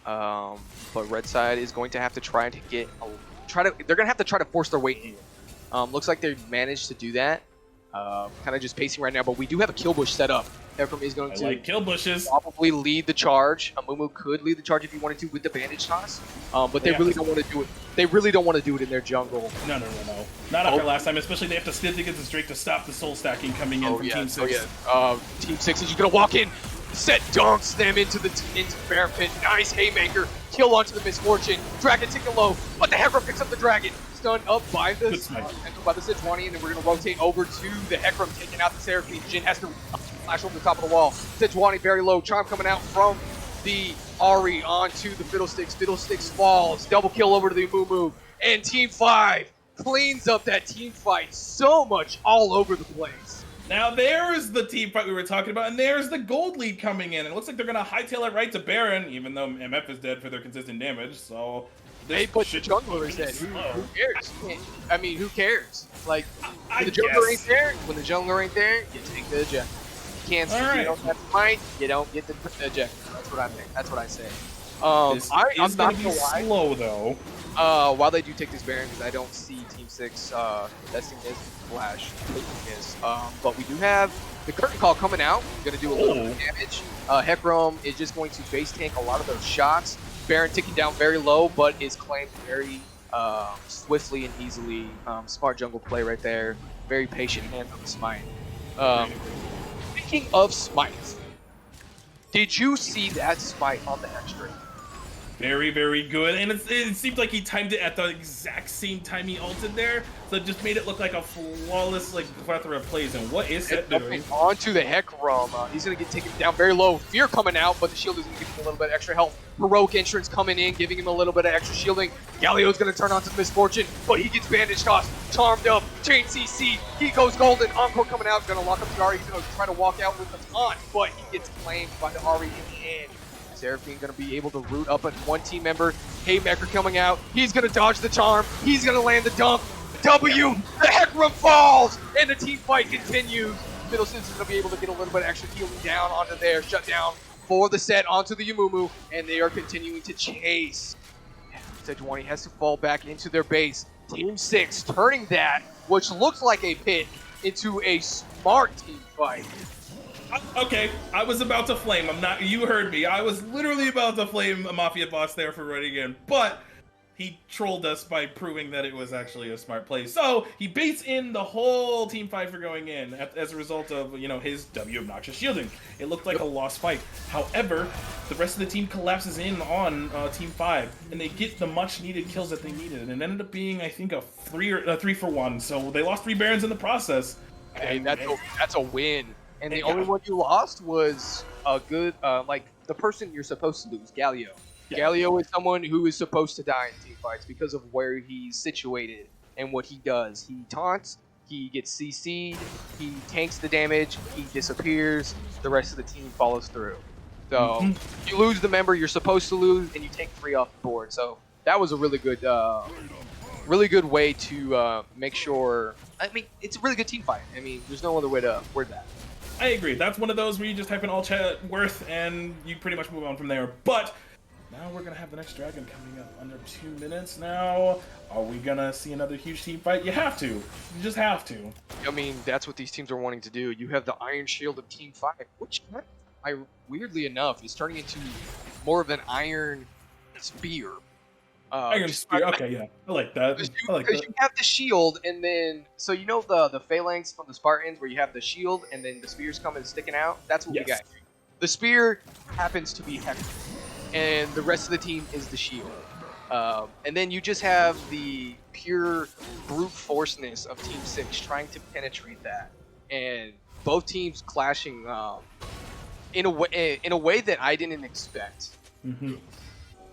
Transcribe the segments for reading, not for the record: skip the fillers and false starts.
But red side is going to have to try to get they're gonna have to try to force their way in. Looks like they managed to do that. Kind of just pacing right now, but we do have a kill bush set up. Hecarim is going to like kill bushes. probably lead the charge. Amumu could lead the charge if he wanted to with the bandage toss, but they really don't want to do it. They really don't want to do it in their jungle. No. Not after last time, especially they have to stick against this Drake to stop the soul stacking coming in from Team 6. Team 6 is just gonna walk in, set dunks them into the Baron Pit. Nice haymaker, kill onto the Misfortune. Dragon ticking low, but the Hecarim picks up the Dragon. Stunned up by the Sejuani, and then we're gonna rotate over to the Hecarim, taking out the Seraphine. Jhin has to flash over the top of the wall. Sejuani very low, charm coming out from the Ahri onto the Fiddlesticks. Fiddlesticks falls, double kill over to the Amumu, and Team 5 cleans up that team fight so much all over the place. Now there's the team fight we were talking about, and there's the gold lead coming in. It looks like they're gonna hightail it right to Baron, even though MF is dead for their consistent damage. So hey, but the jungler is dead. Who cares? I mean, who cares? Like, when the jungler ain't there, you take the eject. You can't see, you don't have the might, you don't get the eject. That's what I think. That's what I say. I'm not gonna lie. Slow though. While they do take this Baron, because I don't see Team 6 testing this flash, taking this. But we do have the curtain call coming out. Going to do a little bit of damage. Hecarim is just going to base tank a lot of those shots. Baron ticking down very low, but is claimed very swiftly and easily. Smart jungle play right there. Very patient hand of the smite. Speaking of smites, did you see that smite on the extra? Very, very good, and it seemed like he timed it at the exact same time he ulted there, so it just made it look like a flawless plethora of plays. And what is Sett doing? Onto the Hecarim. He's going to get taken down very low. Fear coming out, but the shield is going to give him a little bit extra health. Heroic entrance coming in, giving him a little bit of extra shielding. Galio's going to turn onto the Misfortune, but he gets bandage tossed, charmed up, chain CC. He goes golden. Encore coming out, going to lock up the Ahri. He's going to try to walk out with the taunt, but he gets claimed by the Ahri in the end. Seraphine going to be able to root up a one team member. Haymaker coming out. He's going to dodge the charm. He's going to land the dump. W! The Hecarim falls! And the team fight continues. Fiddlesticks is going to be able to get a little bit of extra healing down onto there. Shut down for the set onto the Amumu. And they are continuing to chase. Sejuani has to fall back into their base. Team 6 turning that, which looks like a pit, into a smart team fight. Okay, I was about to flame. You heard me. I was literally about to flame a Mafia boss there for running in, but he trolled us by proving that it was actually a smart play. So he baits in the whole team fight for going in as a result of, his W obnoxious shielding. It looked like a lost fight. However, the rest of the team collapses in on Team 5, and they get the much needed kills that they needed. And it ended up being, I think, a 3 for 1. So they lost 3 Barons in the process. Hey, that's a win. And the only one you lost was a good, the person you're supposed to lose, Galio. Yeah. Galio is someone who is supposed to die in team fights because of where he's situated and what he does. He taunts, he gets CC'd, he tanks the damage, he disappears, the rest of the team follows through. So you lose the member you're supposed to lose, and you take 3 off the board. So that was a really good way to make sure. I mean, it's a really good team fight. I mean, there's no other way to word that. I agree. That's one of those where you just type in all chat worth and you pretty much move on from there. But now we're going to have the next dragon coming up under 2 minutes now. Are we going to see another huge team fight? You have to. You just have to. I mean, that's what these teams are wanting to do. You have the Iron Shield of Team 5, which, weirdly enough, is turning into more of an Iron Spear. Iron Spear, okay, yeah. I like that. Because you have the shield, and then, so the phalanx from the Spartans, where you have the shield, and then the spears coming sticking out? That's what we got here. The spear happens to be Hecarim, and the rest of the team is the shield. And then you just have the pure brute forceness of Team 6 trying to penetrate that. And both teams clashing in a way that I didn't expect.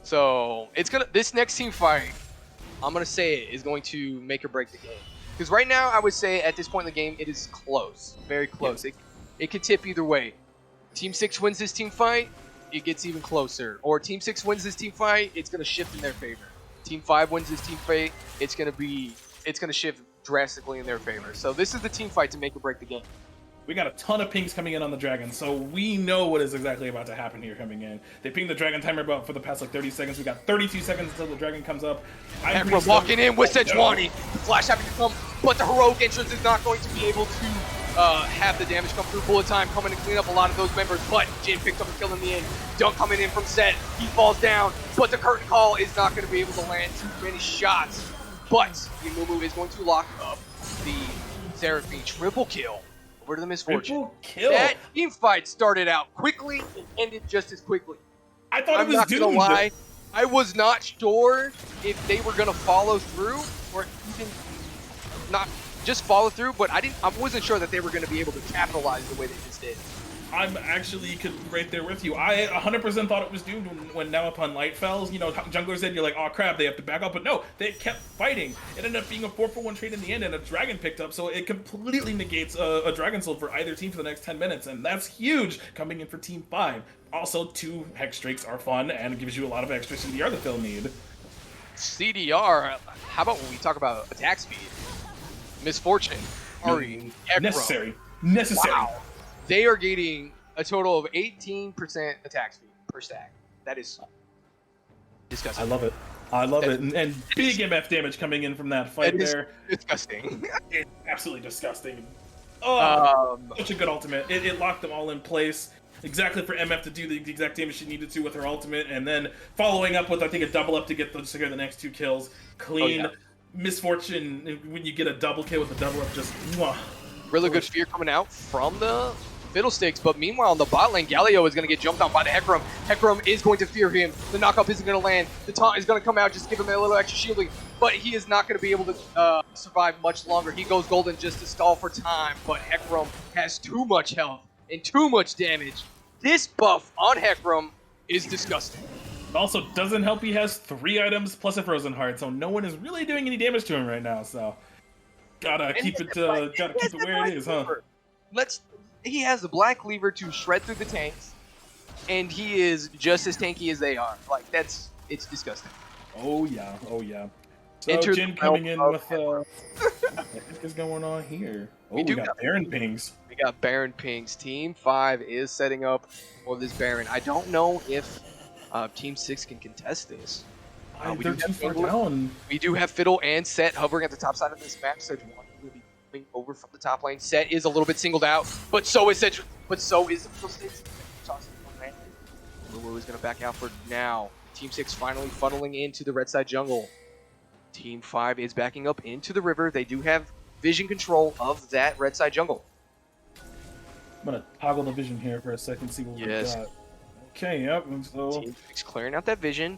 So this next team fight, I'm gonna say it, is going to make or break the game. Because right now, I would say at this point in the game, it is close, very close. It could tip either way. Team 6 wins this team fight, it gets even closer. Or Team 6 wins this team fight, it's gonna shift in their favor. Team 5 wins this team fight, it's gonna shift drastically in their favor. So this is the team fight to make or break the game. We got a ton of pings coming in on the dragon, so we know what is exactly about to happen here coming in. They pinged the dragon timer about for the past like 30 seconds. We got 32 seconds until the dragon comes up. Hecarim walking in with Sejuani. The flash having to come, but the heroic entrance is not going to be able to have the damage come through. Bullet time coming and clean up a lot of those members, but Jin picked up a kill in the end. Dunk coming in from Set. He falls down, but the curtain call is not going to be able to land too many shots. But Mumu is going to lock up the Seraphine triple kill over to the Misfortune. Triple kill. That team fight started out quickly and ended just as quickly. I thought I'm it was not doomed. gonna lie, I was not sure if they were gonna follow through or even not just follow through, but I wasn't sure that they were gonna be able to capitalize the way they just did. I'm actually right there with you. I 100% thought it was doomed when Now Upon Light fell. You know, Jungler said, you're like, oh crap, they have to back up. But no, they kept fighting. It ended up being a 4-for-1 trade in the end, and a dragon picked up, so it completely negates a dragon soul for either team for the next 10 minutes, and that's huge coming in for Team 5. Also, 2 Hex Drakes are fun, and it gives you a lot of extra CDR that they'll need. CDR, how about when we talk about attack speed? Misfortune, Ari, Necessary. Wow. They are getting a total of 18% attack speed per stack. That is disgusting. I love it. I love it. And big MF damage coming in from that fight there. Disgusting. It's absolutely disgusting. Oh, such a good ultimate. It locked them all in place. Exactly for MF to do the exact damage she needed to with her ultimate, and then following up with, I think, a double up to get to secure the next 2 kills. Clean. Oh, yeah. Misfortune, when you get a double kill with a double up, just mwah. Really good fear coming out from the Fiddlesticks, but meanwhile on the bot lane, Galio is going to get jumped on by the Hecarim. Hecarim is going to fear him. The knockup isn't going to land. The taunt is going to come out, just give him a little extra shielding, but he is not going to be able to survive much longer. He goes golden just to stall for time, but Hecarim has too much health and too much damage. This buff on Hecarim is disgusting. Also, doesn't help he has 3 items plus a Frozen Heart, so no one is really doing any damage to him right now, so gotta keep it where it is, huh? He has the Black Cleaver to shred through the tanks, and he is just as tanky as they are. Like, it's disgusting. Oh yeah, oh yeah. So Jin coming in with what is going on here? Oh, we got Baron pings. We got Baron pings. Team 5 is setting up for this Baron. I don't know if Team 6 can contest this. They're too far down. We do have Fiddle and Set hovering at the top side of this map, so Juan will be coming over from the top lane. Set is a little bit singled out, but so is Set. But so is the Fiddlesticks. Lulu is going to back out for now. Team 6 finally funneling into the red side jungle. Team 5 is backing up into the river. They do have vision control of that red side jungle. I'm going to toggle the vision here for a second, see what we got. Okay, yep. So Team 6 clearing out that vision.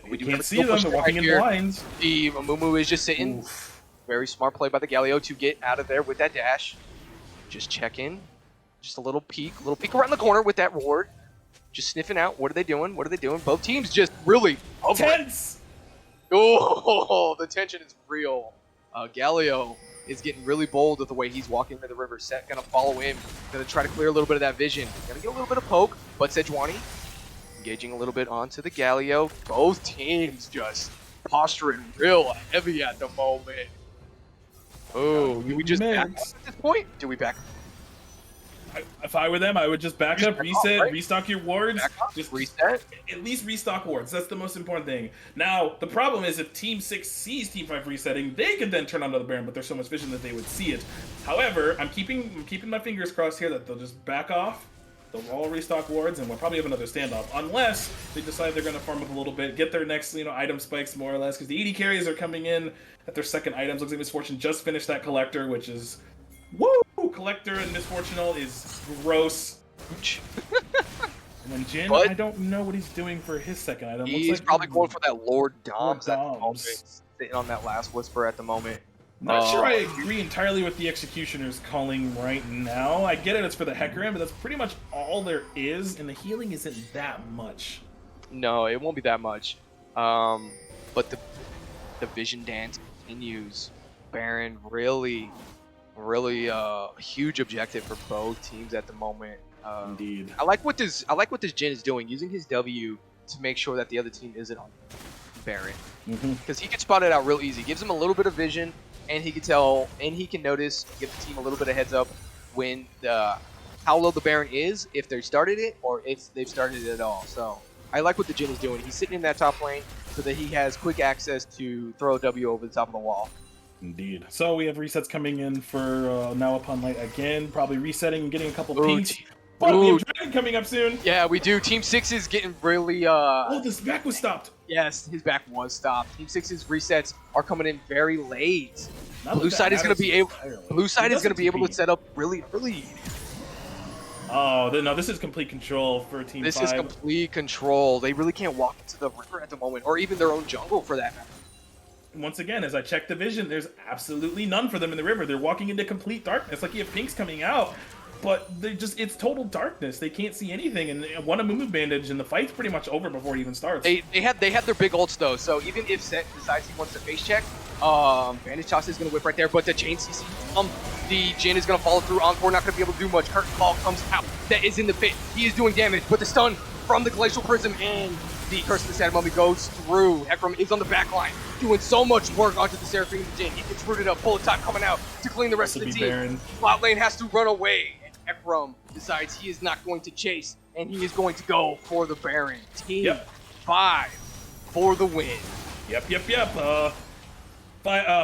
We can't see them, they're walking in blinds. The Mumu is just sitting. Oof. Very smart play by the Galio to get out of there with that dash. Just check in. Just a little peek around the corner with that ward. Just sniffing out. What are they doing? What are they doing? Both teams just really tense. Oh, the tension is real. Galio is getting really bold with the way he's walking into the river. Set gonna follow him. Gonna try to clear a little bit of that vision. Gonna get a little bit of poke, but Sejuani engaging a little bit onto the Galio. Both teams just posturing real heavy at the moment. Oh, do we just back up at this point? Do we back up? If I were them, I would just back up, reset, right? Restock your wards. Just reset. At least restock wards. That's the most important thing. Now, the problem is if Team 6 sees Team 5 resetting, they could then turn onto the Baron, but there's so much vision that they would see it. However, I'm keeping my fingers crossed here that they'll just back off. They'll all restock wards, and we'll probably have another standoff, unless they decide they're going to farm up a little bit, get their next, item spikes more or less, because the AD carries are coming in at their second items. Looks like Misfortune just finished that Collector, which is woo! Collector and Misfortunal is gross. And then Jin, I don't know what he's doing for his second item. He's probably going for that Lord Doms at the moment, sitting on that last Whisper at the moment. Not sure I agree entirely with the Executioner's calling right now. I get it, it's for the Hecarim, but that's pretty much all there is, and the healing isn't that much. No, it won't be that much. But the Vision Dance continues. Baron really huge objective for both teams at the moment. Indeed. I like what this Jin is doing, using his W to make sure that the other team isn't on Baron. Because he can spot it out real easy. Gives him a little bit of vision, and he can tell, and he can notice, give the team a little bit of heads up when how low the Baron is, if they started it, or if they've started it at all. So I like what the Jhin is doing. He's sitting in that top lane so that he has quick access to throw a W over the top of the wall. Indeed. So we have resets coming in for Now Upon Light again, probably resetting and getting a couple of pinks. But we have Dragon coming up soon. Yeah, we do. Team 6 is getting really... Oh, this back was stopped. Yes, his back was stopped. Team 6's resets are coming in very late. Blue side is going to be able. Blue side is going to be able to set up really early. Oh, no, this is complete control for Team 5. This is complete control. They really can't walk into the river at the moment, or even their own jungle for that matter. Once again, as I check the vision, there's absolutely none for them in the river. They're walking into complete darkness. Like, you have pinks coming out, but it's total darkness. They can't see anything, and one Amumu bandage, and the fight's pretty much over before it even starts. They had their big ults though, so even if Set decides he wants to face check, bandage toss is gonna whip right there. But the chain CC, the Jhin is gonna follow through. Encore not gonna be able to do much. Curtain Call comes out. That is in the pit. He is doing damage, but the stun from the Glacial Prism and the Curse of the Sad Mummy goes through. Hecarim is on the back line, doing so much work onto the Seraphine and the Jhin. He gets rooted up. Bullet Time coming out to clean the rest of the team. Baron. Bot lane has to run away. Hecarim decides he is not going to chase, and he is going to go for the Baron. Team 5 for the win. Yep.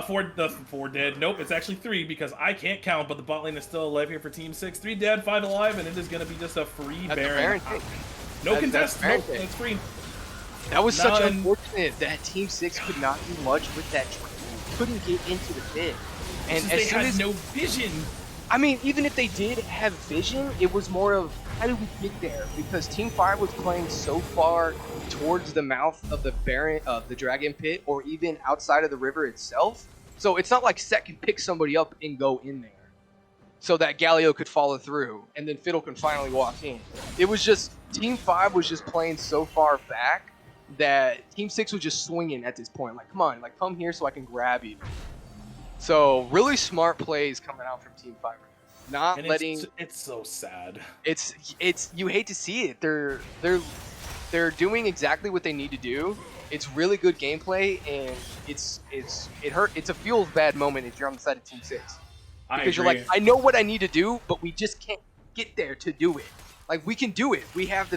Four dead. Nope, it's actually 3 because I can't count, but the bot lane is still alive here for Team 6. 3 dead, 5 alive, and it is going to be just a free Baron. No contest. Nope, it's free. That was such unfortunate that Team 6 could not do much with that train. Couldn't get into the pit. And as they soon had as no vision. I mean, even if they did have vision, it was more of how did we get there? Because Team 5 was playing so far towards the mouth of the Baron of the Dragon Pit, or even outside of the river itself. So it's not like Set can pick somebody up and go in there, so that Galio could follow through, and then Fiddle can finally walk in. It was just Team 5 was just playing so far back that Team 6 was just swinging at this point. Like, come on, like come here so I can grab you. So really smart plays coming out from Team 5. Not and letting. It's so sad. It's you hate to see it. They're doing exactly what they need to do. It's really good gameplay, and it's a feels bad moment if you're on the side of Team 6. Because you're like, I know what I need to do, but we just can't get there to do it. Like we can do it. We have the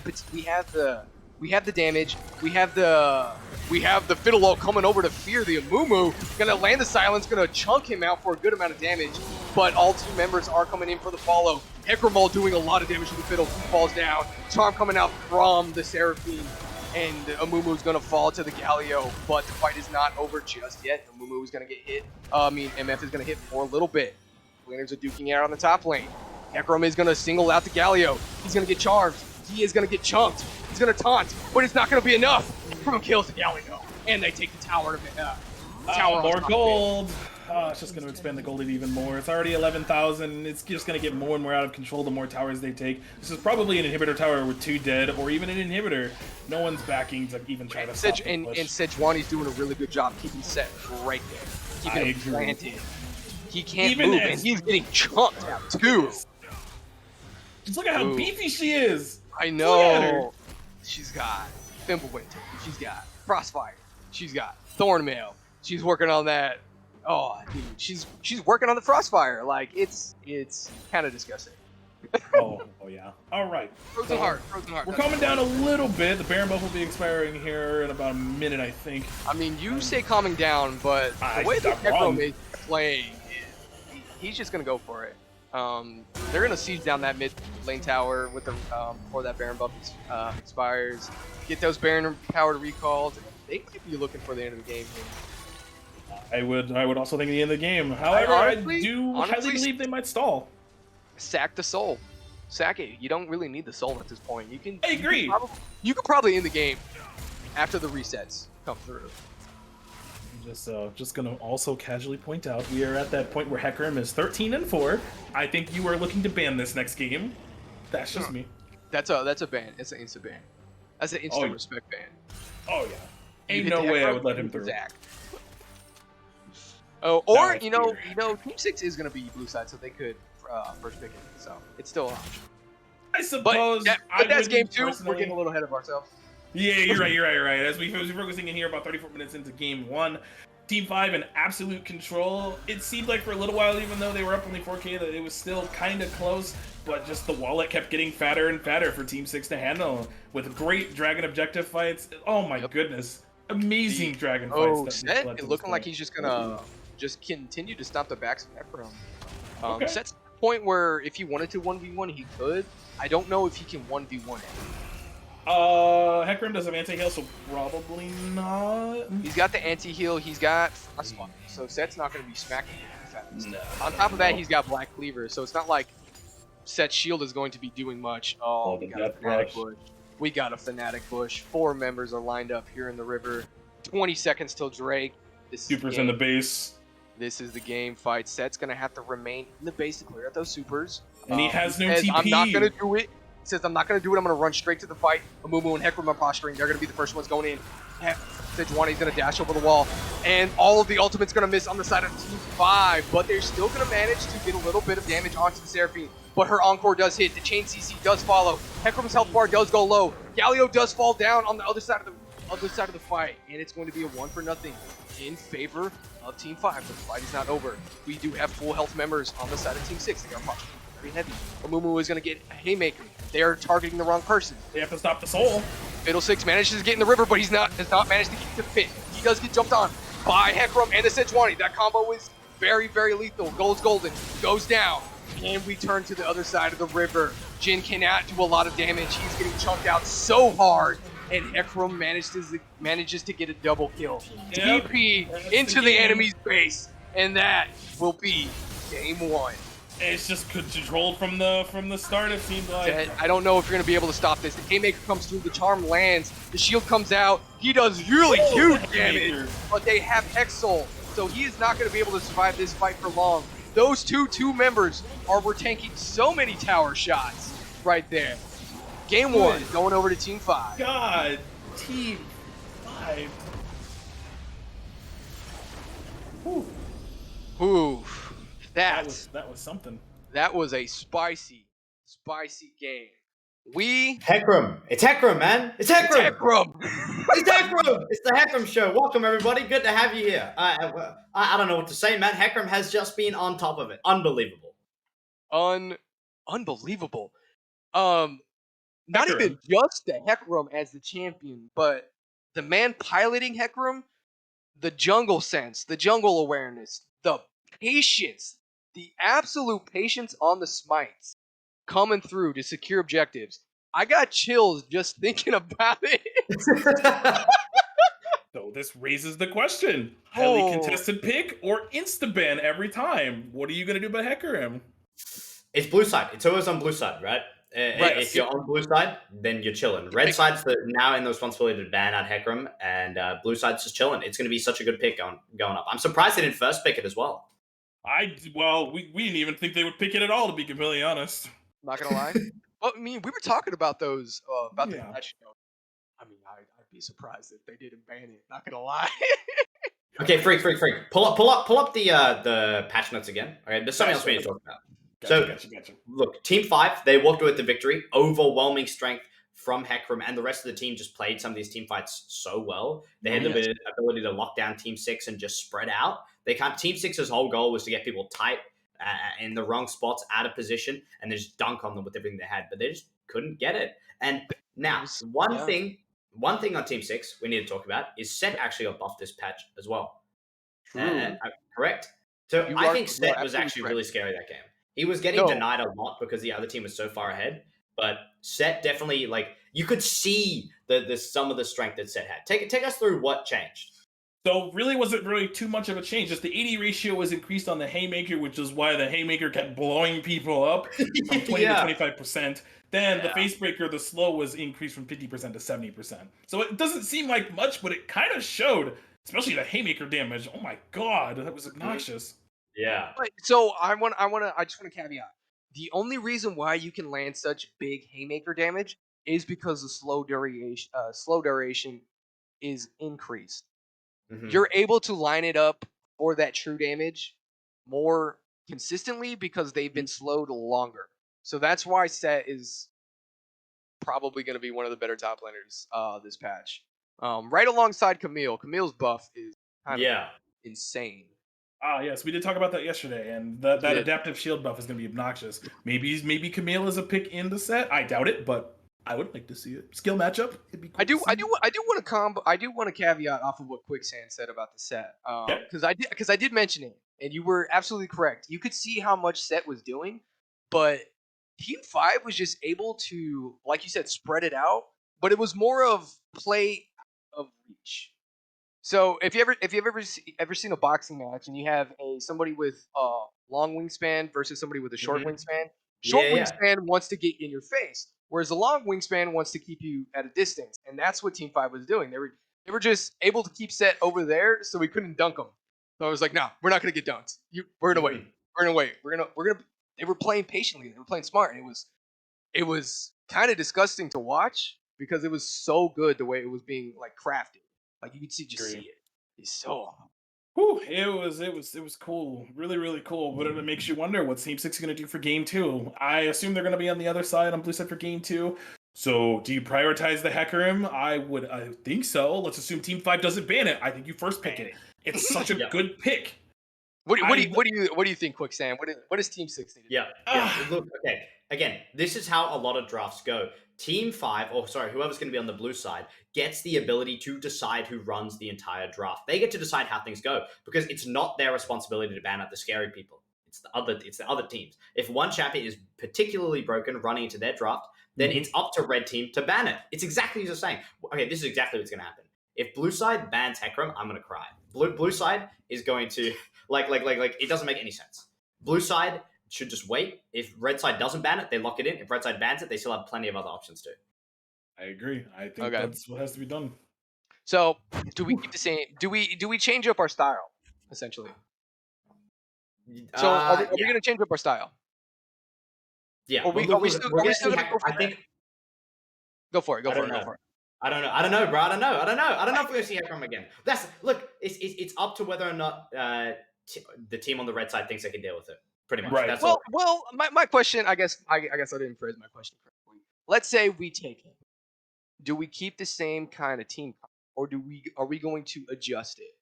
damage. We have the Fiddle ult coming over to fear the Amumu. Gonna land the silence. Gonna chunk him out for a good amount of damage. But all team members are coming in for the follow. Hecarim doing a lot of damage to the Fiddle. He falls down. Charm coming out from the Seraphine. And Amumu is going to fall to the Galio, but the fight is not over just yet. Amumu is going to get hit. MF is going to hit for a little bit. Laners are duking out on the top lane. Hecarim is going to single out the Galio. He's going to get charged. He is going to get chunked. He's going to taunt, but it's not going to be enough. From kills the Galio, and they take the tower. More gold. It's just going to expand the gold even more. It's already 11,000. It's just going to get more and more out of control the more towers they take. This is probably an inhibitor tower with 2 dead, or even an inhibitor. No one's backing to even try to stop the push. And Sejuani's doing a really good job keeping Set right there. Keeping him planted. He can't even move, and he's getting chunked out too. Just look at how beefy she is. I know. She's got Fimbulwinter. She's got Frostfire. She's got Thornmail. She's working on that. Oh, dude, she's working on the Frostfire. Like it's kind of disgusting. oh yeah. All right. Frozen Heart. We're coming down a little bit. The Baron buff will be expiring here in about a minute, I think. I mean, you say calming down, but the way that Hecarim is playing, he's just gonna go for it. They're gonna siege down that mid lane tower with the before that Baron buff expires. Get those Baron power recalled. They might be looking for the end of the game here. I would also think the end of the game. However, I do highly believe they might stall. Sack the soul. Sack it. You don't really need the soul at this point. You can. I agree. You could probably end the game after the resets come through. Just gonna also casually point out we are at that point where Hecarim is 13-4. I think you are looking to ban this next game. That's just me. That's a ban. It's an instant ban. That's an instant respect ban. Oh yeah. Ain't no way I would let him through. Oh, or you know, Team 6 is gonna be blue side, so they could first pick it. So it's still an option. I suppose. But that's game 2. We're getting a little ahead of ourselves. Yeah, you're right. As we're focusing in here about 34 minutes into game 1. Team 5 in absolute control. It seemed like for a little while, even though they were up only 4K, that it was still kind of close, but just the wallet kept getting fatter and fatter for Team 6 to handle with great Dragon objective fights. Oh my goodness. Amazing Dragon fights. Oh, That Set led to this looking like point. he's just gonna just continue to stop the backs of Necrom. Okay. Set's at the point where if he wanted to 1v1, he could. I don't know if he can 1v1 it. Hecarim does have anti-heal, so probably not. He's got the anti-heal, he's got Frostbite, so Set's not going to be smacking him fast. No, On top of that, he's got Black Cleaver, so it's not like Set's shield is going to be doing much. Oh, we the got a Death Fnatic Rush. Bush. We got a Fnatic Bush. 4 members are lined up here in the river. 20 seconds till Drake. This Supers is in the base. This is the game fight. Set's going to have to remain in the base to clear out those supers. And he has no says, TP. I'm not going to do it. He says, I'm not going to do it. I'm going to run straight to the fight. Amumu and Hecarim are posturing. They're going to be the first ones going in. Sejuani's going to dash over the wall. And all of the ultimate's going to miss on the side of Team 5. But they're still going to manage to get a little bit of damage onto the Seraphine. But her Encore does hit. The chain CC does follow. Hecarim's health bar does go low. Galio does fall down on the other side of the fight. And it's going to be a 1-0 in favor of Team 5. But the fight is not over. We do have full health members on the side of Team 6. They are posturing very heavy. Amumu is going to get a Haymaker. They are targeting the wrong person. They have to stop the soul. Fiddlesticks manages to get in the river, but does not manage to get to Fit. He does get jumped on by Hecarim and the Sejuani. That combo is very, very lethal. Gold's golden. Goes down. And we turn to the other side of the river. Jhin cannot do a lot of damage. He's getting chunked out so hard. And Hecarim manages to get a double kill. Yep. TP into the enemy's base. And that will be game 1. It's just controlled from the start, it seemed like. I don't know if you're going to be able to stop this. The Haymaker comes through, the charm lands, the shield comes out, he does really huge damage, but they have Exol, so he is not going to be able to survive this fight for long. Those two members were tanking so many tower shots right there. Game 1 going over to Team 5. God, Team 5. Whew. Ooh, That was something. that was a spicy game. Hecarim. It's Hecarim, man. It's Hecarim. Hecarim. It's Hecarim. It's the Hecarim show. Welcome, everybody. Good to have you here. I don't know what to say, man. Hecarim has just been on top of it. Unbelievable. Unbelievable. Not Hecarim. even just the Hecarim as the champion, but the man piloting Hecarim, the jungle sense, the jungle awareness, the patience, the absolute patience on the smites coming through to secure objectives. I got chills just thinking about it. So this raises the question. Highly Oh. contested pick or insta-ban every time? What are you going to do about Hecarim? It's blue side. It's always on blue side, right? Right. If you're on blue side, then you're chilling. Red side's now in the responsibility to ban out Hecarim, and blue side's just chilling. It's going to be such a good pick going up. I'm surprised they didn't first pick it as well. We didn't even think they would pick it at all, to be completely honest. Not gonna lie. But I mean, we were talking about those about the Yeah. patch note. I mean, I'd be surprised if they didn't ban it. Not gonna lie. Okay, freak. Pull up the patch notes again. Okay, there's something else we need to talk about. Gotcha. Look, Team 5, they walked away with the victory. Overwhelming strength from Hecarim, and the rest of the team just played some of these team fights so well. They had the ability to lock down Team 6 and just spread out. Team 6's whole goal was to get people tight in the wrong spots, out of position, and then just dunk on them with everything they had, but they just couldn't get it. And now, one thing on Team 6 we need to talk about is Set actually got buffed this patch as well. Correct? So I think Set was actually really scary that game. He was getting denied a lot because the other team was so far ahead. But Set definitely, you could see the some of the strength that Set had. Take us through what changed. So really wasn't really too much of a change. Just the AD ratio was increased on the Haymaker, which is why the Haymaker kept blowing people up from 20 to 25%. Then the Facebreaker, the slow, was increased from 50% to 70%. So it doesn't seem like much, but it kind of showed, especially the Haymaker damage. Oh my god, that was obnoxious. Yeah. So I just want to caveat. The only reason why you can land such big Haymaker damage is because the slow duration is increased. Mm-hmm. You're able to line it up for that true damage more consistently because they've been slowed longer. So that's why Set is probably going to be one of the better top laners this patch. Right alongside Camille. Camille's buff is kind of insane. Ah, yes, we did talk about that yesterday, and that did. adaptive shield buff is going to be obnoxious. Maybe Camille is a pick in the set. I doubt it, but I would like to see it. Skill matchup, it'd be cool. I do want to caveat off of what Quicksand said about the set, because I did mention it, and you were absolutely correct. You could see how much set was doing, but Team 5 was just able to, like you said, spread it out, but it was more of play of reach. So if you've ever seen a boxing match and you have somebody with a long wingspan versus somebody with a short wingspan, wingspan wants to get in your face, whereas the long wingspan wants to keep you at a distance, and that's what Team 5 was doing. They were just able to keep set over there, so we couldn't dunk them. So I was like, no, we're not gonna get dunked. We're gonna wait. We're gonna wait. We're gonna. They were playing patiently. They were playing smart, and it was kind of disgusting to watch because it was so good the way it was being like crafted. Like you could see it. It's so. Whew, it was cool, really, really cool. But it makes you wonder what Team 6 is going to do for Game 2. I assume they're going to be on the other side, on blue side for Game 2. So, do you prioritize the Hecarim? I think so. Let's assume Team 5 doesn't ban it. I think you first pick it. It's such a good pick. What do you think, Quicksand? What does Team 6 need to do? Yeah. Look, okay. Again, this is how a lot of drafts go. Team 5, whoever's going to be on the blue side, gets the ability to decide who runs the entire draft. They get to decide how things go because it's not their responsibility to ban out the scary people. It's the other teams. If one champion is particularly broken running into their draft, then it's up to red team to ban it. It's exactly as you're saying. Okay, this is exactly what's going to happen. If blue side bans Hecarim, I'm going to cry. Blue side is going to like it doesn't make any sense. Blue side should just wait. If red side doesn't ban it, they lock it in. If red side bans it, they still have plenty of other options too. I agree. I think that's what has to be done. So, do we keep the same? Do we change up our style essentially? So, are we going to change up our style? Yeah. Are we still going to go for it? Go for it. I don't know, bro. I don't know if we're gonna see Hecarim again. It's up to whether or not the team on the red side thinks they can deal with it. Pretty much. Right. That's my question, I guess I didn't phrase my question correctly. Let's say we take him. Do we keep the same kind of team comp, or are we going to adjust it?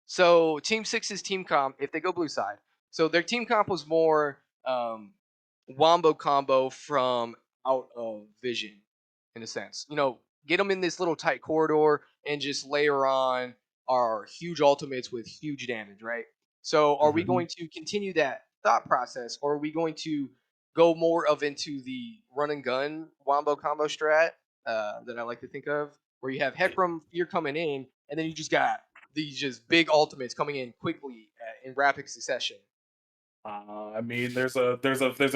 So Team 6's team comp, if they go blue side, so their team comp was more wombo combo from out of vision, in a sense. Get them in this little tight corridor and just layer on our huge ultimates with huge damage, right? So are we going to continue that thought process, or are we going to go more into the run and gun wombo combo strat that I like to think of, where you have Hecarim Fear coming in, and then you just got these just big ultimates coming in quickly in rapid succession? I mean, there's a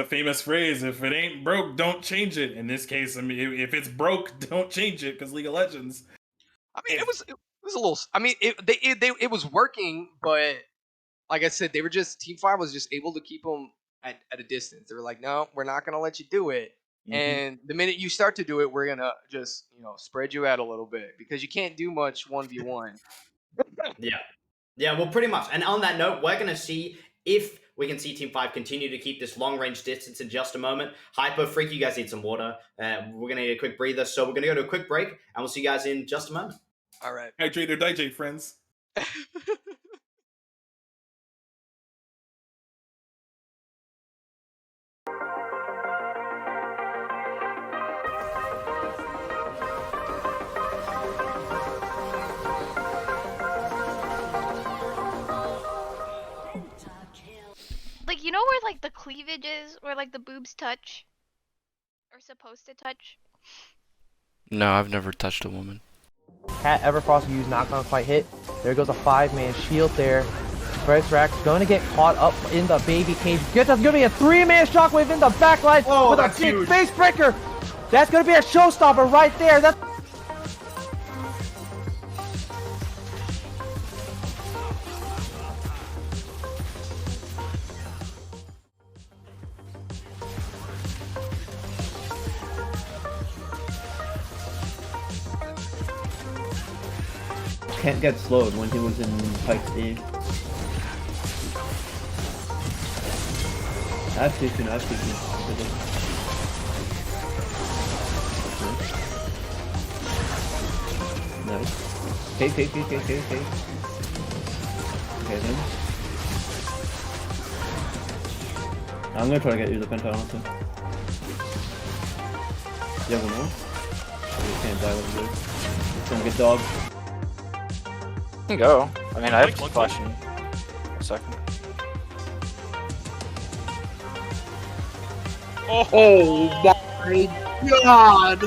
famous phrase: "If it ain't broke, don't change it." In this case, I mean, if it's broke, don't change it, because League of Legends. I mean, it was a little. I mean, it was working, but like I said, Team 5 was just able to keep them at a distance. They were like, no, we're not gonna let you do it. And the minute you start to do it, we're gonna just spread you out a little bit, because you can't do much 1v1. Yeah. Well, pretty much. And on that note, we're gonna see if we can see Team 5 continue to keep this long-range distance in just a moment. Hyper Freak, you guys need some water. We're going to need a quick breather, so we're going to go to a quick break, and we'll see you guys in just a moment. All right. Hydrate or digest, friends. Like, you know where, like, the cleavage is? Where, like, the boobs touch? Or supposed to touch? No, I've never touched a woman. Cat Everfrost used knockdown fight hit. There goes a 5-man shield there. Rack's going to get caught up in the baby cage. That's going to be a 3-man shockwave in the backline with a big face breaker. That's going to be a showstopper right there. That's Can't get slowed when he was in Pike's Eve. I have to. Nice. Okay. Okay then. I'm gonna try to get you the penta, honestly. You have one more? You can't die with blue. It's gonna get dog. You can go. I mean, I have to flash in a second. Oh my god!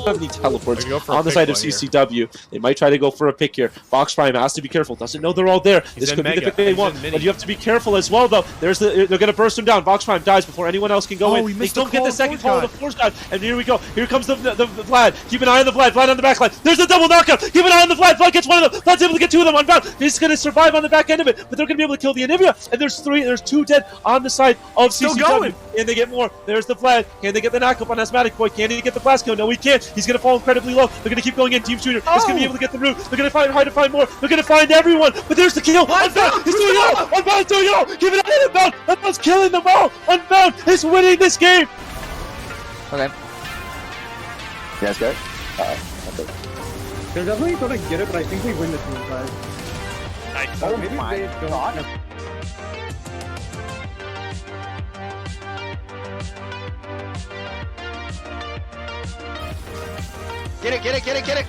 Of these teleports on the side of CCW. They might try to go for a pick here. Box Prime has to be careful. Doesn't know they're all there. This could be the pick they want, but you have to be careful as well, though. They're gonna burst him down. Box Prime dies before anyone else can go in. They don't get the second call of the force guard, and here we go. Here comes the Vlad. Keep an eye on the Vlad. Vlad on the back line. There's a double knockout. Keep an eye on the Vlad. Vlad gets one of them. Vlad's able to get two of them unbound. He's gonna survive on the back end of it, but they're gonna be able to kill the Anivia. And there's two dead on the side of CCW. Can they get more? There's the Vlad. Can they get the knockup on Asthmatic Boy? Can he get the blast kill? No, he can't. He's gonna fall incredibly low. They're gonna keep going in. Team Shooter is gonna be able to get the root. They're gonna try to find more. They're gonna find everyone. But there's the kill. Unbound. He's doing it all. Unbound is doing it all. Give it out. Unbound. Unbound's killing them all. Unbound is winning this game. Okay. You guys good? They're definitely gonna get it, but I think we win this one, guys. Nice. Oh my god. Get it, get it, get it, get it!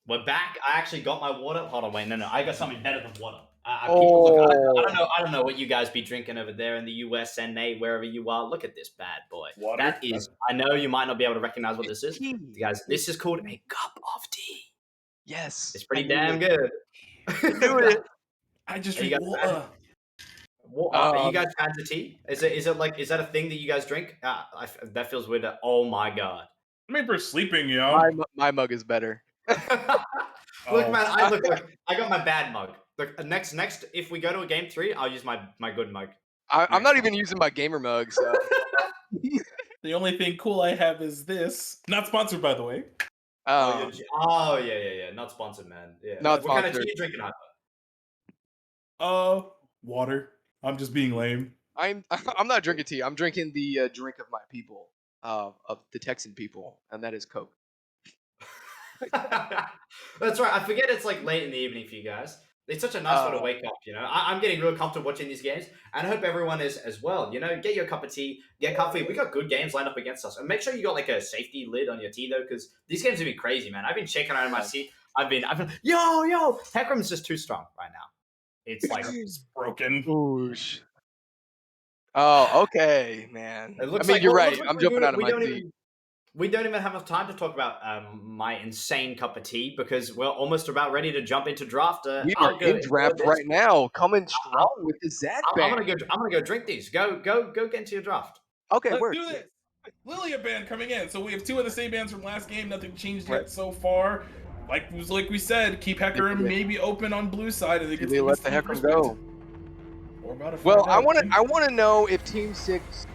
We're back. I actually got my water. Hold on, wait, no, I got something better than water. Look, I don't know what you guys be drinking over there in the US, NA, wherever you are. Look at this bad boy. Water? That is. I know you might not be able to recognize what this is, guys. This is called a cup of tea. Yes. It's pretty damn good. I just Are you drink guys water. Are you guys fans of tea? Is that a thing that you guys drink? That feels weird. Oh my god. I mean, for sleeping, you know. My mug is better. Look, man, I got my bad mug. Look, next, if we go to a game 3, I'll use my good mug. I'm not even using my gamer mug, so. The only thing cool I have is this. Not sponsored, by the way. Oh yeah. Not sponsored, man. Yeah. Not what kind of sponsored. tea you drinking, Hyper? Water. I'm just being lame. I'm not drinking tea. I'm drinking the drink of my people, of the Texan people, and that is Coke. That's right. I forget it's like late in the evening for you guys. It's such a nice way to wake up, you know. I'm getting real comfortable watching these games, and I hope everyone is as well. You know, get your cup of tea, get comfy. We got good games lined up against us, and make sure you got like a safety lid on your tea though, because these games have been crazy, man. I've been shaking around in my seat. I've been, yo, Hecarim's just too strong right now. It's like It's broken. Oosh. Oh, okay, man. It looks I mean, like- you're well, it right. looks like I'm we jumping don't- out of we my don't seat. even- We don't even have enough time to talk about my insane cup of tea because we're almost about ready to jump into draft. We are in draft right now, coming strong with the Zach I'm band. gonna go drink these. Go get into your draft. Okay, Let's word. do this. Lilia band coming in. So we have two of the same bands from last game. Nothing changed yet so far. Like we said, keep Hecarim maybe open on blue side. And They let the Hecarim go. We're about to find Well, I out. want to know if Team 6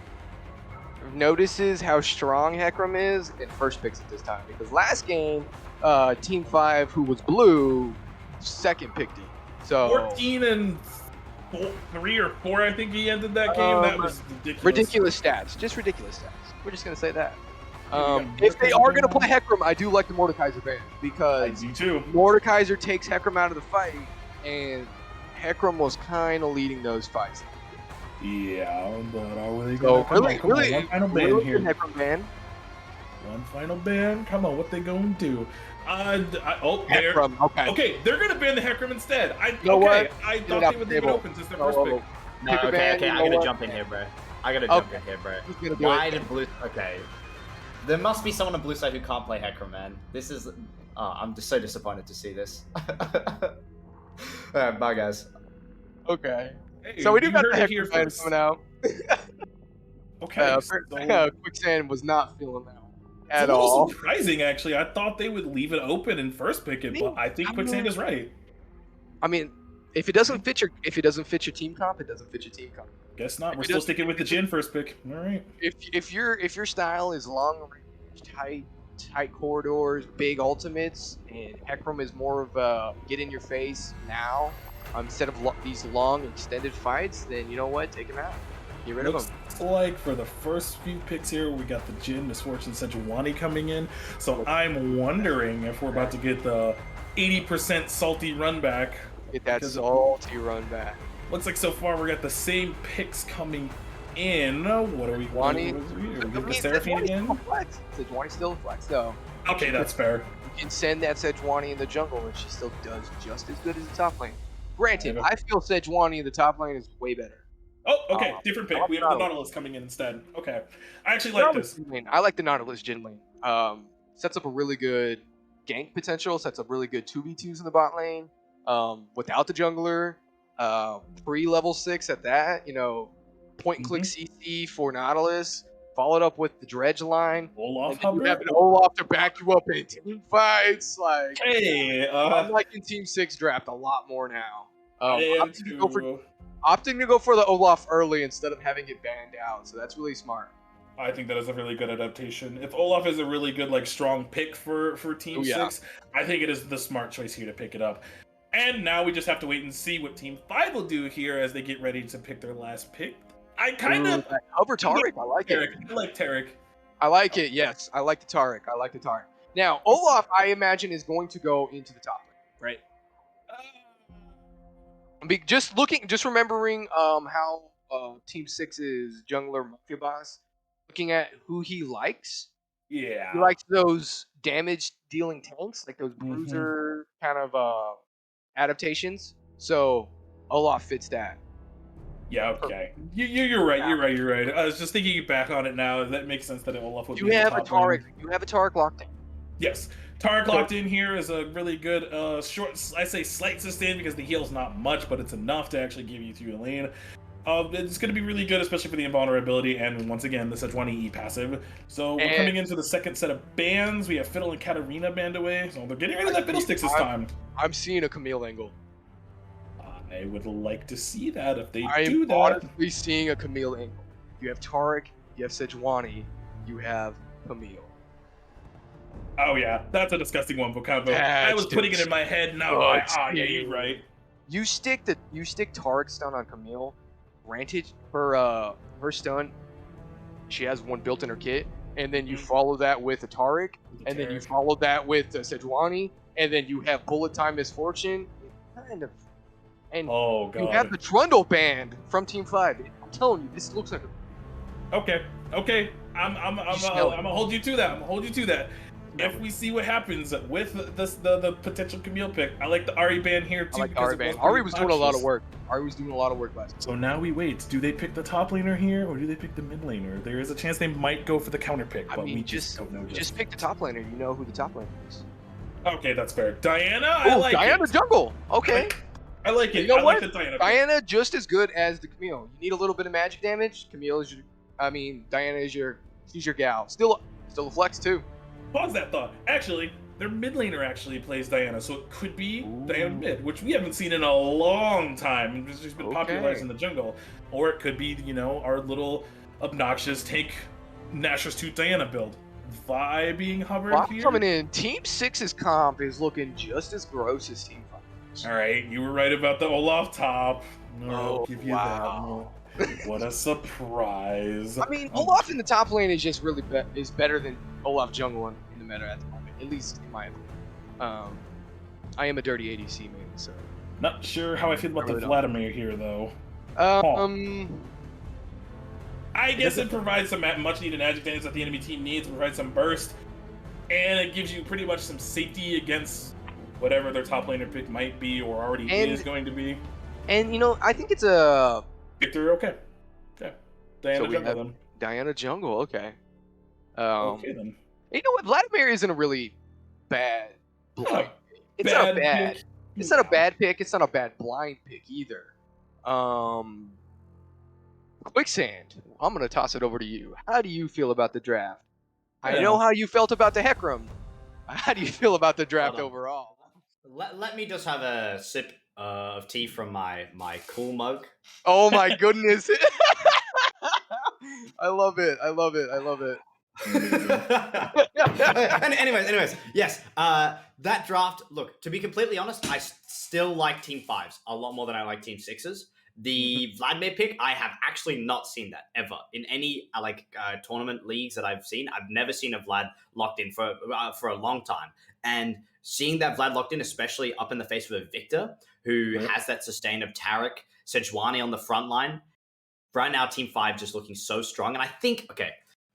notices how strong Hecarim is and first picks it this time, because last game, Team 5, who was blue, second picked him. So 14 and 3 or 4, I think he ended that game. That was ridiculous. ridiculous stats, just ridiculous stats. We're just gonna say that. If they are going to play Hecarim, I do like the Mordekaiser ban I because do too. Mordekaiser takes Hecarim out of the fight, and Hecarim was kind of leading those fights. Yeah, but are they So going to really, one final ban really here? good Hecarim ban. One final ban. Come on, what they going to do? There. Hecarim, okay. Okay, they're going to ban the Hecarim instead. You know what? I Get it thought out they would the leave it table. open since their No, first pick. No, Pick a okay, band, okay, you I know gotta what? jump in here, bro. I gotta jump Okay. in here, bro. Who's gonna do Why it? did blue? Okay, there must be someone on blue side who can't play Hecarim, man. This is. I'm just so disappointed to see this. Alright, bye, guys. Okay. Hey, So we do you got the heard it here Hecarim ban first. coming out. Okay, so Quicksand was not feeling that one it's at a little all. surprising, actually. I thought they would leave it open and first pick it, but I think Quicksand is right. I mean, if it doesn't fit your team comp, it doesn't fit your team comp. Guess not. If We're it still doesn't- sticking with the Jin first pick. All right. If your style is long range, tight corridors, big ultimates, and Hecarim is more of a get in your face now instead of these long extended fights, then you know what? Take him out. Get rid of him. Looks like for the first few picks here, we got the Jin, Misfortune, Sejuani coming in. So I'm wondering if we're about to get the 80% salty run back. Get that Because- salty run back. Looks like so far we got the same picks coming in. What are we? Sejuani. Are we getting the Seraphine again? Sejuani's still a flex, though. Okay, that's fair. You can send that Sejuani in the jungle, and she still does just as good as the top lane. Granted, Yeah. I feel Sejuani in the top lane is way better. Oh, okay, different pick. We have the Nautilus coming in instead. Okay, I actually like this. I like the Nautilus Jin lane. Sets up a really good gank potential. Sets up really good 2v2s in the bot lane. Without the jungler, pre-level 6 at that. You know, point and click CC for Nautilus. Followed up with the dredge line. Olaf, And then you have an Olaf to back you up in team fights. Like, hey, I'm liking Team 6 draft a lot more now. I am Opting to go for the Olaf early instead of having it banned out, so that's really smart. I think that is a really good adaptation. If Olaf is a really good, like, strong pick for Team 6, I think it is the smart choice here to pick it up. And now we just have to wait and see what Team 5 will do here as they get ready to pick their last pick. I kind of cover Taric. I like it. I like Taric. I like it. Yes, I like the Taric. Now Olaf, I imagine, is going to go into the top lane, right? Just remembering how Team 6's jungler Mafia Boss, looking at who he likes. Yeah. He likes those damage dealing tanks, like those bruiser kind of adaptations. So Olaf fits that. Yeah, okay. You're right. I was just thinking back on it now. That makes sense that Olaf would be You have a the top lane. Taric. You have a Taric locked in. Yes. Taric locked in here is a really good short, I say slight sustain because the heal's not much, but it's enough to actually give you through the lane. It's going to be really good, especially for the invulnerability, and once again, the Sejuani E passive. So we're coming into the second set of bans. We have Fiddle and Katarina banned away, so they're getting rid of that Fiddlesticks this time. I'm seeing a Camille angle. I would like to see that if they I do am that. honestly seeing a Camille angle. You have Taric, you have Sejuani, you have Camille. Oh yeah, that's a disgusting one, Bocabo. I was putting it in my head. No, yeah, you're right. You stick Taric stun on Camille. Granted, her stun, she has one built in her kit, and then you follow that with a Taric, and then you follow that with Sejuani, and then you have Bullet Time Misfortune, kind of. And oh god, you have the Trundle band from Team 5. I'm telling you, this looks like a... Okay. I'm gonna hold you to that. If we see what happens with the potential Camille pick, I like the Ari ban here too. I like the Ari ban. Ari was doing a lot of work. Last. So now we wait. Do they pick the top laner here, or do they pick the mid laner? There is a chance they might go for the counter pick, but we just don't know. Just pick the top laner. You know who the top laner is. Okay, that's fair. Diana, I like Diana it. jungle. Okay. I like it. You know what? Like the Diana pick. Diana just as good as the Camille. You need a little bit of magic damage. Diana is she's your gal. Still a flex too. Pause that thought. Actually, their mid laner actually plays Diana, so it could be Diana mid, which we haven't seen in a long time. It's just been popularized in the jungle. Or it could be, our little obnoxious tank Nashor's Tooth Diana build. Vi being hovered here. Coming in, Team 6's comp is looking just as gross as Team 5's. Alright, you were right about the Olaf top. Oh, give you wow. that. What a surprise. I mean, Olaf in the top lane is just really is better than Olaf jungle in the meta at the moment, at least in my opinion. I am a dirty ADC main, so. Not sure how I feel about the Vladimir here, though. I guess it provides some much-needed adjectives that the enemy team needs. It provides some burst, and it gives you pretty much some safety against whatever their top laner pick might be or already is going to be. And you know, I think it's a Victor. Okay. Diana so Jungle then. Diana Jungle. Okay. Okay then. You know what? Vladimir isn't a really bad blind. It's bad not a bad. pick. It's not a bad pick. It's not a bad blind pick either. Quicksand. I'm gonna toss it over to you. How do you feel about the draft? I know how you felt about the Hecarim. How do you feel about the draft overall? Let me just have a sip of tea from my cool mug. Oh my goodness! I love it. I love it. I love it. anyways, yes. That draft. Look, to be completely honest, I still like Team 5s a lot more than I like Team 6s. The Vladimir pick, I have actually not seen that ever in any tournament leagues that I've seen. I've never seen a Vlad locked in for a long time, and seeing that Vlad locked in, especially up in the face of a Victor who has that sustain of Taric, Sejuani on the front line. Right now, Team 5 just looking so strong, and I think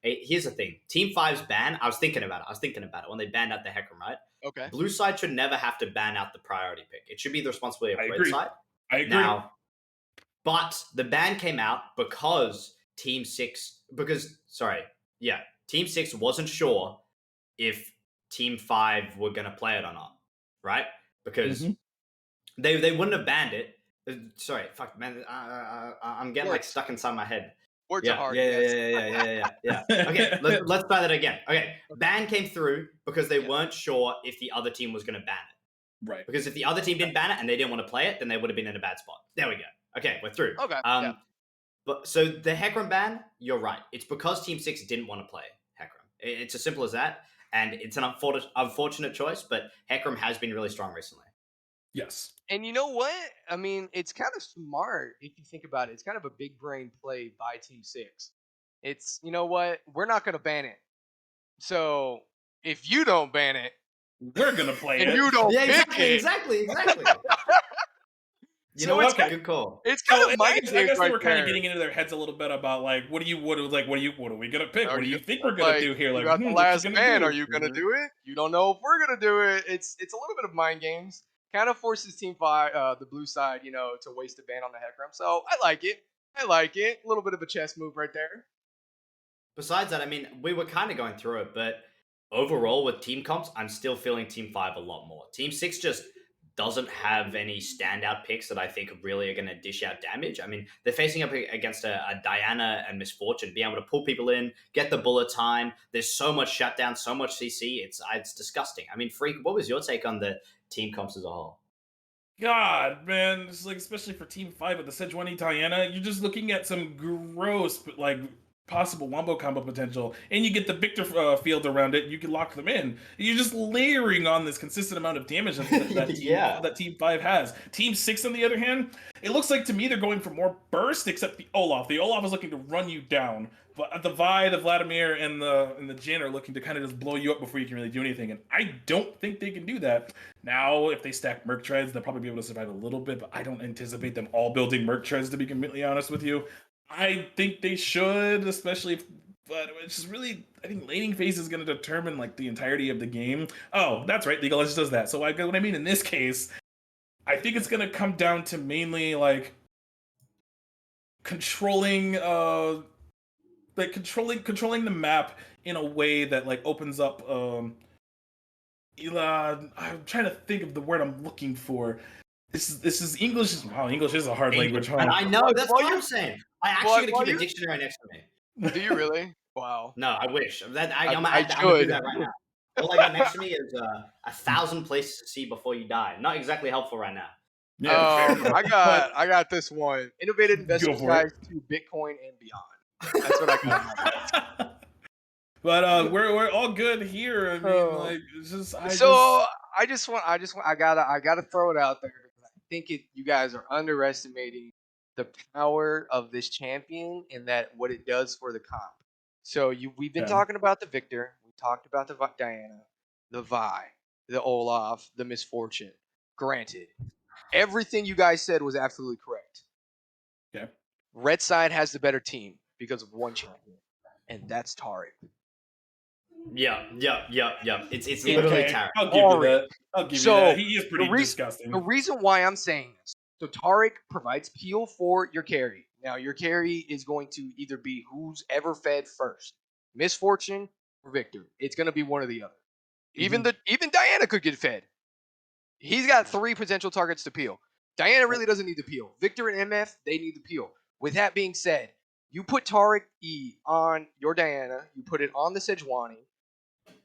here's the thing: Team 5's ban. I was thinking about it when they banned out the Hecarim, right? Okay. Blue side should never have to ban out the priority pick. It should be the responsibility of red side. I agree. Now, but the ban came out because Team 6 wasn't sure if Team 5 were going to play it or not, right? Because they wouldn't have banned it. Sorry, fuck, man. I'm getting stuck inside my head. Words are hard. Yeah. Okay, let's try that again. Okay, ban came through because they weren't sure if the other team was going to ban it. Right. Because if the other team didn't ban it and they didn't want to play it, then they would have been in a bad spot. There we go. Okay, we're through. Okay. But so the Hecarim ban, you're right. It's because Team 6 didn't want to play Hecarim. It's as simple as that. And it's an unfortunate choice, but Hecarim has been really strong recently. Yes. And you know what? I mean, it's kind of smart if you think about it. It's kind of a big brain play by Team 6. It's, you know what? We're not going to ban it. So if you don't ban it, we're going to play it. And you don't pick it. Exactly. You know what? Good call. It's kind of I guess they were kind there. of getting into their heads a little bit about what are we gonna pick? What do you think we're gonna do here? You got the last man. Are you gonna do it? You don't know if we're gonna do it. It's a little bit of mind games. Kind of forces Team 5, the blue side, to waste a ban on the Hecarim. So I like it. A little bit of a chess move right there. Besides that, I mean, we were kind of going through it, but overall with team comps, I'm still feeling Team 5 a lot more. Team 6 just doesn't have any standout picks that I think really are going to dish out damage. I mean, they're facing up against a Diana and Miss Fortune, being able to pull people in, get the bullet time. There's so much shutdown, so much CC. It's disgusting. I mean, Freak, what was your take on the team comps as a whole? God, man, it's especially for Team 5 with the Sejuani Diana, you're just looking at some gross, possible wombo combo potential, and you get the Victor field around it, you can lock them in. You're just layering on this consistent amount of damage that Team 5 has. Team 6, on the other hand, it looks like to me they're going for more burst, except the Olaf. The Olaf is looking to run you down, but the Vi, the Vladimir, and the Jhin are looking to kind of just blow you up before you can really do anything, and I don't think they can do that. Now, if they stack Merc Treads, they'll probably be able to survive a little bit, but I don't anticipate them all building Merc Treads, to be completely honest with you. I think they should, but it's just really, I think laning phase is going to determine the entirety of the game. Oh, that's right, League of Legends does that. So what I mean in this case, I think it's going to come down to mainly controlling controlling the map in a way that opens up. I'm trying to think of the word I'm looking for. This is English. Wow, English is a hard language. Huh? And I know, that's what I'm saying. I actually gotta keep a dictionary next to me. Do you really? Wow. No, I wish. I'm gonna do that right now. All I got next to me is 1,000 places to see before you die. Not exactly helpful right now. Yeah, I got this one. Innovative investment guides to Bitcoin and beyond. That's what I got. But we're all good here. I mean, I gotta throw it out there. I think you guys are underestimating the power of this champion and what it does for the comp. So we've been talking about the Victor. We talked about the Diana, the Vi, the Olaf, the Misfortune. Granted, everything you guys said was absolutely correct. Okay. Red side has the better team because of one champion, and that's Taric. Yeah. It's literally Okay, Taric. I'll give you that. I'll give you that. He is pretty disgusting. The reason why I'm saying this, so Taric provides peel for your carry. Now, your carry is going to either be who's ever fed first, Misfortune or Victor. It's going to be one or the other. Even Diana could get fed. He's got 3 potential targets to peel. Diana really doesn't need the peel. Victor and MF, they need the peel. With that being said, you put Taric E on your Diana, you put it on the Sejuani.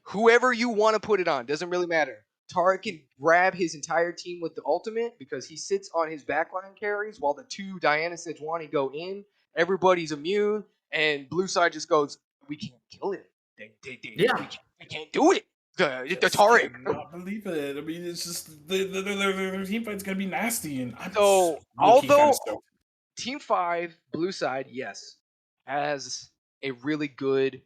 Whoever you want to put it on, doesn't really matter. Taric can grab his entire team with the ultimate because he sits on his backline carries while the 2 Diana Sejuani go in. Everybody's immune, and blue side just goes, we can't kill it. We can't do it. The Taric. I cannot believe it. I mean, it's just their team fight's gonna be nasty, and so although Team 5 blue side, yes, has a really good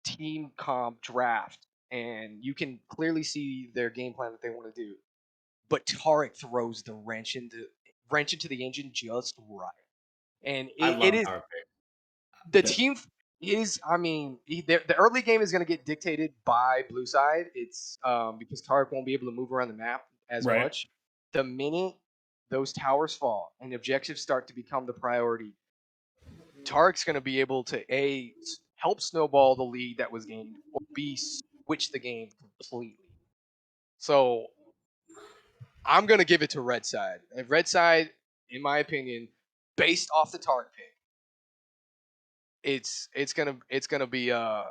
team comp draft, and you can clearly see their game plan that they want to do. But Taric throws the wrench into the engine just right, and it is the team is. I mean, the early game is going to get dictated by blue side. It's because Taric won't be able to move around the map as much. The minute those towers fall and objectives start to become the priority, Taric's going to be able to A, help snowball the lead that was gained, or B, switch the game completely. So I'm going to give it to red side. And red side, in my opinion, based off the Taric pick, it's gonna be a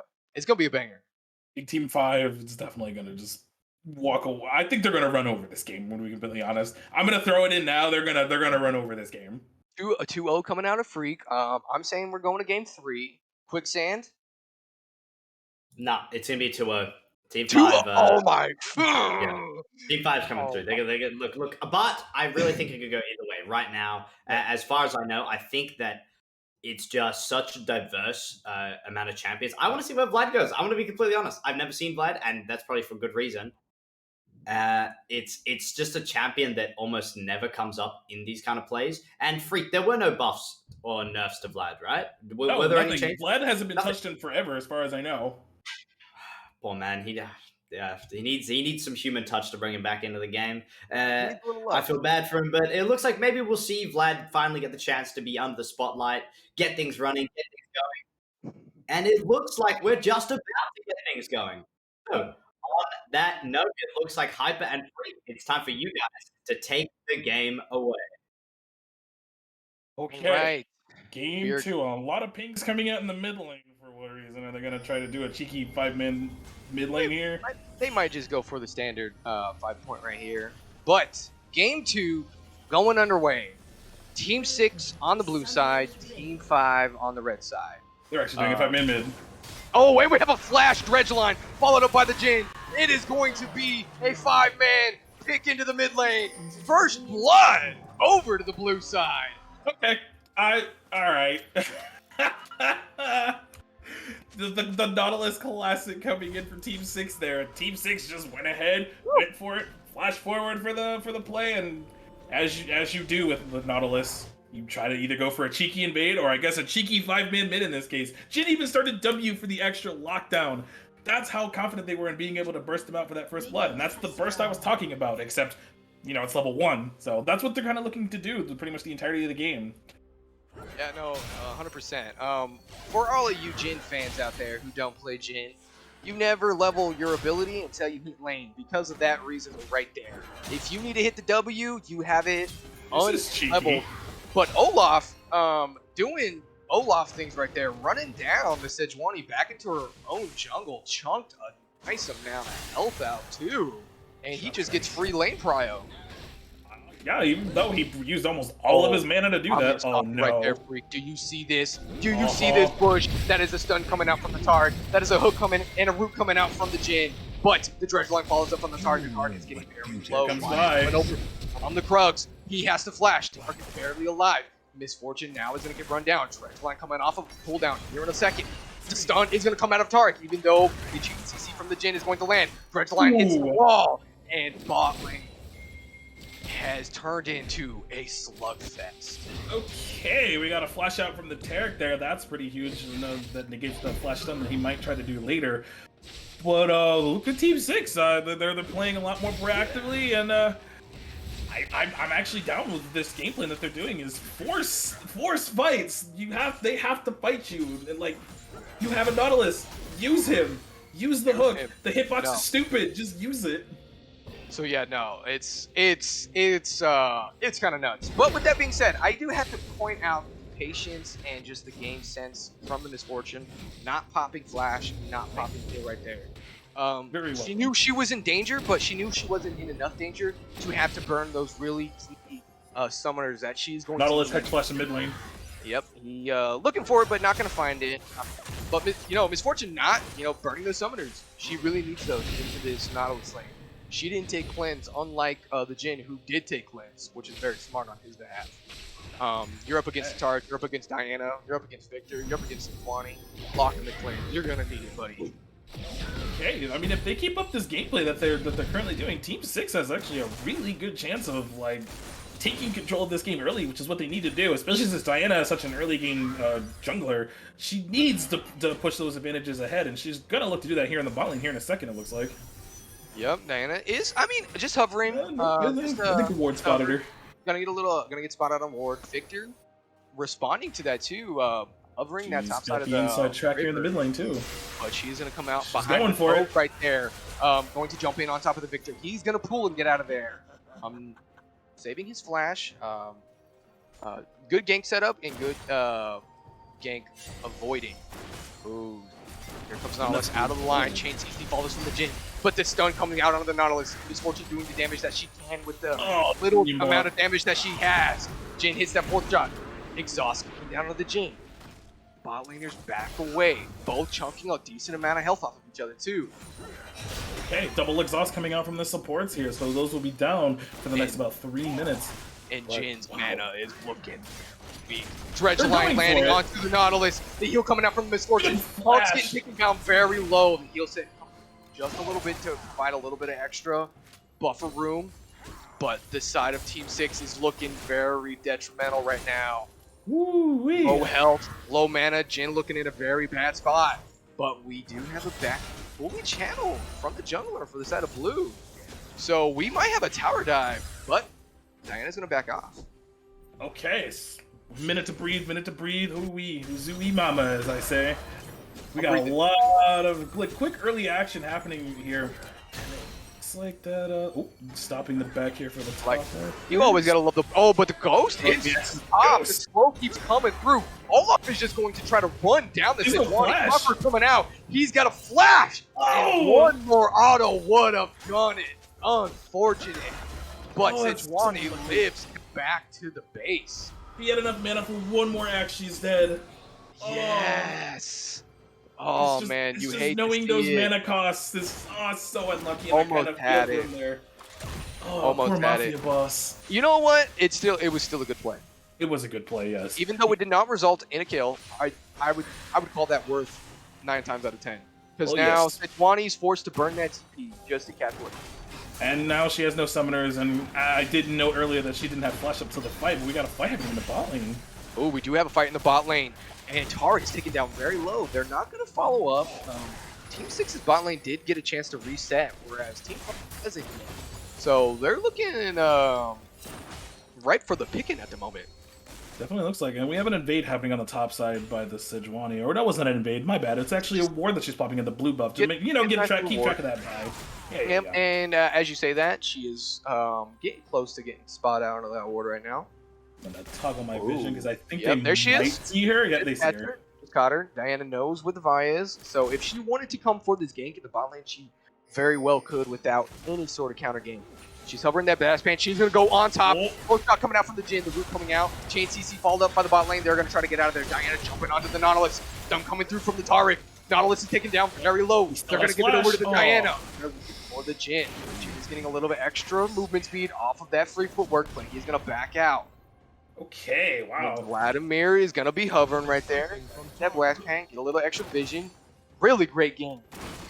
banger. I think Team 5 is definitely gonna just walk away. I think they're gonna run over this game. When we be completely honest, I'm gonna throw it in now. They're gonna run over this game. A 2-0 coming out of Freak. I'm saying we're going to game 3. Quicksand. Nah, it's gonna be 2-0. Team 5. 5. Oh my! Yeah. Team 5's coming through. They look. But I really think it could go either way. Right now, as far as I know, I think that it's just such a diverse amount of champions. I want to see where Vlad goes. I'm going to be completely honest. I've never seen Vlad, and that's probably for good reason. It's just a champion that almost never comes up in these kind of plays. And Freak, there were no buffs or nerfs to Vlad, right? Were there any changes? Vlad hasn't been touched in forever, as far as I know. Poor man, he needs some human touch to bring him back into the game. I feel bad for him, but it looks like maybe we'll see Vlad finally get the chance to be under the spotlight, get things running, get things going. And it looks like we're just about to get things going. So, on that note, it looks like Hyper and Freak, it's time for you guys to take the game away. Okay. Right. Game 2. A lot of pings coming out in the mid lane for what reason? Are they going to try to do a cheeky 5-man mid lane here? They might just go for the standard 5-point right here. But game 2 going underway. Team 6 on the blue side, Team 5 on the red side. They're actually doing a 5-man mid. Oh, wait, we have a flash dredge line followed up by the Jhin. It is going to be a 5-man pick into the mid lane. First blood over to the blue side. Okay. All right. The Nautilus Classic coming in for Team 6 there. Team 6 just went ahead, went for it, flashed forward for the play, and as you do with Nautilus, you try to either go for a cheeky invade or I guess a cheeky 5-man mid in this case. Jhin even started W for the extra lockdown. That's how confident they were in being able to burst them out for that first blood, and that's the burst I was talking about, except, you know, it's level 1. So that's what they're kind of looking to do pretty much the entirety of the game. Yeah, no, 100%. For all of you Jhin fans out there who don't play Jhin, you never level your ability until you hit lane because of that reason right there. If you need to hit the W, you have it unleveled. But Olaf, doing Olaf things right there, running down the Sejuani back into her own jungle, chunked a nice amount of health out too. And he just gets free lane prio. Yeah, even though he used almost all of his mana to do that. Oh no! Right there, Freak. Do you see this? Do you see this push? That is a stun coming out from the Taric. That is a hook coming and a root coming out from the Jhin. But the dredge line follows up on the Target. Target's getting barely low. Comes by. On the Krugs, he has to flash. Target barely alive. Misfortune now is going to get run down. Dredge line coming off of cooldown here in a second. The stun is going to come out of Taric, even though the GCC from the Jhin is going to land. Dredgeline hits the wall, and bot lane has turned into a slugfest. Okay, we got a flash out from the Taric there. That's pretty huge. You know, that negates the flash stun that he might try to do later. But look at Team 6. They're playing a lot more proactively, and I'm actually down with this game plan that they're doing. Is force fights. They have to fight you. And like, you have a Nautilus. Use him. Use the hook. The hitbox is stupid. Just use it. So yeah, no, it's kind of nuts. But with that being said, I do have to point out patience and just the game sense from the Misfortune. Not popping flash, not popping kill right there. Very well. She knew she was in danger, but she knew she wasn't in enough danger to have to burn those really key summoners that she's going Nautilus to. Hex Flash in mid lane. Yep, he looking for it, but not gonna find it. But you know, Misfortune not burning those summoners. She really needs those into this Nautilus lane. She didn't take cleanse, unlike the Jhin, who did take cleanse, which is very smart on his behalf. You're up against Taric, you're up against Diana, you're up against Victor, you're up against Sejuani. Lock in the cleanse. You're gonna need it, buddy. Okay, I mean, if they keep up this gameplay that they're currently doing, Team 6 has actually a really good chance of like taking control of this game early, which is what they need to do. Especially since Diana is such an early game jungler, she needs to push those advantages ahead, and she's gonna look to do that here in the bot lane here in a second. It looks like. Yep, Diana is. I mean, just hovering. I think the ward spotted her. Gonna get spotted on ward. Victor responding to that too. Hovering that top side of the inside track here in the mid lane too. But she's gonna come out behind going for it right there. Going to jump in on top of the Victor. He's gonna pull and get out of there. Saving his flash. Good gank setup and good gank avoiding. Ooh. Here comes Nautilus out of the line. Chain CC follows from the Jhin. But the stun coming out onto the Nautilus. Misfortune doing the damage that she can with the little amount of damage that she has. Jhin hits that fourth shot. Exhaust coming down on the Jhin. Bot laners back away. Both chunking a decent amount of health off of each other too. Okay, double exhaust coming out from the supports here. So those will be down for the next about 3 minutes. And Jin's mana is looking weak. Dredgeline landing onto the Nautilus. The heal coming out from the Misfortune. Hulk's getting taken down very low. The heal set just a little bit to provide a little bit of extra buffer room. But the side of Team 6 is looking very detrimental right now. Woo-wee. Low health, low mana. Jhin looking in a very bad spot. But we do have a back fully channel from the jungler for the side of blue. So we might have a tower dive, but Diana's going to back off. Okay, minute to breathe, ooh-wee, Zooey mama, as I say. We got a lot of quick early action happening here. Looks like that, stopping the back here for the top there. You always gotta love the, but the ghost hits top, the slow keeps coming through. Olaf is just going to try to run down the Sejuani. Buffer coming out, he's got a flash! And one more auto would have done it. Unfortunate. But Sejuani lives back to the base. He had enough mana for one more act, she's dead. Yes. Oh man, you hate knowing to see those it. mana costs. This so unlucky. Almost had it. There. Almost poor had Mafia it. Boss. You know what? It was still a good play. It was a good play, yes. Even though it did not result in a kill, I would call that worth 9 times out of 10. Because now Sejuani's forced to burn that TP just to catch one. And now she has no summoners, and I didn't know earlier that she didn't have flash up to the fight, but we got a fight happening in the bot lane. Oh, we do have a fight in the bot lane. And Taric's taken down very low. They're not going to follow up. Team 6's bot lane did get a chance to reset, whereas Team 5 doesn't yet. So they're looking ripe for the picking at the moment. Definitely looks like it. And we have an invade happening on the top side by the Sejuani. Or that wasn't an invade, my bad. It's actually a ward that she's popping in the blue buff to make, keep track of that guy. Yeah, and as you say that, she is getting close to getting spot out of that ward right now. I'm gonna toggle my vision because I think there she might is. see her. Yeah, they see her. Just caught her. Diana knows where the Vi is, so if she wanted to come for this gank in the bot lane, she very well could without any sort of counter game. She's hovering that Bass Pan. She's gonna go on top. Both shot coming out from the Jhin. The root coming out. Chain CC followed up by the bot lane. They're gonna try to get out of there. Diana jumping onto the Nautilus. Stun coming through from the Taric. Nautilus is taken down very low. They're gonna give it over to the Diana. They're looking for the Jhin. Jhin is getting a little bit extra movement speed off of that free footwork, but he's gonna back out. Okay, wow. Vladimir is gonna be hovering right there. That blast tank, get a little extra vision. Really great game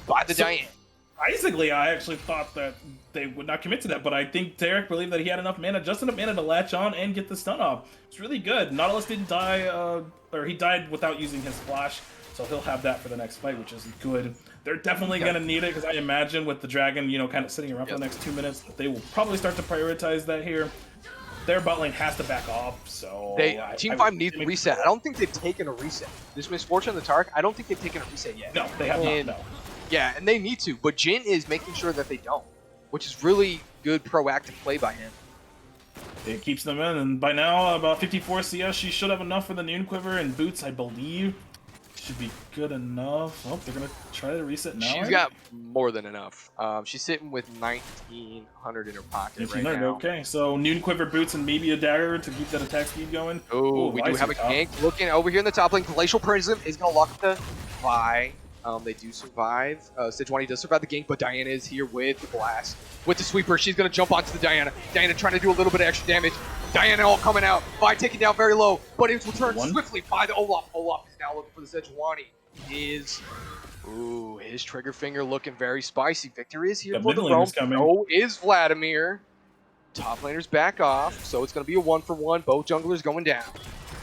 by the Diana. Basically, I actually thought that they would not commit to that, but I think Derek believed that he had enough mana, just enough mana to latch on and get the stun off. It's really good. Nautilus didn't die, or he died without using his flash, so he'll have that for the next fight, which is good. They're definitely going to need it, because I imagine with the Dragon, you know, kind of sitting around for the next 2 minutes, they will probably start to prioritize that here. Their bot lane has to back off, so... Team 5 needs a reset. I don't think they've taken a reset. This Misfortune and the Tark, I don't think they've taken a reset yet. No, they have not, no. Yeah, and they need to, but Jin is making sure that they don't, which is really good proactive play by him. It keeps them in, and by now, about 54 CS, she should have enough for the Noon Quiver, and Boots, I believe, should be good enough. Oh, they're going to try to reset now? She's got more than enough. She's sitting with 1,900 in her pocket right now. Okay, so Noon Quiver, Boots, and maybe a Dagger to keep that attack speed going. Oh, we do have a gank looking over here in the top lane. Glacial Prism is going to lock up the Vi. They do survive. Sejuani does survive the gank, but Diana is here with the blast. With the sweeper, she's going to jump onto the Diana. Diana trying to do a little bit of extra damage. Diana all coming out. Vi taken down very low, but it's returned swiftly by the Olaf. Olaf is now looking for the Sejuani. His trigger finger looking very spicy. Victory is here for the Rome. So is Vladimir. Top laners back off, so it's going to be a 1-for-1. Both junglers going down.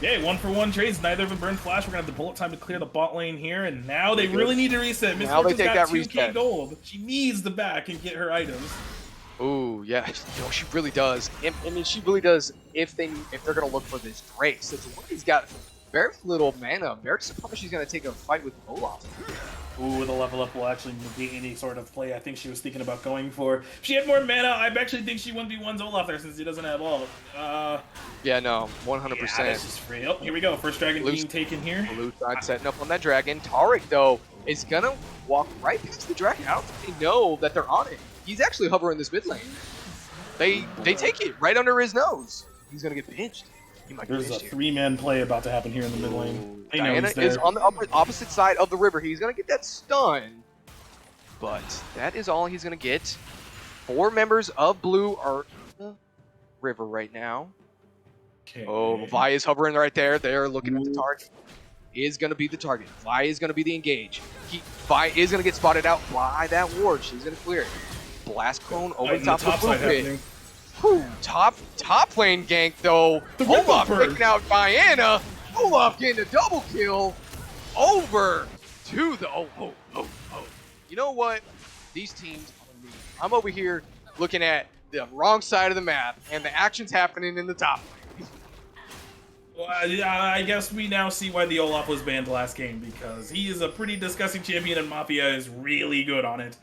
Yeah, 1-for-1 trades. Neither of them burn flash. We're gonna have the bullet time to clear the bot lane here, and now they really need to reset. Miss Fortune's got 2K gold. She needs the back and get her items. Ooh, yeah, no, she really does. I mean, she really does. If they're gonna look for this Drake, since he's got very little mana, very surprised she's gonna take a fight with Olaf. Ooh, the level up will actually negate any sort of play I think she was thinking about going for. If she had more mana, I actually think she 1v1s Olaf there since he doesn't have ult. Yeah, no, 100%. Yeah, this is free. Oh, here we go. First dragon being taken here. Blue side setting up on that dragon. Taric, though, is gonna walk right past the dragon. I don't think they know that they're on it. He's actually hovering this mid lane. They take it right under his nose. He's gonna get pinched. There's a 3-man play about to happen here in the mid lane. Diana is on the opposite side of the river. He's going to get that stun, but that is all he's going to get. 4 members of blue are in the river right now. Okay. Oh, Vi is hovering right there. They're looking at the target. Is going to be the target. Vi is going to be the engage. Vi is going to get spotted out by that ward. She's going to clear it. Blast cone over the top of the blue pit. Top lane gank though. Olaf taking out Diana. Olaf getting a double kill over to the You know what? These teams, I'm over here looking at the wrong side of the map, and the action's happening in the top lane. Well, I guess we now see why the Olaf was banned last game, because he is a pretty disgusting champion and Mafia is really good on it.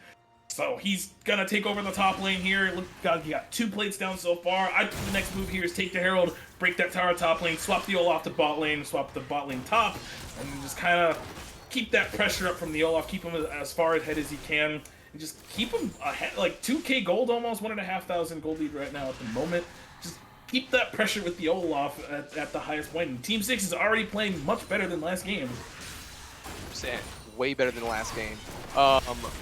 So he's gonna take over the top lane here. Look, he got 2 plates down so far. I think the next move here is take the Herald, break that tower top lane, swap the Olaf to bot lane, swap the bot lane top, and just kind of keep that pressure up from the Olaf, keep him as far ahead as he can, and just keep him ahead, like 2k gold almost, 1,500 gold lead right now at the moment. Just keep that pressure with the Olaf at the highest point. And Team 6 is already playing much better than last game. Way better than last game.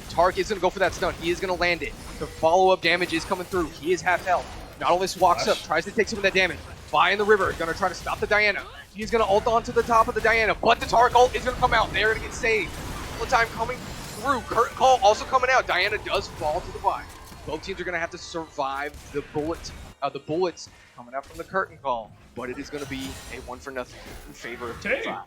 Tark is going to go for that stun. He is going to land it. The follow-up damage is coming through. He is half health. Nautilus walks up, tries to take some of that damage. Vi in the river, going to try to stop the Diana. He's going to ult onto the top of the Diana, but the Tark ult is going to come out. They're going to get saved. All the time coming through. Curtain Call also coming out. Diana does fall to the Vi. Both teams are going to have to survive the bullets coming out from the Curtain Call, but it is going to be a 1-for-0 in favor of Team 5.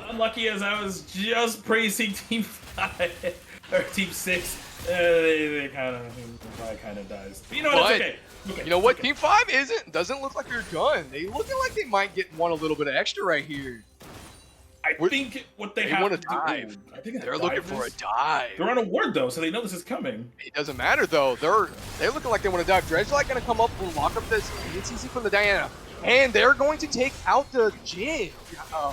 Unlucky as I was just praising Team 5 or Team 6, they kind of dies. But you know what? It's okay. You know what? Okay. Team 5 doesn't look like they're done. They looking like they might want a little bit of extra right here. I think what they have to dive. I think they're looking for a dive. They're on a ward though, so they know this is coming. It doesn't matter though. They're looking like they want to dive. Dredgelight gonna come up and lock up this ETC from the Diana. And they're going to take out the Jin.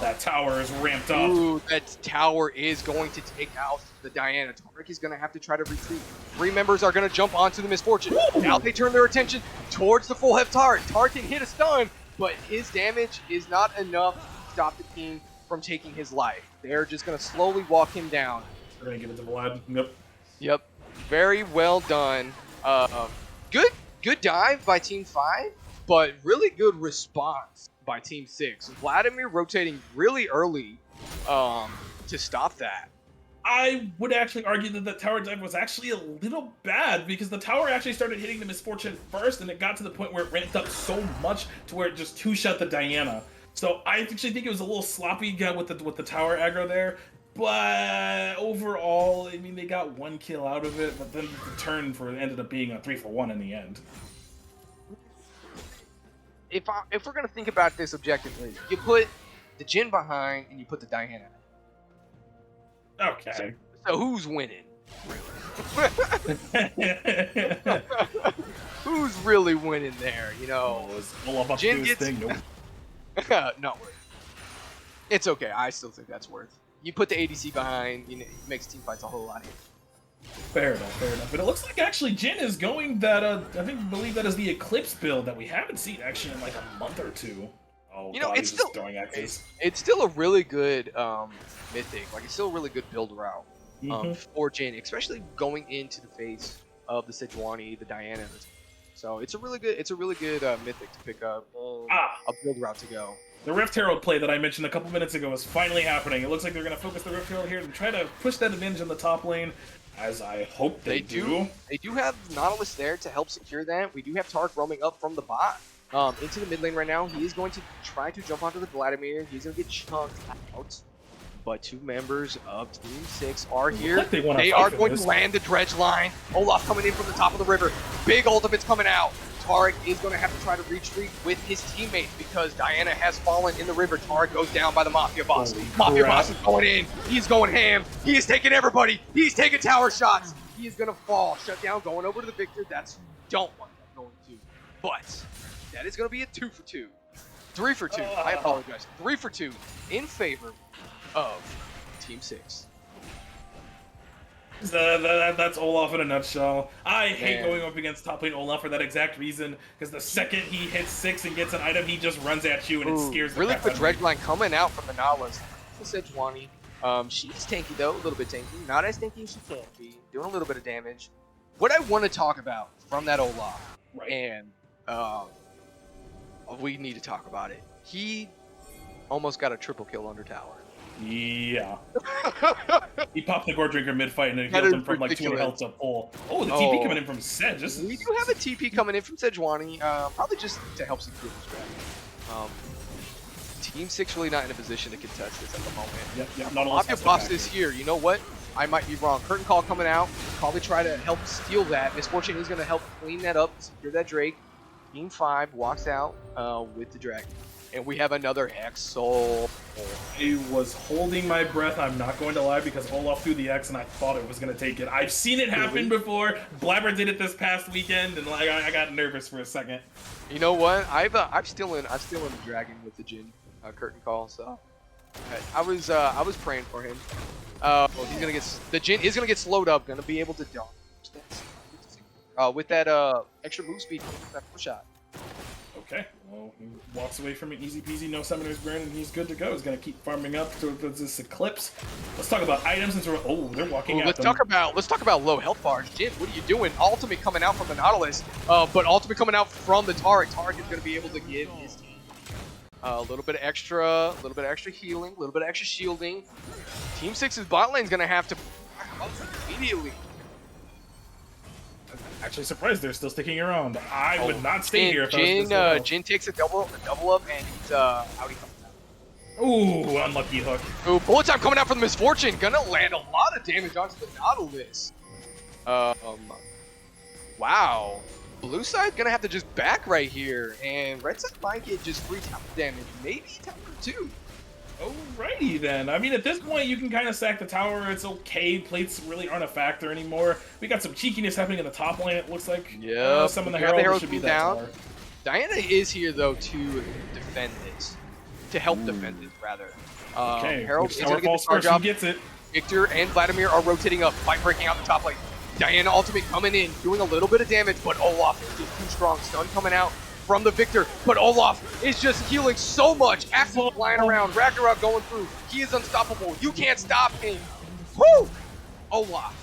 That tower is ramped up. Ooh, that tower is going to take out the Diana. Taric is going to have to try to retreat. 3 members are going to jump onto the Misfortune. Woo! Now they turn their attention towards the full health Taric. Taric can hit a stun, but his damage is not enough to stop the team from taking his life. They're just going to slowly walk him down. They're going to give it to Vlad. Yep. Yep. Very well done. Good dive by Team 5. but really good response by Team 6. Vladimir rotating really early to stop that. I would actually argue that the tower dive was actually a little bad because the tower actually started hitting the Misfortune first, and it got to the point where it ramped up so much to where it just two-shot the Diana. So I actually think it was a little sloppy with the tower aggro there. But overall, I mean, they got 1 kill out of it, but then the turn ended up being a 3-for-1 in the end. If we're gonna think about this objectively, you put the Jhin behind and you put the Diana. Okay. So who's winning? Who's really winning there? You know, Jhin gets. No, it's okay. I still think that's worth. You put the ADC behind, you know, it makes team fights a whole lot easier. Fair enough. But it looks like actually Jhin is going that. I believe that is the Eclipse build that we haven't seen actually in like a month or two. Oh, you know, God, it's still it's still a really good mythic. Like it's still a really good build route for Jhin, especially going into the face of the Sejuani, the Diana. So it's a really good mythic to pick up a build route to go. The Rift Herald play that I mentioned a couple minutes ago is finally happening. It looks like they're going to focus the Rift Herald here and try to push that advantage in the top lane, as I hope they do. They do have Nautilus there to help secure that. We do have Tark roaming up from the bot into the mid lane right now. He is going to try to jump onto the Vladimir. He's going to get chunked out. But 2 members of Team 6 are here. Like they are going to land the dredge line. Olaf coming in from the top of the river. Big ultimates coming out. Tarek is going to have to try to retreat with his teammates because Diana has fallen in the river. Tarek goes down by the Mafia Boss. Mafia Boss is going in. He's going ham. He is taking everybody. He's taking tower shots. He is going to fall. Shut down, going over to the Victor. That's don't want that going to. But that is going to be a 2-for-2. 3-for-2. I apologize. 3-for-2 in favor of Team 6. That's Olaf in a nutshell. I hate going up against top lane Olaf for that exact reason, because the second he hits 6 and gets an item, he just runs at you and it scares the really crap good out of dredge me. line coming out from the Nautilus. The Sejuani. She's tanky though, a little bit tanky. Not as tanky as she can be. Doing a little bit of damage. What I want to talk about from that Olaf, and we need to talk about it. He almost got a triple kill under tower. Yeah. He popped the Gore Drinker mid-fight and it healed him from like 200 health to full. Oh, the TP coming in from Sej. We do have a TP coming in from Sejuani, probably just to help secure this dragon. Team 6 really not in a position to contest this at the moment. Yep. Mafia Boss is here. You know what? I might be wrong. Curtain Call coming out. Probably try to help steal that. Misfortune is going to help clean that up, secure that Drake. Team 5 walks out with the dragon. And we have another Exo. I was holding my breath, I'm not going to lie, because Olaf threw the X and I thought it was going to take it. I've seen it happen before. Blabber did it this past weekend, and like I got nervous for a second. You know what? I'm still in the dragon with the Jhin Curtain Call, so I was praying for him. He's gonna get the Jhin is gonna get slowed up, gonna be able to dodge with that extra move speed, that push shot. Okay, well, he walks away from it easy peasy, no Summoner's Burn, and he's good to go. He's going to keep farming up towards this Eclipse. Let's talk about items since we're... Oh, they're walking at them. Let's talk about low health bars. Jhin, what are you doing? Ultimate coming out from the Nautilus, but ultimate coming out from the Tarek. Tarek is going to be able to give his team a little bit of extra healing, a little bit of extra shielding. Team 6's bot lane is going to have to back up immediately. Actually surprised they're still sticking around. I would not stay here if I was this low. Jhin takes a double up, and he's out. He comes out. Ooh, unlucky hook. Ooh, bullet time coming out from the Misfortune. Gonna land a lot of damage onto the Nautilus. Wow. Blue side gonna have to just back right here, and red side might get just free tower damage, maybe tower 2. Alrighty then. I mean, at this point, you can kind of sack the tower. It's okay. Plates really aren't a factor anymore. We got some cheekiness happening in the top lane, it looks like. Yeah. Some of the Herald should be down. Tower. Diana is here, though, to defend this. To help defend it, rather. Okay. Herald is going to get the charge up. Gets it. Victor and Vladimir are rotating up, fight breaking out the top lane. Diana ultimate coming in, doing a little bit of damage, but Olaf is just too strong. Stun coming out from the Victor, but Olaf is just healing so much. Axel flying around, Ragnarok going through. He is unstoppable. You can't stop him. Woo! Olaf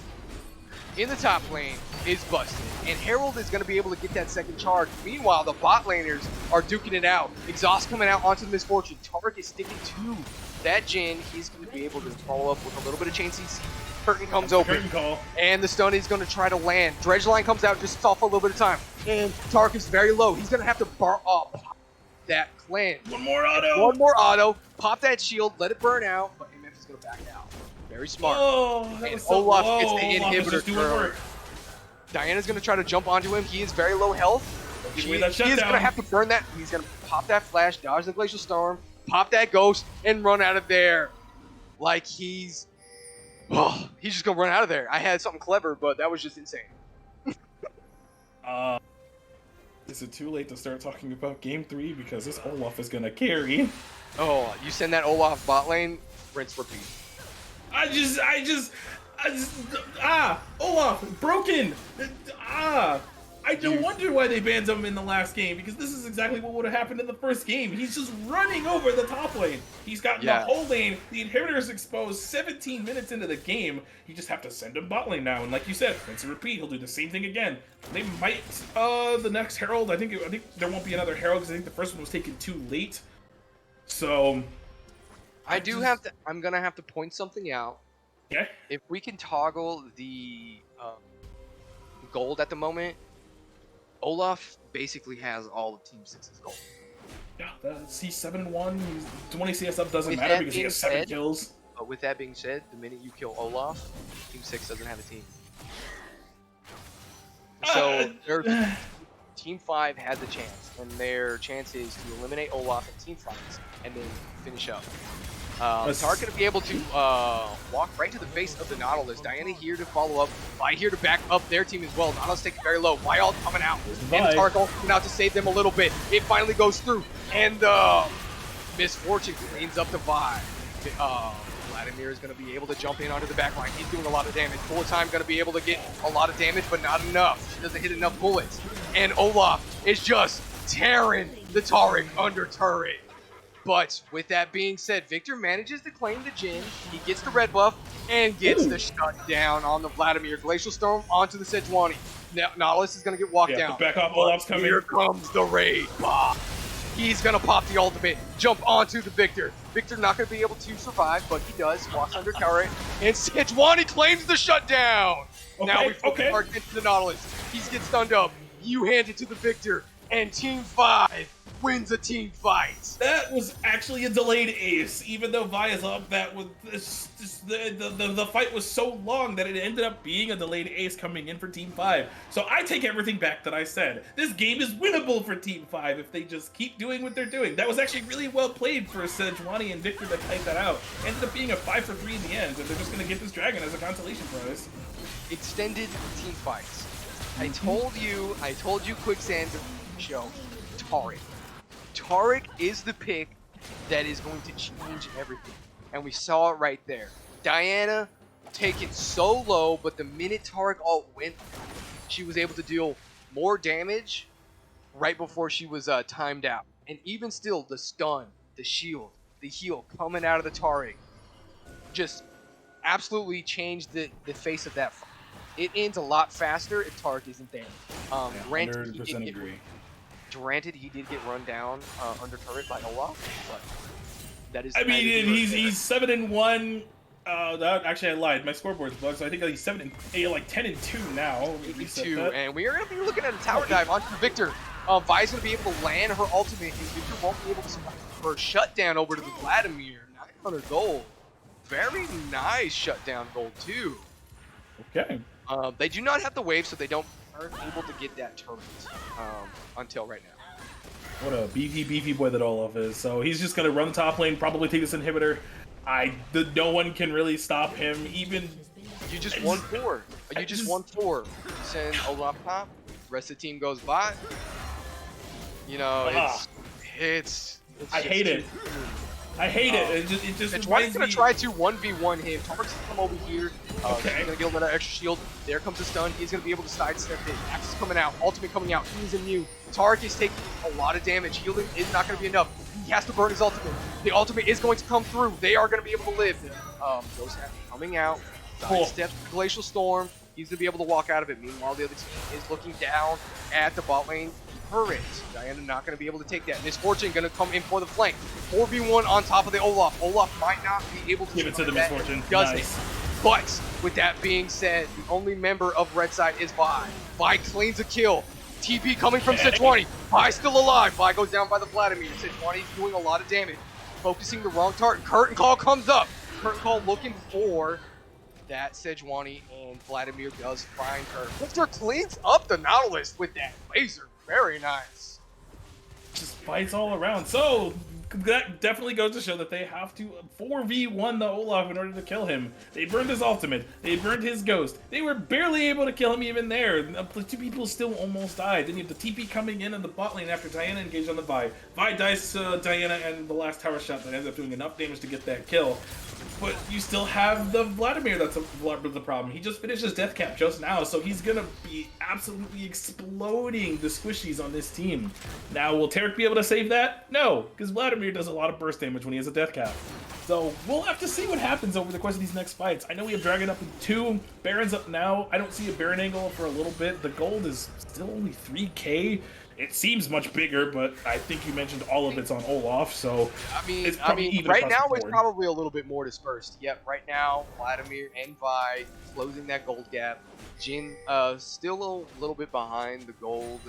in the top lane is busted, and Herald is going to be able to get that second charge. Meanwhile, the bot laners are duking it out. Exhaust coming out onto the Misfortune. Tark is sticking to that Jhin. He's going to be able to follow up with a little bit of chain CC. Curtain comes open, Curtain call. and the stun is going to try to land. Dredgeline comes out just off a little bit of time, and Tark is very low. He's going to have to bar up that clan. One more auto. One more auto. Pop that shield. Let it burn out. But MF is going to back out. Very smart. Oh, that And was so Olaf low. gets the Olaf is inhibitor just doing throw. work. Diana's going to try to jump onto him. He is very low health. Give He me that is going shutdown. to have to burn that. He's going to pop that flash, dodge the Glacial Storm, pop that Ghost, and run out of there. Like he's just going to run out of there. I had something clever, but that was just insane. Is it too late to start talking about Game 3 because this Olaf is gonna carry? Oh, you send that Olaf bot lane, rinse, repeat. Olaf, broken! I don't wonder why they banned him in the last game, because this is exactly what would have happened in the first game. He's just running over the top lane. He's got the whole lane, the inhibitor is exposed 17 minutes into the game. You just have to send him bot lane now, and like you said, rinse and repeat, he'll do the same thing again. They might, the next Herald, I think there won't be another Herald, because I think the first one was taken too late. So... I'm gonna have to point something out. Yeah? If we can toggle the gold at the moment, Olaf basically has all of Team 6's gold. Yeah, he's 7-1. 20 CS up doesn't With matter that because he being has 7 said- kills. But with that being said, the minute you kill Olaf, Team 6 doesn't have a team. So Team 5 has a chance, and their chance is to eliminate Olaf in team fights and then finish up. Tark going to be able to walk right to the face of the Nautilus. Diana here to follow up. Vi here to back up their team as well. Nautilus taking very low. Wild coming out. And Tark coming out to save them a little bit. It finally goes through. And Misfortune cleans up the Vi. Vladimir is going to be able to jump in onto the back line. He's doing a lot of damage. Bullet Time going to be able to get a lot of damage, but not enough. She doesn't hit enough bullets. And Olaf is just tearing the Taric under turret. But with that being said, Victor manages to claim the Jhin. He gets the red buff and gets the shutdown on the Vladimir. Glacial Storm onto the Sejuani. Now, Nautilus is going to get walked down. Back off, Olaf's coming. Here comes the raid. He's going to pop the ultimate, jump onto the Victor. Victor not going to be able to survive, but he does. Walks under turret, and Sejuani claims the shutdown. Now we focus our attention to the Nautilus. He gets stunned up. You hand it to the Victor, and Team 5 wins a team fight. That was actually a delayed ace, even though Vi is up. That was the fight was so long that it ended up being a delayed ace coming in for Team 5. So I take everything back that I said. This game is winnable for Team 5 if they just keep doing what they're doing. That was actually really well played for Sejuani and Victor to type that out. Ended up being a 5-for-3 in the end, and they're just gonna get this dragon as a consolation prize. Extended team fights. I told you Quicksand show Taric. Taric is the pick that is going to change everything. And we saw it right there. Diana taken so low, but the minute Taric ult went, she was able to deal more damage right before she was timed out. And even still, the stun, the shield, the heal coming out of the Taric just absolutely changed the face of that fight. It ends a lot faster if Taric isn't there. Granted, 100% agree. Granted, he did get run down under turret by Olaf, but that is. I mean, he's 7-1. Actually, I lied. My scoreboard's bugged, so I think he's 10-2 now. 2, and we are going to be looking at a tower dive onto Victor. Vi's going to be able to land her ultimate, and Victor won't be able to survive her shutdown over to the Vladimir. 900 gold. Very nice shutdown gold, too. Okay. They do not have the wave, so they aren't able to get that turret until right now. What a beefy boy that Olaf is. So he's just gonna run the top lane, probably take this inhibitor. No one can really stop him. Even you just won 4. You just won 4. Send Olaf top. Rest of the team goes bot. You know, it's I hate it. I hate it. It just Sejuani's gonna try to 1v1 him. Tark's gonna come over here. He's gonna get a little extra shield. There comes the stun. He's gonna be able to sidestep it. Axe is coming out. Ultimate coming out. He's immune. Tark is taking a lot of damage. Healing is not gonna be enough. He has to burn his ultimate. The ultimate is going to come through. They are gonna be able to live. Ghost coming out. Sidestep the Glacial Storm. He's going to be able to walk out of it. Meanwhile, the other team is looking down at the bot lane turret. Diana not going to be able to take that. Miss Fortune going to come in for the flank. 4v1 on top of the Olaf. Olaf might not be able to give it to the Miss Fortune. Does nice. it? But with that being said, the only member of red side is Vi. Vi claims a kill. TP coming from Sejuani. Vi still alive. Vi goes down by the Vladimir. Sejuani's doing a lot of damage. Focusing the wrong target. Curtain Call comes up. Curtain Call looking for that Sejuani, and Vladimir does find her. Victor cleans up the Nautilus with that laser. Very nice. Just fights all around. So that definitely goes to show that they have to 4v1 the Olaf in order to kill him. They burned his ultimate. They burned his ghost. They were barely able to kill him even there. The two people still almost died. Then you have the TP coming in the bot lane after Diana engaged on the Vi. Vi dies to Diana and the last tower shot that ends up doing enough damage to get that kill. But you still have the Vladimir that's the problem. He just finished his death cap just now, so he's gonna be absolutely exploding the squishies on this team. Now, will Taric be able to save that? No, because Vladimir does a lot of burst damage when he has a death cap. So we'll have to see what happens over the course of these next fights. I know we have Dragon up in 2, Baron's up now. I don't see a Baron angle for a little bit. The gold is still only 3k. It seems much bigger, but I think you mentioned all of it's on Olaf, so I mean, it's even right across now the it's board. probably a little bit more dispersed. Yep, right now Vladimir and Vi closing that gold gap. Jin still a little bit behind the gold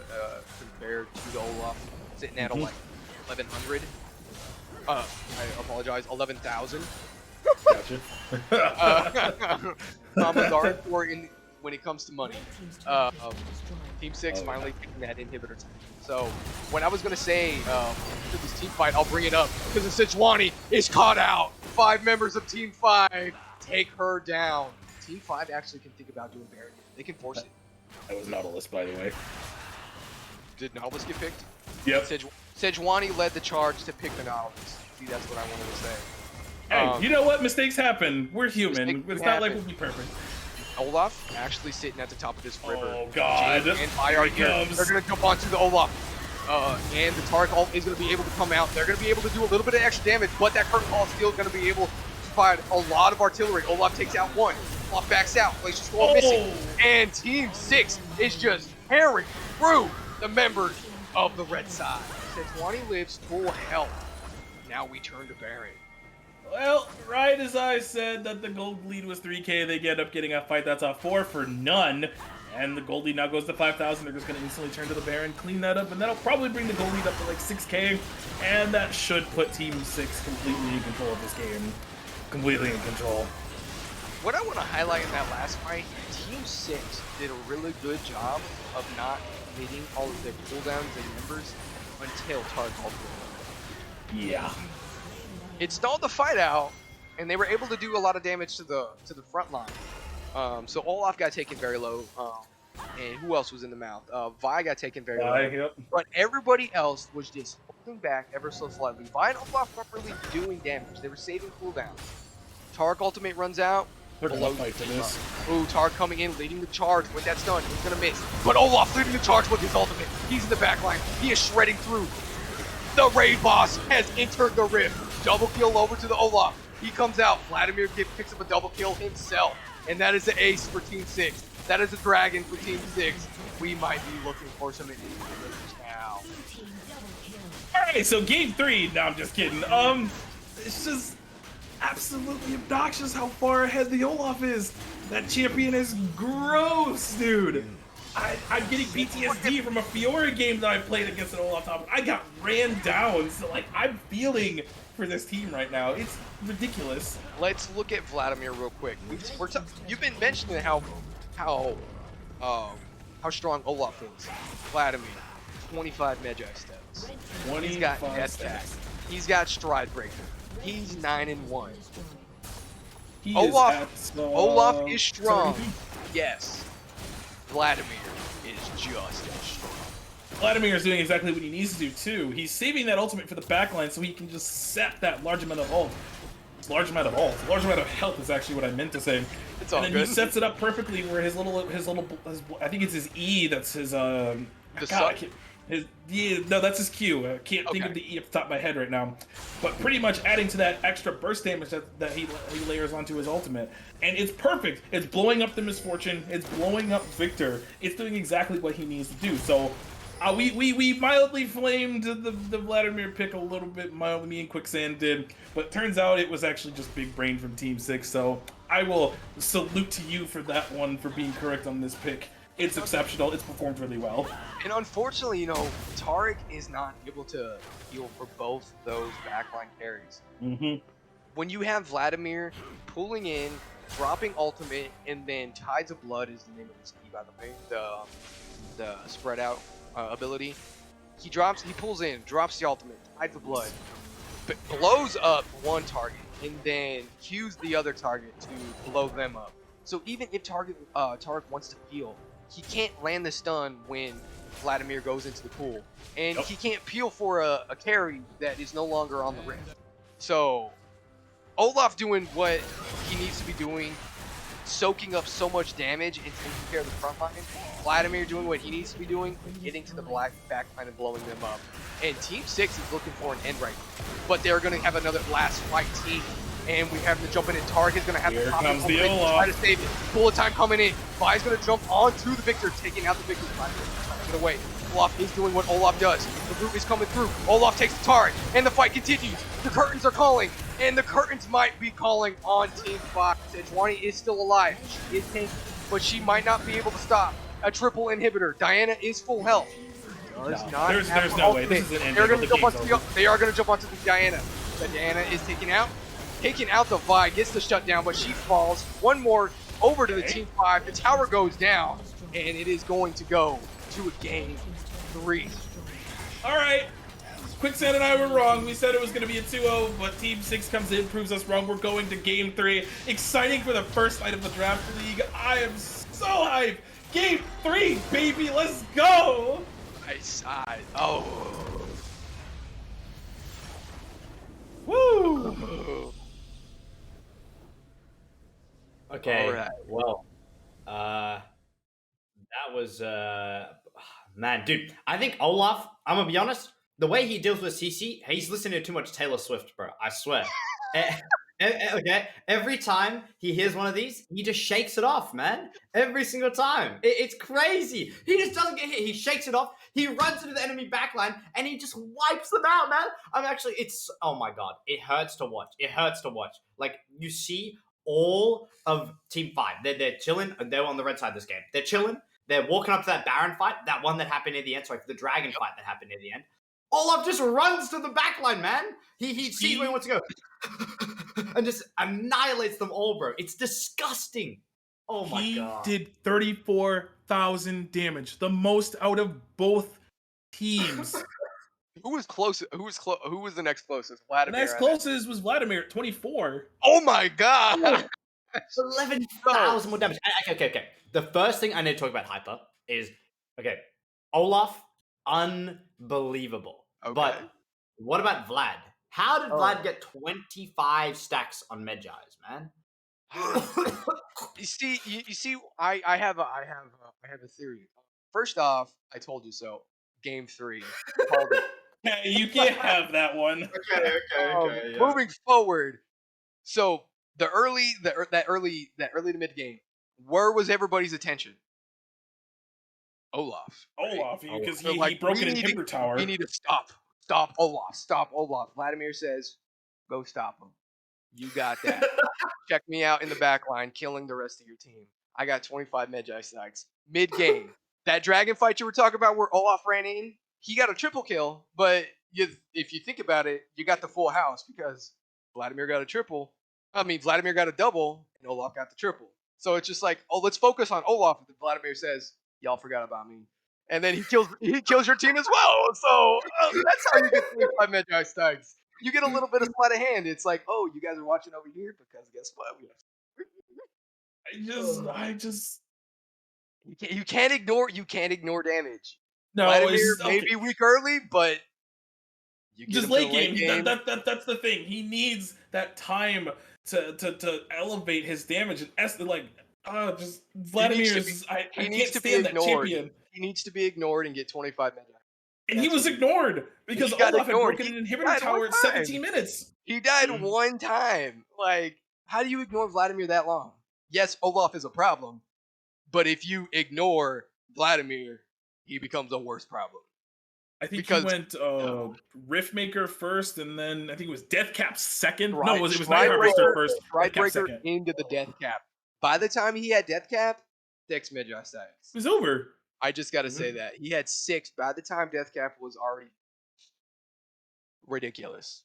compared to the Olaf, sitting at like 1100. I apologize, 11,000. Gotcha. Mamazar for when it comes to money. Team 6 finally taking that inhibitor time. So, when I was going to say to this team fight, I'll bring it up because the Sejuani is caught out. 5 members of Team 5 take her down. Team 5 actually can think about doing Baron. They can force it. That was Nautilus, by the way. Did Nautilus get picked? Yep. Sejuani led the charge to pick the Nautilus. See, that's what I wanted to say. Hey, you know what? Mistakes happen. We're human. Mistakes It's not like happen. we'll be perfect. Olaf actually sitting at the top of this river. Oh, God. Jane and Vi are here. They're going to jump onto the Olaf. And the Taric ult is going to be able to come out. They're going to be able to do a little bit of extra damage, but that Curtain Call is still going to be able to provide a lot of artillery. Olaf takes out one. Olaf backs out. Glacier Scroll missing. And Team 6 is just tearing through the members of the red side. Sejuani lives full health. Now we turn to Baron. Well, right as I said that the gold lead was 3k, they end up getting a fight that's a 4 for none. And the gold lead now goes to 5,000. They're just going to instantly turn to the Baron, clean that up, and that'll probably bring the gold lead up to like 6k. And that should put Team 6 completely in control of this game. Completely in control. What I want to highlight in that last fight, Team 6 did a really good job of not hitting all of their cooldowns and members until Taric called for it. Yeah. It stalled the fight out, and they were able to do a lot of damage to the front line. So Olaf got taken very low, and who else was in the mouth? Vi got taken very low. Yep. But everybody else was just holding back ever so slightly. Vi and Olaf weren't really doing damage. They were saving cooldowns. Taric ultimate runs out. They're gonna fight for this. Ooh, Taric coming in, leading the charge. With that stun, he's gonna miss. But Olaf leading the charge with his ultimate. He's in the back line. He is shredding through. The raid boss has entered the rift. Double kill over to the Olaf. He comes out. Vladimir picks up a double kill himself. And that is the ace for Team 6. That is a dragon for Team 6. We might be looking for some inhibitors now. Alright, so game 3. No, I'm just kidding. It's just absolutely obnoxious how far ahead the Olaf is. That champion is gross, dude. I'm getting PTSD from a Fiora game that I played against an Olaf top. I got ran down, so like I'm feeling for this team right now. It's ridiculous. Let's look at Vladimir real quick. You've been mentioning how strong Olaf is. Vladimir, 25 Magi steps. He's got death tag. He's got stride breaker. He's 9-1. Olaf is strong. Yes. Vladimir is just as strong. Vladimir is doing exactly what he needs to do too. He's saving that ultimate for the backline so he can just set that large amount of ult. Large amount of health is actually what I meant to say. It's all and then good. he sets it up perfectly where his little I think it's his E that's his No, that's his Q. I can't think of the E off the top of my head right now. But pretty much adding to that extra burst damage that he layers onto his ultimate. And it's perfect. It's blowing up the Misfortune. It's blowing up Victor. It's doing exactly what he needs to do. So we mildly flamed the Vladimir pick a little bit. Mildly, me and Quicksand did. But turns out it was actually just big brain from Team 6. So I will salute to you for that one, for being correct on this pick. It's exceptional. It's performed really well. And unfortunately, you know, Taric is not able to heal for both those backline carries. Mm-hmm. When you have Vladimir pulling in, dropping ultimate, and then Tides of Blood is the name of his key, by the way, the spread out ability. He pulls in, drops the ultimate, Tides of Blood, but blows up one target, and then cues the other target to blow them up. So even if Taric wants to heal, he can't land the stun when Vladimir goes into the pool. And he can't peel for a carry that is no longer on the rift. So Olaf doing what he needs to be doing, soaking up so much damage and taking care of the front line. Vladimir doing what he needs to be doing, getting to the back line and blowing them up. And Team 6 is looking for an end right now. But they're going to have another last fight team. And we have to jump in, and Taric is going to have to pop it and try to save it. Bullet time coming in. Vi's going to jump onto the Victor, taking out the Victor. Get away. Olaf is doing what Olaf does. The root is coming through. Olaf takes the Taric, and the fight continues. The curtains are calling, and the curtains might be calling on Team Fox. Sejuani is still alive. She is tanky, but she might not be able to stop a triple inhibitor. Diana is full health. There's no way. This is an end. They are going to jump onto the Diana. The Diana is taking out the Vi, gets the shutdown, but she falls. One more over to the Team 5. The tower goes down, and it is going to go to a game 3. All right. Quicksand and I were wrong. We said it was going to be a 2-0, but Team 6 comes in, proves us wrong. We're going to game 3. Exciting for the first night of the Draft League. I am so hyped. Game 3, baby. Let's go. Nice. Oh. Woo. Okay, All right. well, that was, man, dude, I think Olaf, I'm gonna be honest, the way he deals with CC, he's listening to too much Taylor Swift, bro, I swear. Okay, every time he hears one of these, he just shakes it off, man. Every single time. It's crazy. He just doesn't get hit. He shakes it off. He runs into the enemy backline, and he just wipes them out, man. Oh my God. It hurts to watch. It hurts to watch. Like, you see all of Team 5. They're chilling. They were on the red side of this game. They're chilling. They're walking up to that Baron fight, that one that happened near the end. Sorry, the Dragon fight that happened near the end. Olaf just runs to the backline, man. He sees where he wants to go. And just annihilates them all, bro. It's disgusting. Oh my God. He did 34,000 damage. The most out of both teams. Who was close? Who was the next closest? Vladimir. The next closest was Vladimir at 24. Oh my God. 11,000 more damage. Okay. The first thing I need to talk about Hyper is, okay, Olaf, unbelievable. Okay. But what about Vlad? How did Vlad get 25 stacks on Medjai's, man? You see, I have a theory. First off, I told you so. Game 3. Called it. Yeah, you can't have that one. Okay. Yeah. Moving forward, so that early to mid game, where was everybody's attention? Olaf. Because So, he broke an inhibitor tower. We need to stop Olaf. Vladimir says, go stop him. You got that. Check me out in the back line, killing the rest of your team. I got 25 Medjai stacks. Mid game. That dragon fight you were talking about where Olaf ran in, he got a triple kill, but if you think about it, you got the full house because Vladimir got a double, and Olaf got the triple. So it's just like, oh, let's focus on Olaf. And Vladimir says, y'all forgot about me. And then he kills your team as well. So that's how you get 25 Medjai stacks. You get a little bit of sleight of hand. It's like, oh, you guys are watching over here because guess what? You can't ignore damage. No, Vladimir may be weak early, but you just late game. That's the thing. He needs that time to elevate his damage and Vladimir. I can't stand that champion. He needs to be ignored and get 25 Medjai. And he was ignored because He got Olaf had ignored. broken an He inhibitor died tower one at 17 time. minutes. He died one time. Like, how do you ignore Vladimir that long? Yes, Olaf is a problem, but if you ignore Vladimir, he becomes a worse problem. I think Because- he went Riftmaker first, and then I think it was Deathcap second. No, Right, it was Night Harvester first. Deathcap Strikebreaker second. into the Death Cap. By the time he had Death Cap, 6 Magi It stacks. was over. I just got to say that. He had 6 by the time Death Cap was already ridiculous.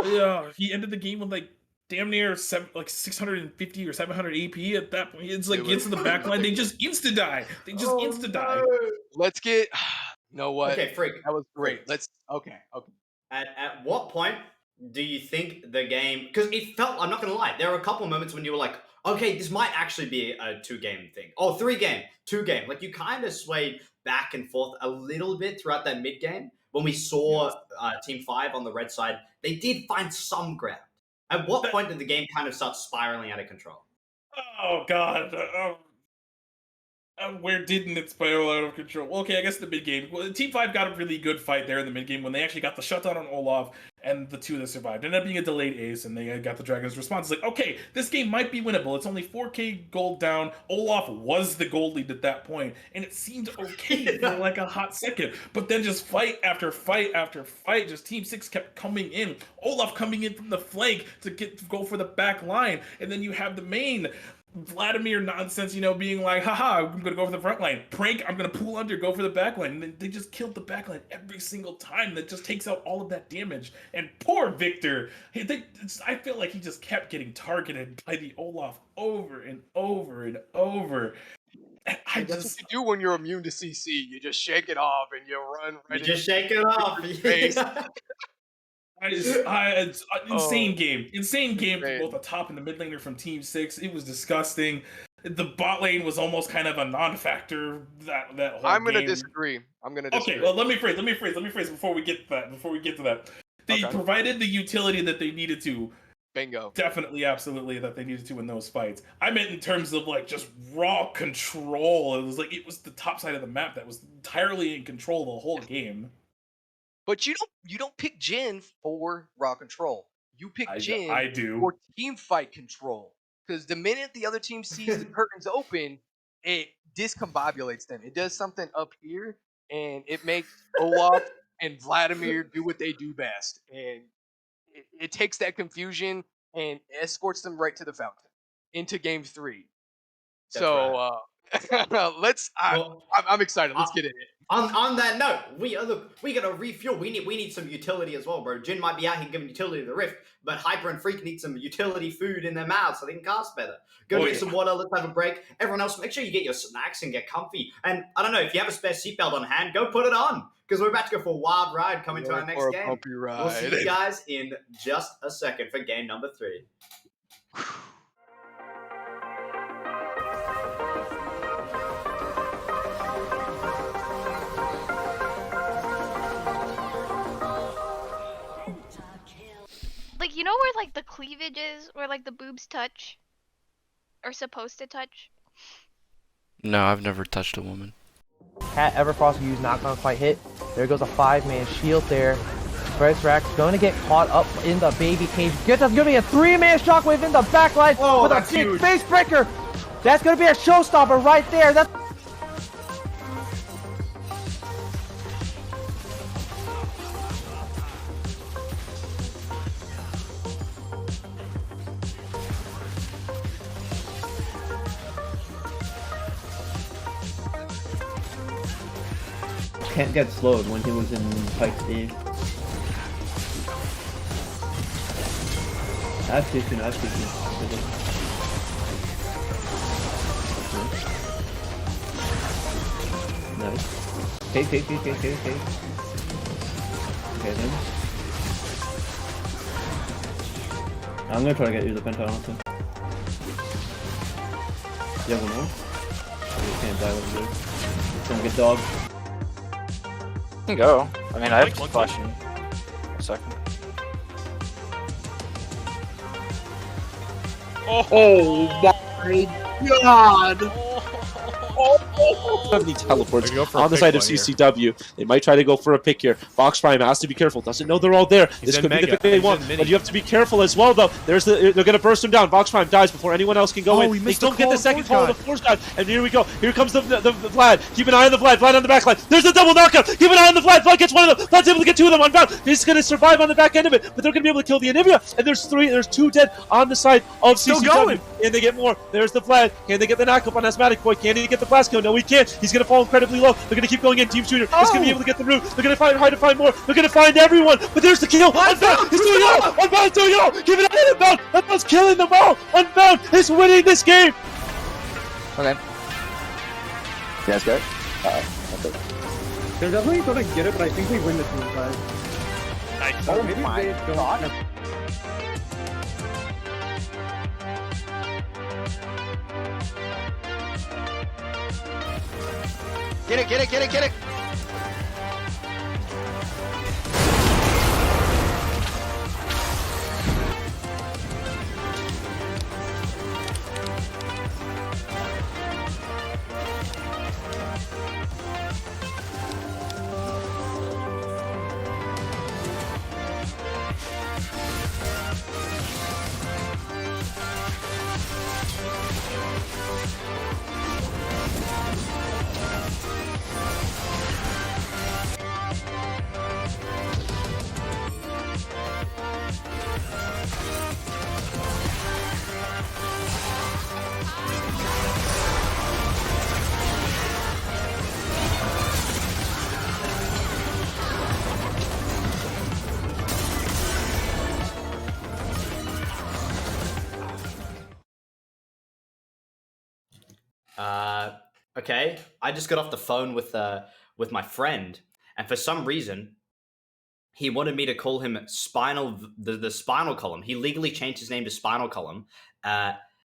Yeah, he ended the game with like damn near 650 or 700 AP at that point. It's like It gets was- to the backline, they just insta die. They just insta die. Let's get. You know what? Okay, Freak. That was great. Let's. Okay. At what point do you think the game? Because it felt. I'm not gonna lie. There were a couple moments when you were like, okay, this might actually be a 2-game thing. Oh, 3-game, 2-game. Like you kind of swayed back and forth a little bit throughout that mid game. When we saw Team 5 on the red side, they did find some ground. At what point did the game kind of start spiraling out of control? Oh god. Where didn't it spiral out of control? Okay, I guess the mid game. Well, Team 5 got a really good fight there in the mid game when they actually got the shutdown on Olaf and the 2 that survived. It ended up being a delayed ace, and they got the Dragon's response. It's like, okay, this game might be winnable. It's only 4k gold down. Olaf was the gold lead at that point, and it seemed okay for like a hot second. But then just fight after fight after fight, just Team 6 kept coming in. Olaf coming in from the flank to go for the back line, and then you have the main Vladimir nonsense, being like, haha, I'm gonna go for the front line. Prank, I'm gonna pull under, go for the back line. And then they just killed the back line every single time. That just takes out all of that damage. And poor Victor, I feel like he just kept getting targeted by the Olaf over and over and over. That's what you do when you're immune to CC. You just shake it off and you run right. You just shake it off. Face. It's insane game. Insane game Great. for both the top and the mid laner from Team 6. It was disgusting. The bot lane was almost kind of a non-factor that whole I'm gonna game. disagree. Okay, well, let me phrase before we get to that. They Okay. provided the utility that they needed to. Bingo. Definitely, absolutely, that they needed to in those fights. I meant in terms of like just raw control. It was the top side of the map that was entirely in control the whole game. But you don't pick Jhin for raw control. You pick Jhin I do. for team fight control. Because the minute the other team sees the curtains open, it discombobulates them. It does something up here, and it makes Olaf and Vladimir do what they do best. And it takes that confusion and escorts them right to the fountain into game 3. That's So I'm excited. Let's get in it. On that note, we gotta refuel. We need some utility as well, bro. Jhin might be out here giving utility to the Rift, but Hyper and Freak need some utility food in their mouths so they can cast better. Go drink some water. Let's have a break. Everyone else, make sure you get your snacks and get comfy. And I don't know if you have a spare seatbelt on hand, go put it on because we're about to go for a wild ride coming to our next game. Bumpy ride. We'll see you guys in just a second for game number 3. Like, you know where like the cleavage is, where like the boobs touch, or supposed to touch? No, I've never touched a woman. Cat Everfrost used knock-on quite hit. There goes a 5-man shield there. Rax going to get caught up in the baby cage. That's going to be a 3-man shockwave in the backline with a big face breaker. That's going to be a showstopper right there. That's Can't get slowed when he was in Pike's Eve. I have to. Nice. Okay. Okay then. I'm gonna try to get you the penta also. You never know. You can't die with this. It's gonna get dogged. You can go. I mean, I have flash in a second. Oh my god! Oh have any teleports on the side of CCW. They might try to go for a pick here. Fox Prime has to be careful. Doesn't know they're all there. This could be the pick they want, but you have to be careful as well, though. They're going to burst him down. Fox Prime dies before anyone else can go in. They don't get the second call of the force shot, and here we go. Here comes the Vlad. Keep an eye on the Vlad. Vlad on the back line. There's a double knockout. Keep an eye on the Vlad. Vlad gets one of them. Vlad's able to get two of them unbound. He's going to survive on the back end of it, but they're going to be able to kill the Anivia, and there's two dead on the side of CCW. Can they get more? There's the Vlad. Can they get the knockup on Asthmatic Boy? Can he get the blast kill? No, he can't. He's going to fall incredibly low. They're going to keep going in. Team Shooter is going to be able to get the root. They're going to try to find more. They're going to find everyone. But there's the kill. Unbound. He's doing it all. Unbound is doing it all. Give it out. Unbound. Unbound's killing them all. Unbound is winning this game. Okay. You guys good? Okay. They're definitely gonna get it, but I think we win the team fight. Nice. Oh my god. Get it, get it, get it, get it! Okay, I just got off the phone with my friend, and for some reason, he wanted me to call him the Spinal Column. He legally changed his name to Spinal Column.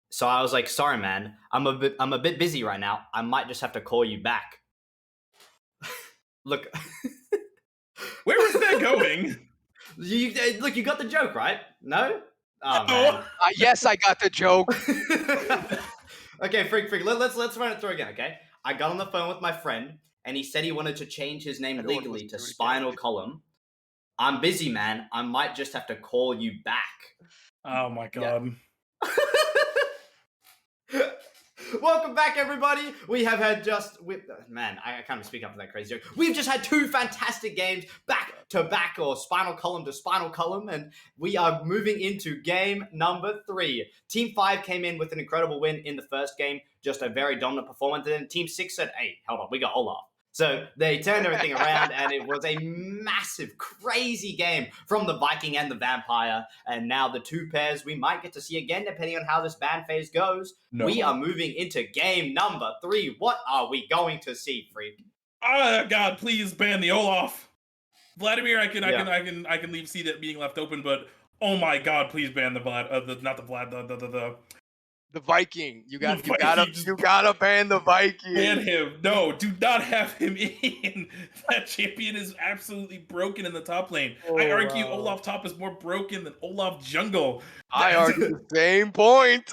So I was like, "Sorry, man, I'm a bit busy right now. I might just have to call you back." Look, where was that going? Look, you got the joke, right? No? Oh, man. Yes, I got the joke. Okay, freak. Let's run it through again, okay? I got on the phone with my friend, and he said he wanted to change his name legally to Spinal Column. I'm busy, man. I might just have to call you back. Oh my god. Yeah. Welcome back, everybody. We have had man, I can't even speak up for that crazy joke. We've just had two fantastic games back to back, or Spinal Column to Spinal Column, and we are moving into game number 3. Team 5 came in with an incredible win in the first game, just a very dominant performance. And then Team 6 said, "Hey, hold on, we got Olaf." So they turned everything around, and it was a massive, crazy game from the Viking and the Vampire. And now the two pairs we might get to see again, depending on how this ban phase goes. No. We are moving into game number 3. What are we going to see, Freak? Oh God, please ban the Olaf. Vladimir, I can leave see that being left open, but oh my God, please ban the Vlad. Not the Vlad. The Viking. You gotta ban the Viking. Ban him. No, do not have him in. That champion is absolutely broken in the top lane. I argue Olaf top is more broken than Olaf jungle. I argue the same point.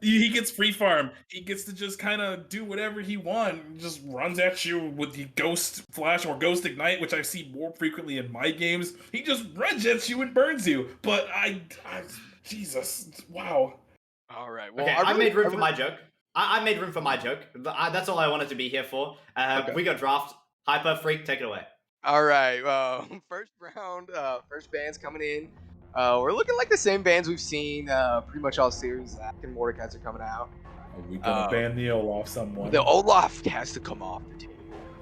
He gets free farm. He gets to just kind of do whatever he wants. Just runs at you with the Ghost Flash or Ghost Ignite, which I see more frequently in my games. He just runs at you and burns you. But Jesus, wow. All right. Well, okay, I made room for my joke. I made room for my joke. That's all I wanted to be here for. Okay. We got draft. Hyper Freak, take it away. All right. First round, first bands coming in. We're looking like the same bands we've seen pretty much all series. Zach and Mordekaiser are coming out. Are we gonna ban the Olaf someone? The Olaf has to come off the team.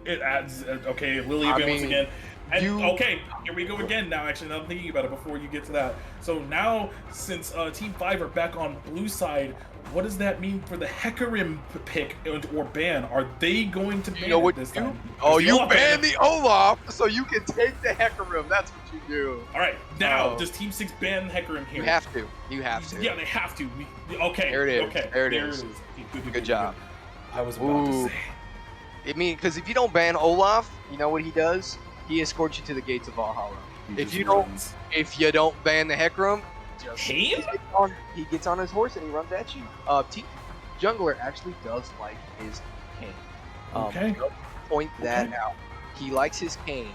It adds. Okay, Lily once again. And, okay, here we go again now. Actually, now I'm thinking about it before you get to that. So now, since Team 5 are back on blue side, what does that mean for the Hecarim pick or ban? Are they going to ban it this time? Oh, you ban the Olaf so you can take the Hecarim. That's what you do. All right, now, does Team 6 ban Hecarim here? You have to. You have to. Yeah, they have to. Okay. There it is. Okay. There it is. Good job. I was about to say. I mean, because if you don't ban Olaf, you know what he does? He escorts you to the gates of Valhalla. If you don't ban the Hecarim, he gets on his horse and he runs at you. Team Jungler actually does like his cane. Okay. Point that out. He likes his cane.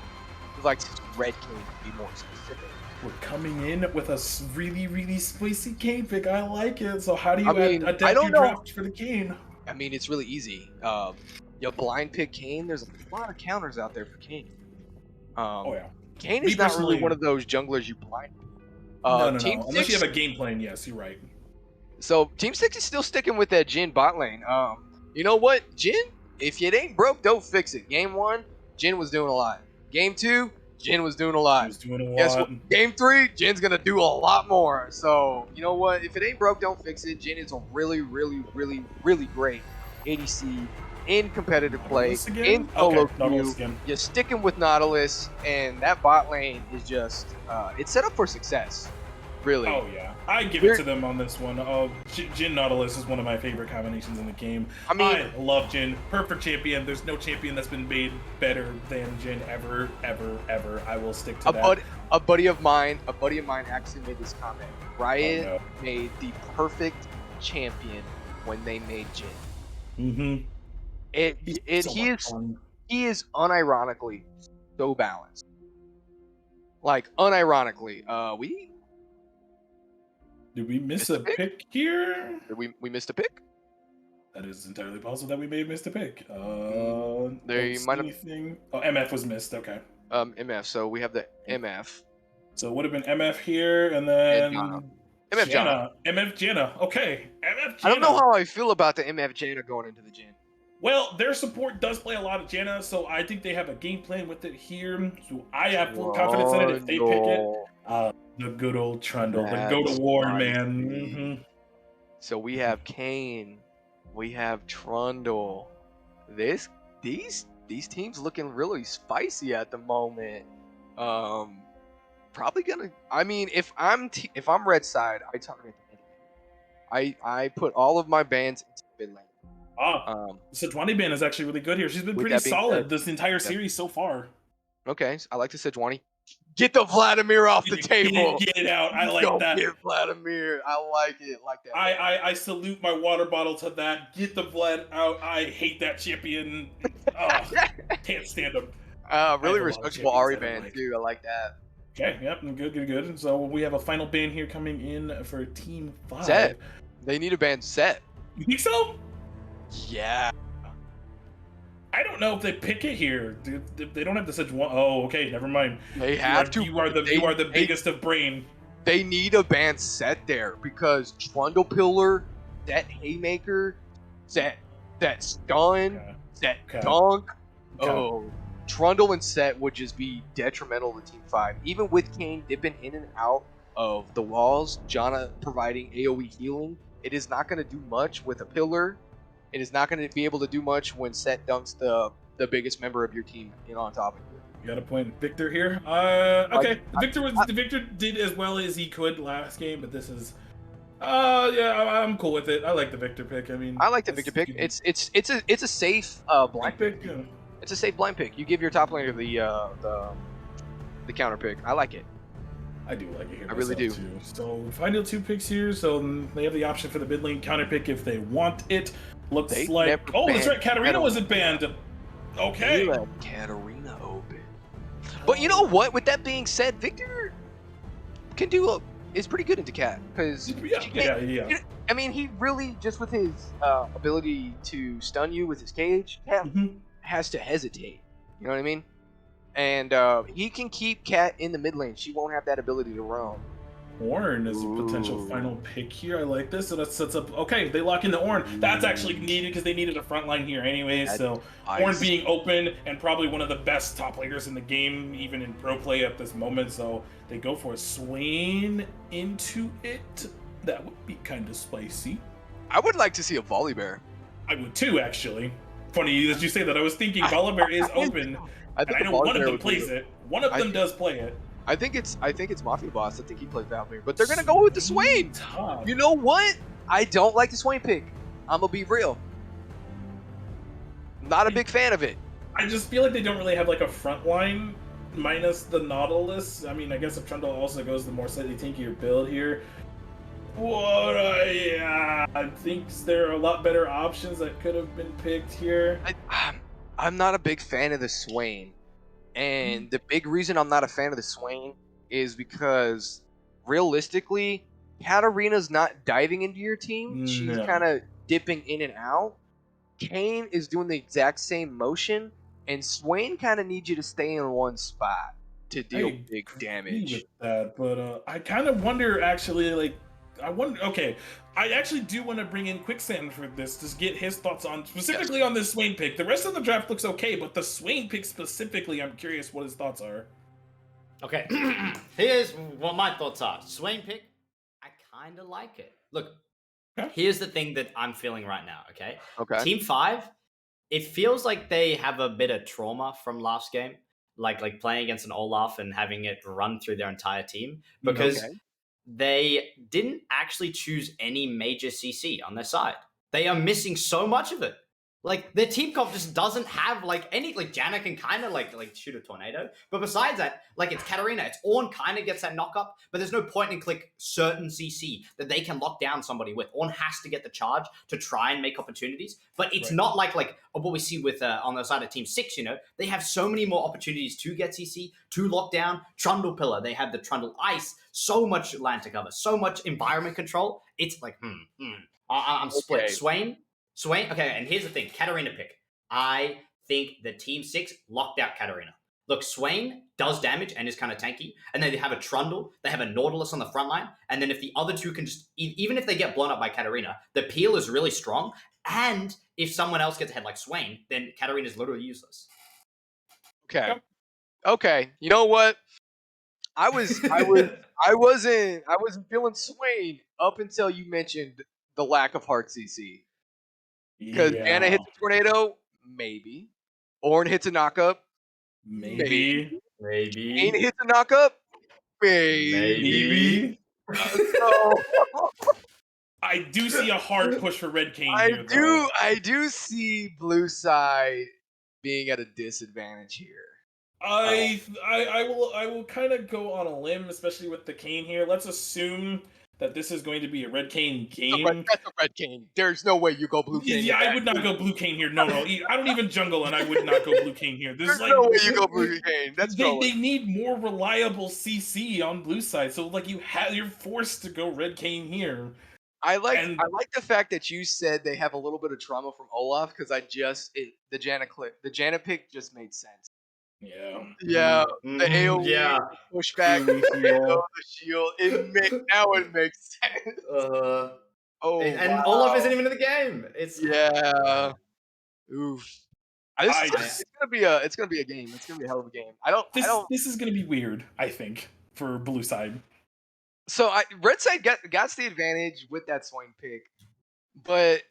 He likes his red cane to be more specific. We're coming in with a really, really spicy cane pick. I like it. So how do you I mean, adapt I don't your know. draft for the cane? I mean, it's really easy. You blind pick Kane. There's a lot of counters out there for Kane. Oh yeah. Kane Me is not really personally- one of those junglers you blind. No. Team Unless you 6 have a game plan, yes, you're right. So Team 6 is still sticking with that Jhin bot lane. You know what, Jhin? If it ain't broke, don't fix it. Game 1, Jhin was doing a lot. Game 2, Jhin was doing a lot. He was doing a Guess lot. what? Game 3, Jin's gonna do a lot more. So you know what? If it ain't broke, don't fix it. Jhin is a really, really, really, really great ADC in competitive play, Nautilus again? in solo Okay, Nautilus queue. again. You're sticking with Nautilus, and that bot lane is just it's set up for success. Really. Oh yeah, I give it to them on this one. Jhin Nautilus is one of my favorite combinations in the game. I mean, I love Jhin. Perfect champion. There's no champion that's been made better than Jhin ever, ever, ever. I will stick to that. A buddy of mine actually made this comment. Riot Oh, no. made the perfect champion when they made Jhin. Mm-hmm. He is unironically so balanced. Like unironically, Did we miss a pick here? we missed a pick. That is entirely possible that we may have missed a pick. They Don't see might have- anything. Oh, MF was missed. Okay. MF. So we have the MF. So it would have been MF here, and then MF Janna. MF Janna. Okay. MF Janna. I don't know how I feel about the MF Janna going into the Jhin. Well, their support does play a lot of Janna, so I think they have a game plan with it here. So I have full confidence in it if they pick it. The good old Trundle, the go to war man. Mm-hmm. So we have Kane, we have Trundle. These teams looking really spicy at the moment. Probably gonna. I mean, if I'm red side, I target the mid lane. I put all of my bans into mid lane. Sejuani ban is actually really good here. She's been With pretty that being solid said- this entire series so far. Okay, I like the Sejuani. Get the Vladimir off the table. Get it out. I like Don't that. Get Vladimir. I like it. Like that. I salute my water bottle to that. Get the Vlad out. I hate that champion. Oh, can't stand him. Really a lot of respectable champions Ari that I ban like. too. I like that. Okay, yep, good. So we have a final ban here coming in for Team 5. Set. They need a ban set. You think so? Yeah. I don't know if they pick it here. They don't have to such one. Oh, okay, never mind. They have to. You are the biggest of brain. They need a ban set there because Trundle Pillar, that Haymaker, that stun, that dunk. Okay. Oh, Trundle and Set would just be detrimental to Team 5. Even with Kane dipping in and out of the walls, Janna providing AoE healing, it is not going to do much with a Pillar. It is not going to be able to do much when Set dunks the biggest member of your team in on top of you. You got a point, Victor here. Okay, Victor did as well as he could last game, but this is. Yeah, I'm cool with it. I like the Victor pick. I mean, I like the Victor pick. It's a safe blind pick. Yeah. It's a safe blind pick. You give your top laner the counter pick. I like it. I do like it here. I really do. Too. So final 2 picks here. So they have the option for the mid lane counter pick if they want it. Looks They like. never Oh, that's banned right. Katarina wasn't banned. Okay. They let Katarina open. But you know what? With that being said, Victor can do is pretty good into Cat because Yeah. I mean, he really just with his ability to stun you with his cage, Cat has to hesitate. You know what I mean? And he can keep Cat in the mid lane. She won't have that ability to roam. Ornn is a potential final pick here. I like this. So that sets up. Okay, they lock into Ornn. That's actually needed because they needed a front line here anyway. So Ornn being open and probably one of the best top laners in the game, even in pro play at this moment. So they go for a Swain into it. That would be kind of spicy. I would like to see a Volibear. I would too, actually. Funny that you say that. I was thinking Volibear is open. And I know one of them plays it. One of them does play it. I think it's Mafia Boss. I think he plays Valkyrie, but they're gonna go with the Swain. You know what? I don't like the Swain pick. I'm gonna be real. Not a big fan of it. I just feel like they don't really have like a front line minus the Nautilus. I mean, I guess if Trundle also goes the more slightly tankier build here. Yeah, I think there are a lot better options that could have been picked here. I'm not a big fan of the Swain. And the big reason I'm not a fan of the Swain is because realistically, Katarina's not diving into your team. She's No. kind of dipping in and out. Kayn is doing the exact same motion, and Swain kind of needs you to stay in one spot to deal big damage. With that, but I kind of wonder actually, like, okay, I actually do want to bring in Quicksand for this to get his thoughts on specifically on this Swain pick. The rest of the draft looks okay, but the Swain pick specifically, I'm curious what his thoughts are. Okay, here's what my thoughts are. Swain pick, I kind of like it. Look, here's the thing that I'm feeling right now, okay? Okay. Team 5, it feels like they have a bit of trauma from last game, like playing against an Olaf and having it run through their entire team, because they didn't actually choose any major CC on their side. They are missing so much of it. Like, their team comp just doesn't have, like, any, like, Janna can kind of, like shoot a tornado. But besides that, like, it's Katarina. It's Ornn kind of gets that knock up, but there's no point in click certain CC that they can lock down somebody with. Ornn has to get the charge to try and make opportunities. But it's not like what we see with, on the side of Team 6, you know? They have so many more opportunities to get CC, to lock down. Trundle Pillar, they have the Trundle Ice, so much land to cover, so much environment control. It's like, I'm split. Swain, okay, and here's the thing, Katarina pick. I think the Team 6 locked out Katarina. Look, Swain does damage and is kind of tanky, and then they have a Trundle, they have a Nautilus on the front line, and then if the other two can just, even if they get blown up by Katarina, the peel is really strong, and if someone else gets ahead like Swain, then Katarina's literally useless. Okay, you know what? I wasn't feeling Swain up until you mentioned the lack of hard CC. Because Anna hits a tornado, maybe. Ornn hits a knockup, maybe. Kayn hits a knockup, maybe. So, I do see a hard push for Red Kayn here, I do see blue side being at a disadvantage here. I will kind of go on a limb, especially with the Kayn here. Let's assume that this is going to be a Red Kayn game. That's a Red Kayn. There's no way you go blue Kayn. Yeah, I would not go blue Kayn here. No. I don't even jungle, and I would not go blue Kayn here. There's no way you go blue Kayn. They need more reliable CC on blue side, so like you're forced to go Red Kayn here. I like the fact that you said they have a little bit of trauma from Olaf, because the Janna pick just made sense. Yeah. The AoE pushback, the shield. Now it makes sense. And Olaf isn't even in the game. It's oof. It's gonna be a game. It's gonna be a hell of a game. This is gonna be weird, I think, for blue side. So red side got the advantage with that Swain pick, but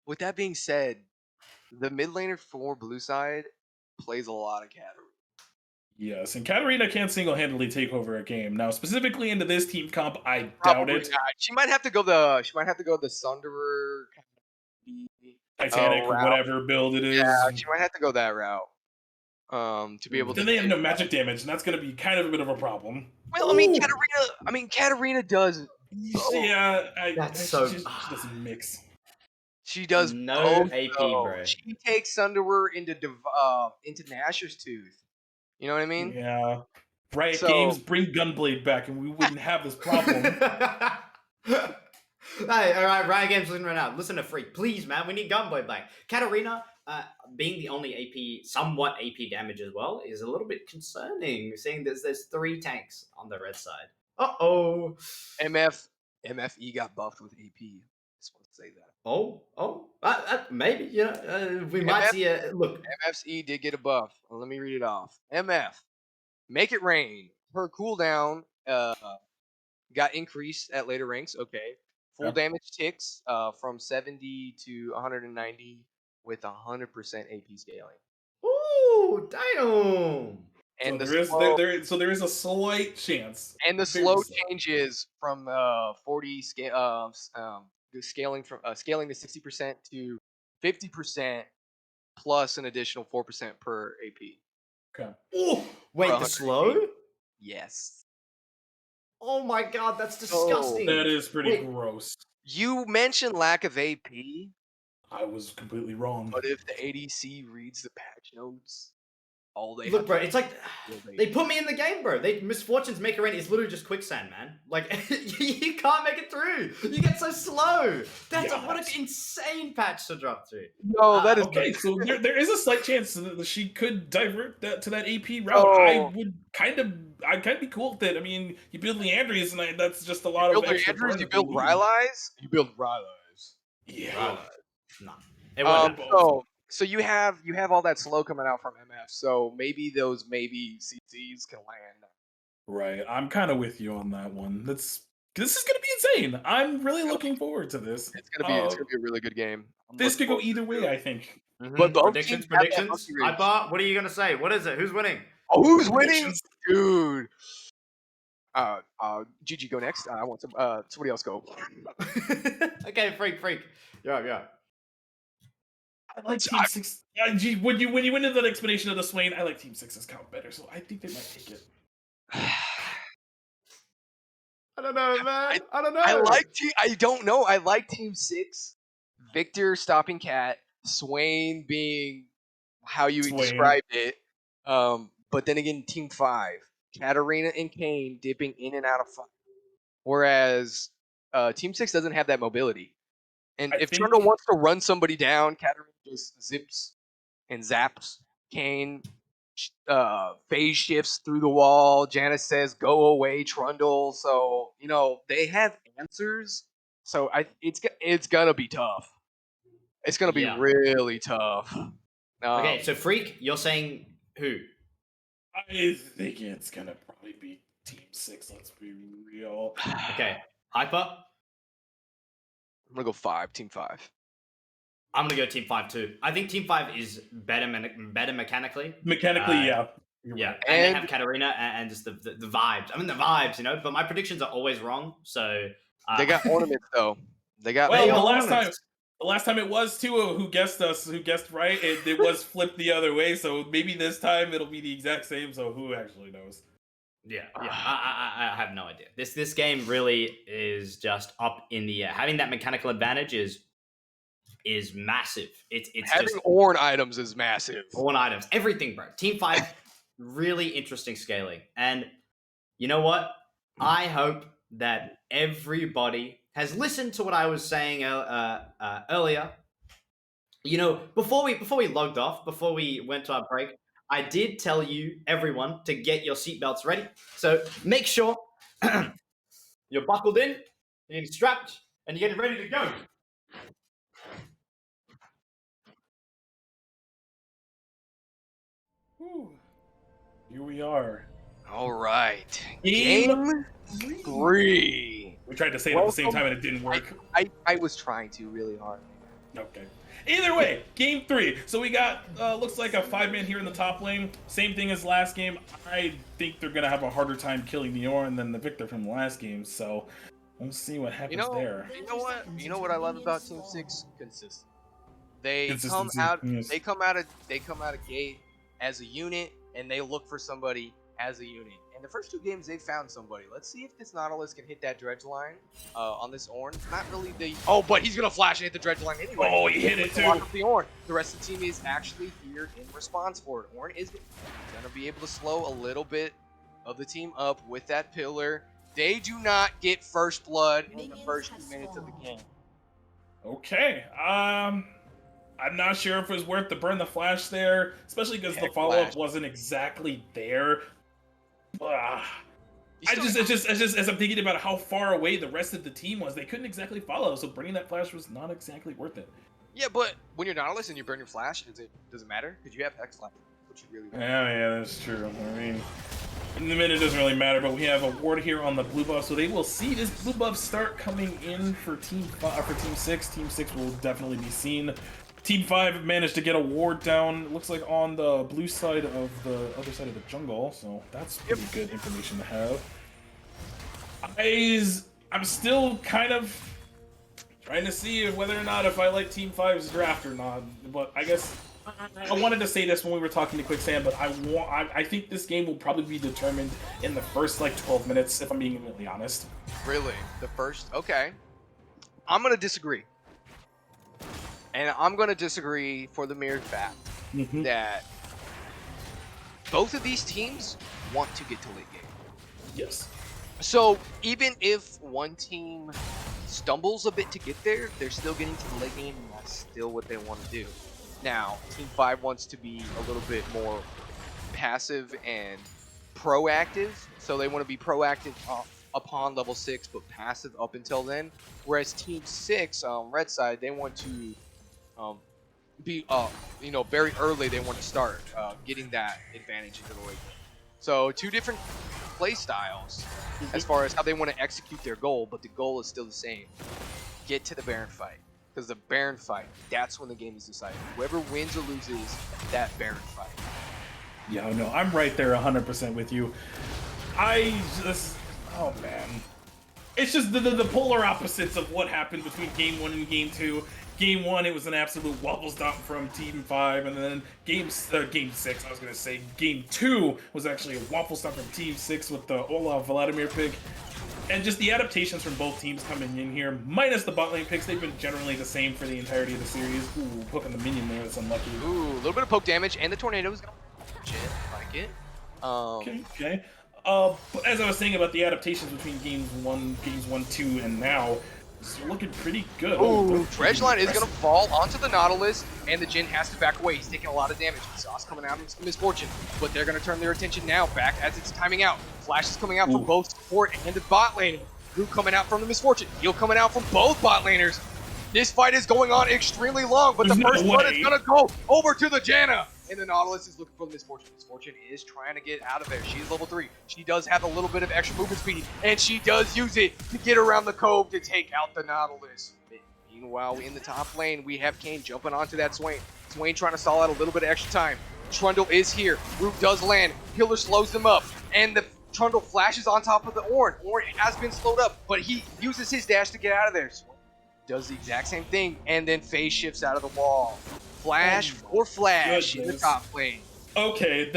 with that being said, the mid laner for blue side plays a lot of Katarina. Yes, and Katarina can't single-handedly take over a game. Now, specifically into this team comp, I doubt it. Not. She might have to go the Sunderer, Titanic, or whatever build it is. Yeah, she might have to go that route. To be able to. Then they have no magic damage, and that's going to be kind of a bit of a problem. Well, Katarina does. Yeah, she doesn't mix. She does no both, AP, though. bro. She takes Sunderer into Nashor's Tooth. You know what I mean? Yeah. Riot Games, bring Gunblade back, and we wouldn't have this problem. Hey, all right, Riot Games listening right now. Listen to Freak, please, man. We need Gunblade back. Katarina, being the only somewhat AP damage as well, is a little bit concerning. Seeing there's 3 tanks on the red side. MFE got buffed with AP. Just want to say that. Maybe we might see a look. MFE did get a buff. Let me read it off. MF, Make It Rain. Her cooldown got increased at later ranks. Okay, full damage ticks from 70 to 190 with 100% AP scaling. Ooh, damn! And so there is a slight chance. And the slow changes from 40 scaling to 60% to 50% plus an additional 4% per AP. Okay. Oh, wait, the slow? Yes. Oh my god, that's disgusting. That is pretty gross. You mentioned lack of AP. I was completely wrong. But if the ADC reads the patch notes, all they Look, have bro, to it's like do they put me in the game, bro. Misfortunes make a rain is literally just quicksand, man. Like you can't make it through. You get so slow. What an insane patch to drop through. No, that is okay. So there is a slight chance that she could divert that to that AP route. Oh. I'd kind of be cool with it. I mean, you build Leandries, and that's just a lot You of build extra. Leandries, you build Rylai's, you build Rylai's. Yeah. No. So you have all that slow coming out from MF. So maybe those CCs can land. Right. I'm kind of with you on that one. This is gonna be insane. I'm really looking forward to this. It's gonna be a really good game. This could go either way, I think. But both predictions. teams have that monkey wrench. Hyper, what are you gonna say? What is it? Who's winning? Oh, who's winning, dude? GG, go next. I want somebody else go. Okay, freak. Yeah. I like Team 6. When you went into that explanation of the Swain, I like Team 6's count better, so I think they might take it. I don't know, man. I don't know. I don't know. I like Team 6. Victor stopping Cat. Swain being how you described it. But then again, Team 5. Katarina and Kane dipping in and out of fight. Whereas Team 6 doesn't have that mobility. And if Trundle wants to run somebody down, Katarina just zips and zaps. Kane phase shifts through the wall. Janice says, "Go away, Trundle." So they have answers. So it's gonna be tough. It's gonna be really tough. Okay, so Freak, you're saying who? I think it's gonna probably be Team 6. Let's be real. Okay, Hyper. I'm gonna go 5. Team 5. I'm gonna go Team 5 too. I think Team 5 is better mechanically. Mechanically, yeah. Yeah, and they have Katarina and just the vibes. I mean the vibes, But my predictions are always wrong. So they got ornaments though. They got. Well, the last time it was Tuo who guessed right. It was flipped the other way. So maybe this time it'll be the exact same. So who actually knows? Yeah. I have no idea. This game really is just up in the air. Having that mechanical advantage is massive. It's having just, Ornn items is massive. Ornn items, everything, bro. Team 5, really interesting scaling. And you know what? I hope that everybody has listened to what I was saying earlier. Before we logged off, before we went to our break, I did tell you, everyone, to get your seatbelts ready. So make sure you're buckled in, you're strapped, and you're getting ready to go. Whew. Here we are. All right. Game 3. We tried to say it at the same time and it didn't work. I was trying to really hard. Okay. Either way, game 3. So we got, looks like a 5-man here in the top lane. Same thing as last game. I think they're going to have a harder time killing the Ornn than the Victor from the last game. So we'll see what happens there. You know what? You know what I love about Team 6? Consistency. They come out of gate as a unit, and they look for somebody as a unit. And the first 2 games, they found somebody. Let's see if this Nautilus can hit that dredge line on this Ornn. Not really the... Oh, but he's going to flash and hit the dredge line anyway. Oh, he hit it too. Lock up the Ornn. The rest of the team is actually here in response for it. Ornn is going to be able to slow a little bit of the team up with that pillar. They do not get first blood in the first 2 minutes of the game. Okay. I'm not sure if it was worth to burn the flash there, especially because the follow-up wasn't exactly there. It's just as I'm thinking about how far away the rest of the team was, they couldn't exactly follow, so burning that flash was not exactly worth it. Yeah, but when you're Nautilus and you burn your flash, does it matter? Because you have X Flash, which you really want. Yeah, that's true. I mean, in the minute it doesn't really matter, but we have a ward here on the blue buff, so they will see this blue buff start coming in for Team 6. Team 6 will definitely be seen. Team 5 managed to get a ward down, it looks like on the blue side of the other side of the jungle, so that's pretty good information to have. I'm still kind of trying to see whether or not if I like Team 5's draft or not, but I guess I wanted to say this when we were talking to Quicksand, but I think this game will probably be determined in the first 12 minutes, if I'm being really honest. Really? The first? Okay. I'm going to disagree. And I'm going to disagree for the mere fact that both of these teams want to get to late game. Yes. So even if one team stumbles a bit to get there, they're still getting to the late game, and that's still what they want to do. Now, Team 5 wants to be a little bit more passive and proactive, so they want to be proactive upon level 6, but passive up until then. Whereas Team 6, red side, they want to be, very early. They want to start getting that advantage into the late game. So 2 different play styles as far as how they want to execute their goal, but the goal is still the same. Get to the Baron fight. Because the Baron fight, that's when the game is decided. Whoever wins or loses that Baron fight. Yeah, no, I'm right there 100% with you. Oh man. It's just the polar opposites of what happened between Game 1 and Game 2. Game 1, it was an absolute wobble stomp from Team 5, and then Game 6, I was going to say, Game 2 was actually a waffle stomp from Team 6 with the Olaf Vladimir pick. And just the adaptations from both teams coming in here, minus the bot lane picks, they've been generally the same for the entirety of the series. Ooh, poking the minion there, that's unlucky. Ooh, a little bit of poke damage, and the tornado is going to like it. Okay. But as I was saying about the adaptations between games 1, 2, and now, it's looking pretty good. Ooh, Dredgeline is going to fall onto the Nautilus, and the Jhin has to back away. He's taking a lot of damage. Sauce coming out of Misfortune, but they're going to turn their attention now back as it's timing out. Flash is coming out from both support and the bot lane. Groot coming out from the Misfortune. Heal coming out from both bot laners. This fight is going on extremely long, but the first blood is going to go over to the Janna. And the Nautilus is looking for the Misfortune. Misfortune is trying to get out of there. She's level 3. She does have a little bit of extra movement speed, and she does use it to get around the cove to take out the Nautilus. Meanwhile, in the top lane, we have Kayn jumping onto that Swain. Swain trying to stall out a little bit of extra time. Trundle is here. Root does land. Pillar slows them up, and the Trundle flashes on top of the Ornn. Ornn has been slowed up, but he uses his dash to get out of there. Swain does the exact same thing, and then phase shifts out of the wall. Flash or flash in the top lane. Okay,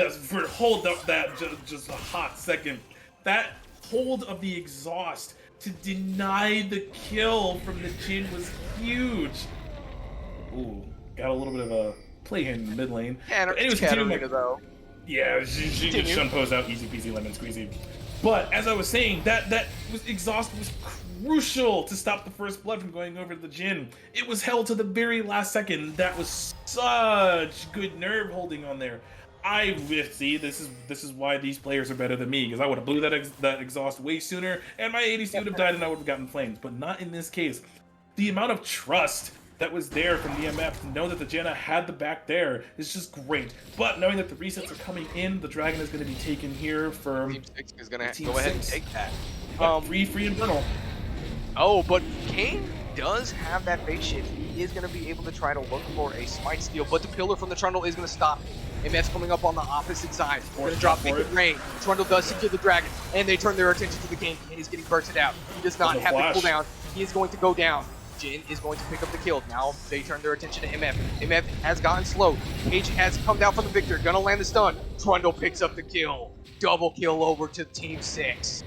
hold up that just a hot second. That hold of the exhaust to deny the kill from the Jhin was huge. Ooh, got a little bit of a play in the mid lane. Yeah, anyways, though. Yeah, she just shun pose out, easy peasy lemon squeezy. But as I was saying, that exhaust was crucial to stop the first blood from going over to the Jhin. It was held to the very last second. That was such good nerve holding on there. See, this is why these players are better than me, because I would have blew that exhaust way sooner, and my ADC would have died, and I would have gotten flames. But not in this case. The amount of trust that was there from the MF to know that the Janna had the back there is just great. But knowing that the resets are coming in, the Dragon is going to be taken here for Team 6 is going to go ahead and take that. Free Infernal. Oh, but Kayn does have that base shift. He is going to be able to try to look for a smite steal, but the pillar from the Trundle is going to stop him. MF's coming up on the opposite side. We're going to drop big rain. Trundle does secure the Dragon, and they turn their attention to the game. Kayn is getting bursted out. He does not have the cooldown. He is going to go down. Jhin is going to pick up the kill. Now they turn their attention to MF. MF has gotten slowed. Page has come down from the victor. Gonna land the stun. Trundle picks up the kill. Double kill over to Team 6.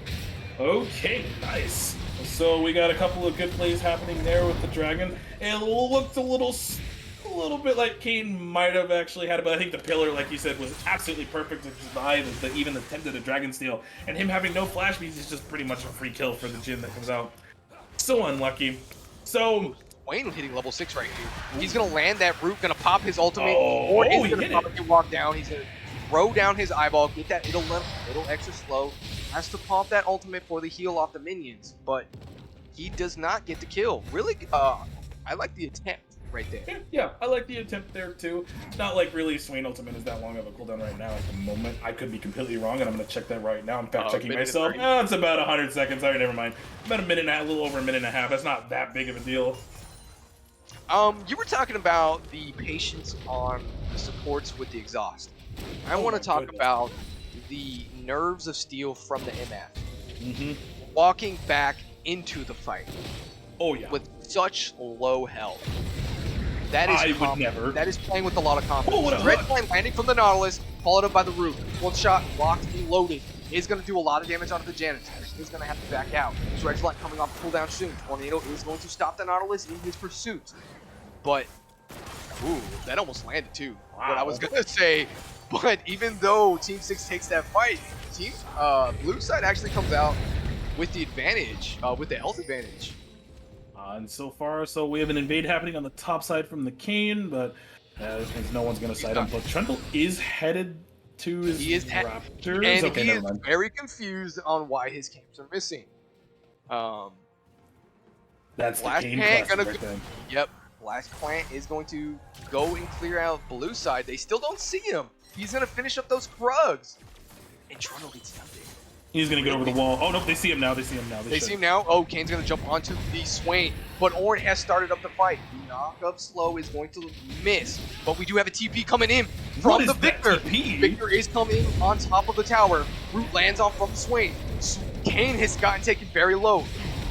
Okay, nice. So we got a couple of good plays happening there with the Dragon. And it looked a little bit like Kayn might have actually had it, but I think the pillar, like you said, was absolutely perfect to deny even attempted a Dragon steal. And him having no flash means he's just pretty much a free kill for the Jhin that comes out. So unlucky. So Wayne hitting level 6 right here. He's gonna land that root, gonna pop his ultimate, or he's gonna probably walk down. He's gonna throw down his eyeball, get that little extra slow. Has to pop that ultimate for the heal off the minions, but he does not get the kill. Really, I like the attempt right there. Yeah, I like the attempt there too. It's not like really Swain ultimate is that long of a cooldown right now at the moment. I could be completely wrong, and I'm gonna check that right now. I'm fact checking myself. It's about 100 seconds. Alright, never mind. About a minute and a half, a little over a minute and a half. That's not that big of a deal. You were talking about the patience on the supports with the exhaust. I want to talk about the nerves of steel from the MF. Walking back into the fight. Oh yeah. With such low health. That is would never. That is playing with a lot of confidence. Oh, what a Dredgeline landing from the Nautilus, followed up by the root. One shot, locked and loaded. Is going to do a lot of damage onto the Janna. He's going to have to back out. Dredgeline coming off cooldown soon. Tornado is going to stop the Nautilus in his pursuit. But Ooh, that almost landed too. Wow. What I was gonna say, but even though Team 6 takes that fight, Team Blue side actually comes out with the advantage, with the health advantage. And so far, so we have an invade happening on the top side from the Kane, but this means no one's going to sight him. But Trundle is headed to his Raptors. And okay, he never is mind. very confused on why his camps are missing. That's the Last Kane Plant classic gonna right there. Yep, Last Plant is going to go and clear out Blue side. They still don't see him. He's going to finish up those Krugs. And Trundle gets nothing. He's going to get over the wall. Oh, no, they see him now. They see him now. Oh, Kane's going to jump onto the Swain. But Ornn has started up the fight. The knock-up slow is going to miss. But we do have a TP coming in from the Victor. Victor is coming on top of the tower. Root lands on from the Swain. Kane has gotten taken very low.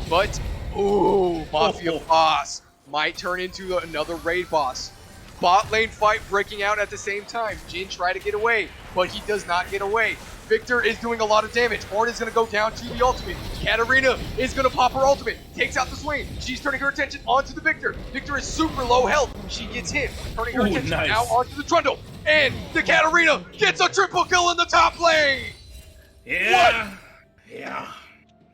But, ooh, Mafia boss might turn into another raid boss. Bot lane fight breaking out at the same time. Jhin tried to get away, but he does not get away. Victor is doing a lot of damage. Ornn is going to go down to the ultimate. Katarina is going to pop her ultimate. Takes out the Swain. She's turning her attention onto the Victor. Victor is super low health. She gets hit. Turning her attention now onto the Trundle. And the Katarina gets a triple kill in the top lane. Yeah. What?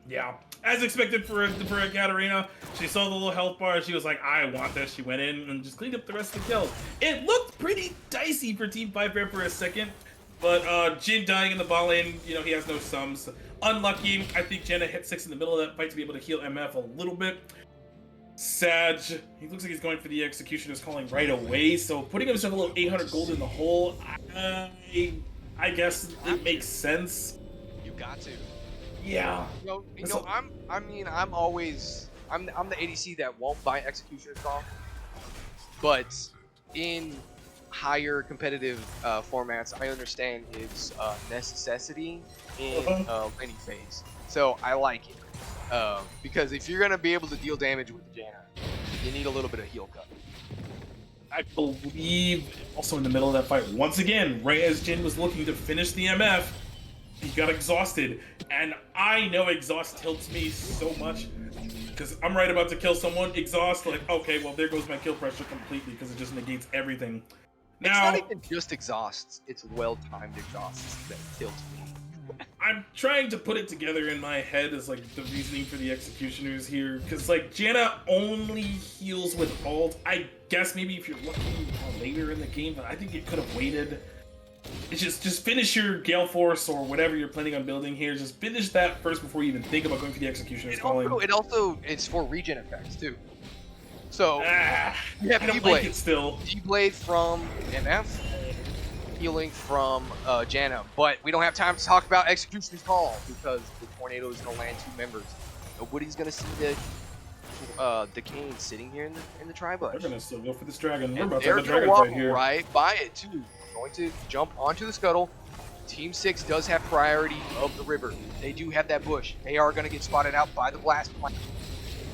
Yeah. As expected for Katarina, she saw the little health bar. She was like, I want this. She went in and just cleaned up the rest of the kills. It looked pretty dicey for Team 5 there for a second. But Jhin dying in the bot lane, he has no sums. Unlucky. I think Janna hit 6 in the middle of that fight to be able to heal MF a little bit. Sag, he looks like he's going for the Executioner's Calling right away, so putting himself a little 800 gold in the hole, I guess it makes sense. You got to. Yeah. I'm the ADC that won't buy Executioner's Call, but in higher competitive formats, I understand it's necessity in laning phase. So I like it. Because if you're going to be able to deal damage with Janna, you need a little bit of heal cut. I believe also in the middle of that fight, once again, right as Jhin was looking to finish the MF, he got exhausted. And I know exhaust tilts me so much. Because I'm right about to kill someone, exhaust, like, okay, well, there goes my kill pressure completely because it just negates everything. Now, it's not even just exhausts, it's well-timed exhausts that tilt me. I'm trying to put it together in my head as, like, the reasoning for the Executioners here. Because, like, Janna only heals with ult. I guess maybe if you're looking later in the game, but I think it could have waited. It's just finish your Gale Force or whatever you're planning on building here. Just finish that first before you even think about going for the Executioner's Calling. It's for regen effects, too. So, you have I don't like it still. D-Blade from MF, healing from Janna, but we don't have time to talk about Executioner's Call because the Tornado is going to land 2 members. Nobody's going to see the Kane sitting here in the tri-bush. They're going to still go for this dragon. We're And about to they're have a going to dragon walk fight here. right by it, too. Going to jump onto the scuttle. Team 6 does have priority of the river. They do have that bush. They are going to get spotted out by the blast plant.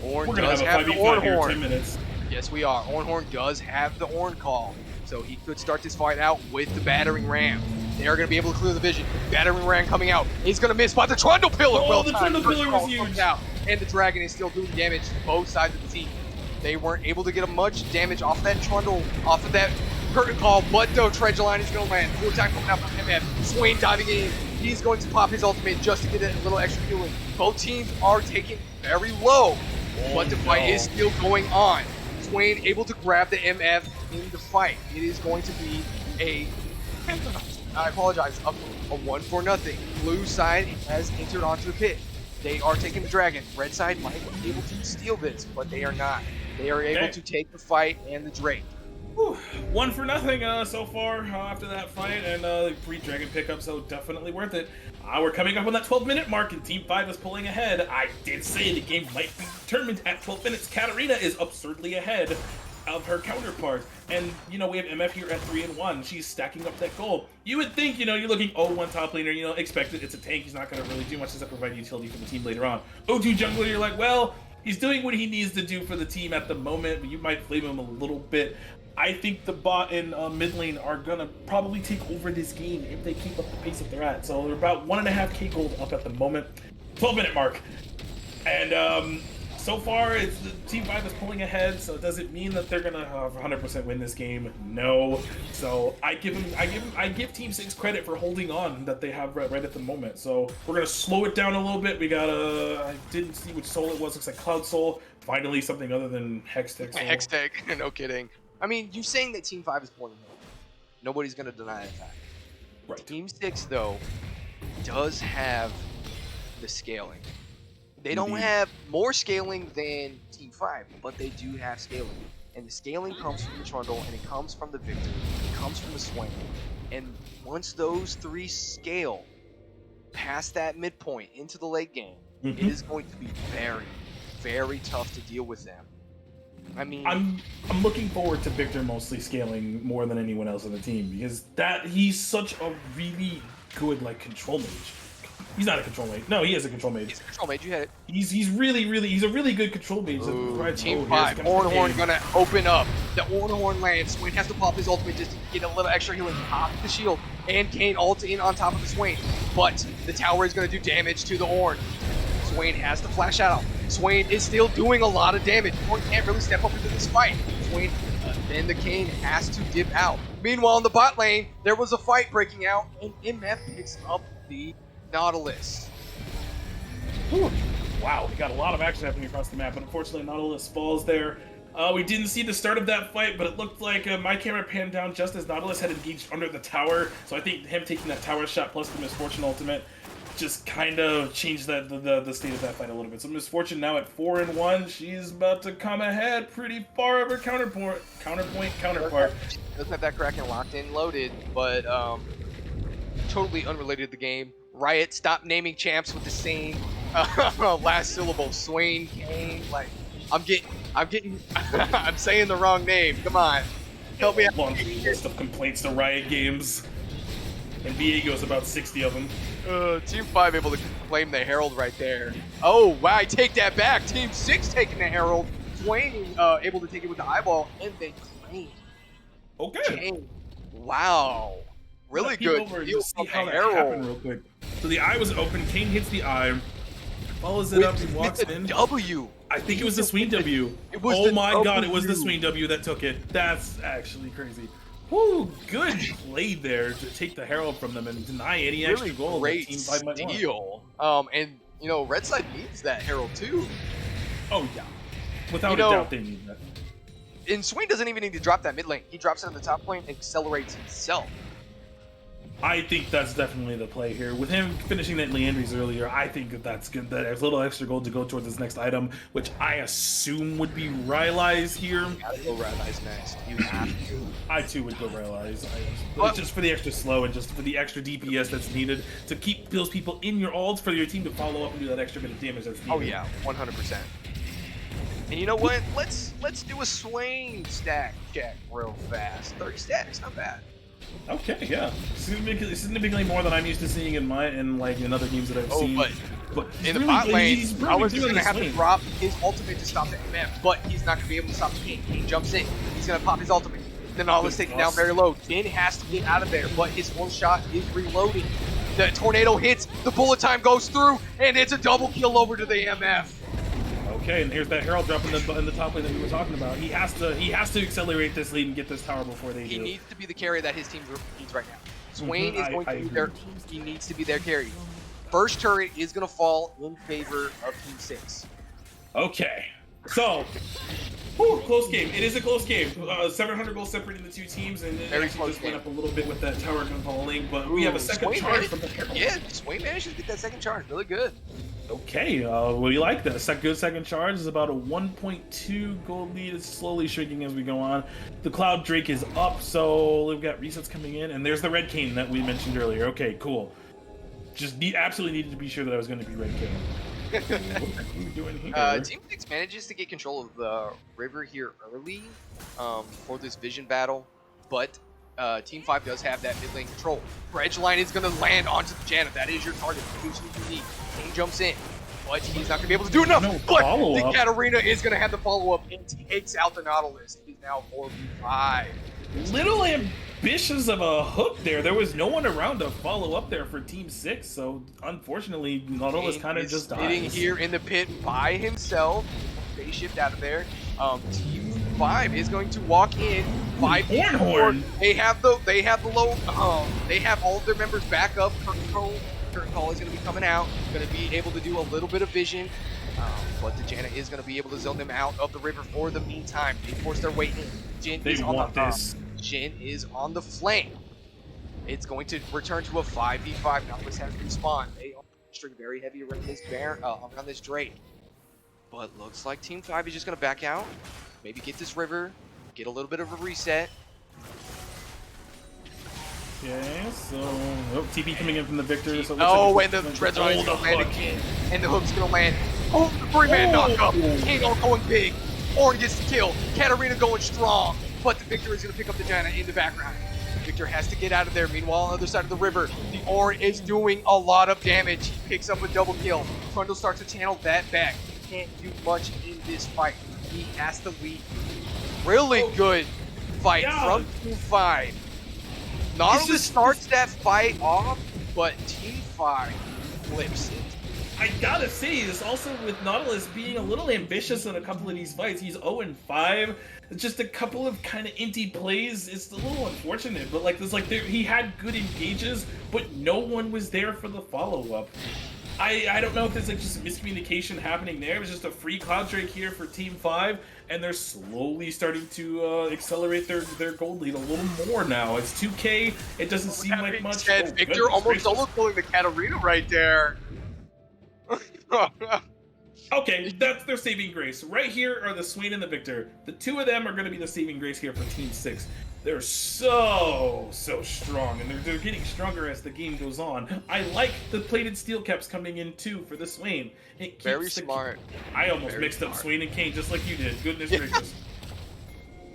Ornn does have the Ornn Horn. 10 minutes. Yes, we are. Ornn Horn does have the Ornn Call, so he could start this fight out with the Battering Ram. They are going to be able to clear the vision. Battering Ram coming out. He's going to miss by the Trundle Pillar. Oh, the Trundle Pillar was huge. Out, and the Dragon is still doing damage to both sides of the team. They weren't able to get much damage off that Trundle, off of that Curtain Call, but though Treasureline is going to land. Full attack coming out from MF. Swain diving in. He's going to pop his ultimate just to get a little extra healing. Both teams are taking very low, but the fight is still going on. Swain able to grab the MF in the fight. It is going to be I apologize, a 1-0. Blue side has entered onto the pit. They are taking the dragon. Red side might be able to steal this, but they are not. They are able to take the fight and the Drake. 1-0 so far after that fight, and 3 dragon pickups, so definitely worth it. We're coming up on that 12-minute mark, and Team 5 is pulling ahead. I did say the game might be determined at 12 minutes. Katarina is absurdly ahead of her counterpart, and we have MF here at 3-1. She's stacking up that goal. You would think, you're looking 0-1 top laner, expect it. It's a tank. He's not going to really do much except provide utility for the team later on. 0-2 jungler, you're like, well, he's doing what he needs to do for the team at the moment, but you might flame him a little bit. I think the bot and mid lane are going to probably take over this game if they keep up the pace that they're at. So they're about 1.5k gold up at the moment. 12-minute mark. And so far, it's Team 5 is pulling ahead, so it doesn't mean that they're gonna 100% win this game. No. So I give Team 6 credit for holding on that they have right at the moment. So we're gonna slow it down a little bit. We got I didn't see which soul it was. Looks like Cloud Soul. Finally, something other than Hextech Soul. Hextech, no kidding. I mean, you're saying that Team 5 is pulling ahead. Nobody's gonna deny that fact. Right. Team 6 though does have the scaling. They don't have more scaling than Team 5, but they do have scaling. And the scaling comes from the Trundle, and it comes from the Victor, it comes from the Swain. And once those three scale past that midpoint into the late game, it is going to be very, very tough to deal with them. I mean, I'm looking forward to Victor mostly scaling more than anyone else on the team, because he's such a really good control mage. He's not a control mage. No, he is a control mage. He's a control mage. You had it. He's a really good control mage. Team 5, Ornhorn gonna open up. The Ornhorn lands. Swain has to pop his ultimate just to get a little extra healing. Pop the shield, and Kayn ult in on top of the Swain. But the tower is gonna do damage to the Ornn. Swain has to flash out. Swain is still doing a lot of damage. Ornn can't really step up into this fight. Swain, then the Kayn has to dip out. Meanwhile, in the bot lane, there was a fight breaking out, and MF picks up the Nautilus. Whew. Wow, we got a lot of action happening across the map, but unfortunately Nautilus falls there. We didn't see the start of that fight, but it looked like my camera panned down just as Nautilus had engaged under the tower, so I think him taking that tower shot plus the Misfortune ultimate just kind of changed the state of that fight a little bit. So Misfortune now at 4-1, she's about to come ahead pretty far of her counterpoint counterpart. Doesn't have that Kraken locked in loaded, but totally unrelated to the game. Riot, stop naming champs with the same last syllable. Swain, Kayn, I'm saying the wrong name. Come on, help me out. Laundry list of complaints to Riot Games, and Viego's about 60 of them. Team 5 able to claim the Herald right there. Oh wow, I take that back. Team 6 taking the Herald. Swain able to take it with the eyeball, and they claim. Okay. Kayn. Wow. Really good. Over and just see how that happened real quick. So the eye was open. Kayn hits the eye, follows it up, and walks in. W. I think it was the Swing W. Oh my god, it was the Swing W that took it. That's actually crazy. Woo, good play there to take the Herald from them and deny any extra goal. Great steal. And you know, Red Side needs that Herald too. Oh yeah, without a doubt they need that. And Swain doesn't even need to drop that mid lane. He drops it on the top lane and accelerates himself. I think that's definitely the play here. With him finishing that Leandries earlier, I think that's good. That has a little extra gold to go towards his next item, which I assume would be Rylai's here. You gotta go Rylai's next. You have to. I too would go Rylai's. Just for the extra slow and just for the extra DPS that's needed to keep those people in your ults for your team to follow up and do that extra bit of damage that's needed. Oh yeah, 100%. And you know what? Let's do a Swain stack check real fast. 30 stacks, not bad. Okay, yeah. Significantly more than I'm used to seeing in other games that I've seen. But in the bot lane, I was just gonna have to drop his ultimate to stop the MF, but he's not gonna be able to stop the Kayn. Kayn jumps in, he's gonna pop his ultimate. Then Nautilus taking down very low. Din has to get out of there, but his one shot is reloading. The tornado hits, the bullet time goes through, and it's a double kill over to the MF. Okay, and here's that Herald drop in the top lane that we were talking about. He has to accelerate this lead and get this tower before they do. He needs to be the carry that his team needs right now. Swain is going to be there. He needs to be their carry. First turret is going to fall in favor of Team 6. Okay, so close game. It is a close game. 700 goals separating the two teams, and it actually just went up a little bit with that tower falling. But we have a second charge from the Herald. Yeah, Swain managed to get that second charge. Really good. Okay, what do you like that? A good second charge is about a 1.2 gold lead. It's slowly shrinking as we go on. The Cloud Drake is up, so we've got resets coming in, and there's the Red Kayn that we mentioned earlier. Okay, cool. Just absolutely needed to be sure that I was going to be Red Kayn. What are we doing here? Team 6 manages to get control of the river here early for this vision battle, but Team 5 does have that mid lane control. Bridge line is going to land onto the Janna. That is your target. Which you need. Kayn jumps in, but he's not going to be able to do enough. But the Katarina is going to have the follow-up and takes out the Nautilus. It is now 4v5. ambitious of a hook there. There was no one around to follow up there for Team 6, so unfortunately, Nautilus kind of just sitting dies. here in the pit by himself. They shift out of there. Team 5 is going to walk in. 5v4. They have the low. They have all of their members back up. Curtain Call is going to be coming out. Going to be able to do a little bit of vision. But the Janna is going to be able to zone them out of the river for the meantime. They force their way in. Jin is on Jin is on the flank. It's going to return to a 5v5. Nautilus has respawned. They are string very heavy around this around this Drake. But looks like Team 5 is just going to back out. Maybe get this river. Get a little bit of a reset. Okay, so TP coming in from the Victor. So and the Dreads are going to land again. And the hook's going to land. Oh, the 3-man knockup. King going big. Ornn gets the kill. Katarina going strong. But the Victor is going to pick up the Janna in the background. Victor has to get out of there. Meanwhile, on the other side of the river, the Ornn is doing a lot of damage. He picks up a double kill. Trundle starts to channel that back. He can't do much in this fight. He has to lead. Really good fight from Team 5. Nautilus starts that fight off, but Team 5 flips it. I gotta say, this also with Nautilus being a little ambitious in a couple of these fights. He's 0-5. Just a couple of kind of empty plays. It's a little unfortunate, but he had good engages, but no one was there for the follow-up. I don't know if there's just miscommunication happening there. It was just a free Cloud Drake here for Team 5, and they're slowly starting to accelerate their gold lead a little more now. It's 2K. It doesn't seem like much. Victor almost solo killing the Katarina right there. Okay, that's their saving grace. Right here are the Swain and the Victor. The two of them are going to be the saving grace here for Team 6. They're so strong, and they're getting stronger as the game goes on. I like the plated steel caps coming in too for the Swain. It keeps very smart. I almost mixed up Swain and Kayn just like you did. Goodness gracious.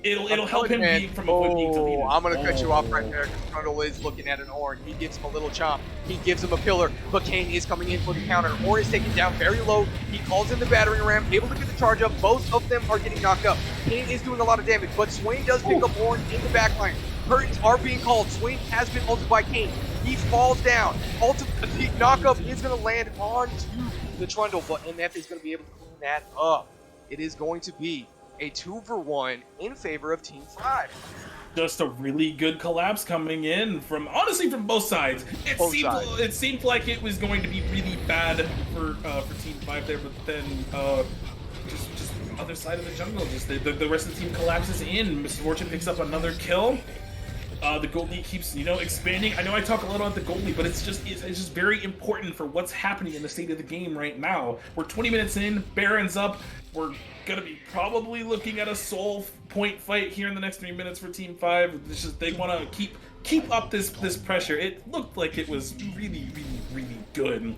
It'll help him being from a good game to lead. I'm gonna cut you off right there because Trundle is looking at an Ornn. He gives him a little chomp. He gives him a pillar, but Kayn is coming in for the counter. Ornn is taken down very low. He calls in the battering ram, able to get the charge up. Both of them are getting knocked up. Kayn is doing a lot of damage, but Swain does pick up Ornn in the backline. Curtains are being called. Swain has been ulted by Kayn. He falls down. The knockup is gonna land onto the Trundle, but MF is gonna be able to clean that up. It is going to be a 2-for-1 in favor of Team 5. Just a really good collapse coming in from both sides. It seemed like it was going to be really bad for Team 5 there, but then just other side of the jungle, just the rest of the team collapses in. Mr. Fortune picks up another kill. The gold lead keeps, expanding. I know I talk a lot about the gold lead, but it's just very important for what's happening in the state of the game right now. We're 20 minutes in, Baron's up. We're gonna be probably looking at a soul point fight here in the next 3 minutes for Team 5. It's just they want to keep up this pressure. It looked like it was really good.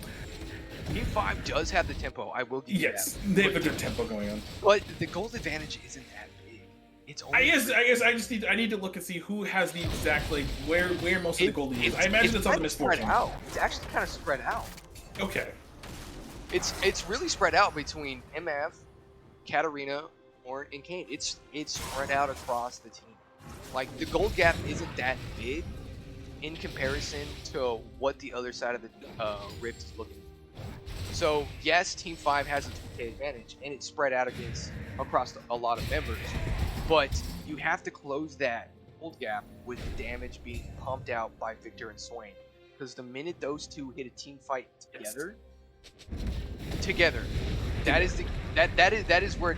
Team 5 does have the tempo. I will give you that. Yes, they have a good tempo going on. But the gold advantage isn't that big. It's only I guess I need to look and see who has the exact where most of the gold is. I imagine it's on the Misfortune. It's actually kind of spread out. Okay. It's really spread out between MF, Katarina, Ornn, and Kayn. It's spread out across the team. Like, the gold gap isn't that big in comparison to what the other side of the Rift is looking for. So, yes, Team 5 has a 2K advantage, and it's spread out across a lot of members. But you have to close that gold gap with the damage being pumped out by Victor and Swain. Because the minute those two hit a team fight together, that is where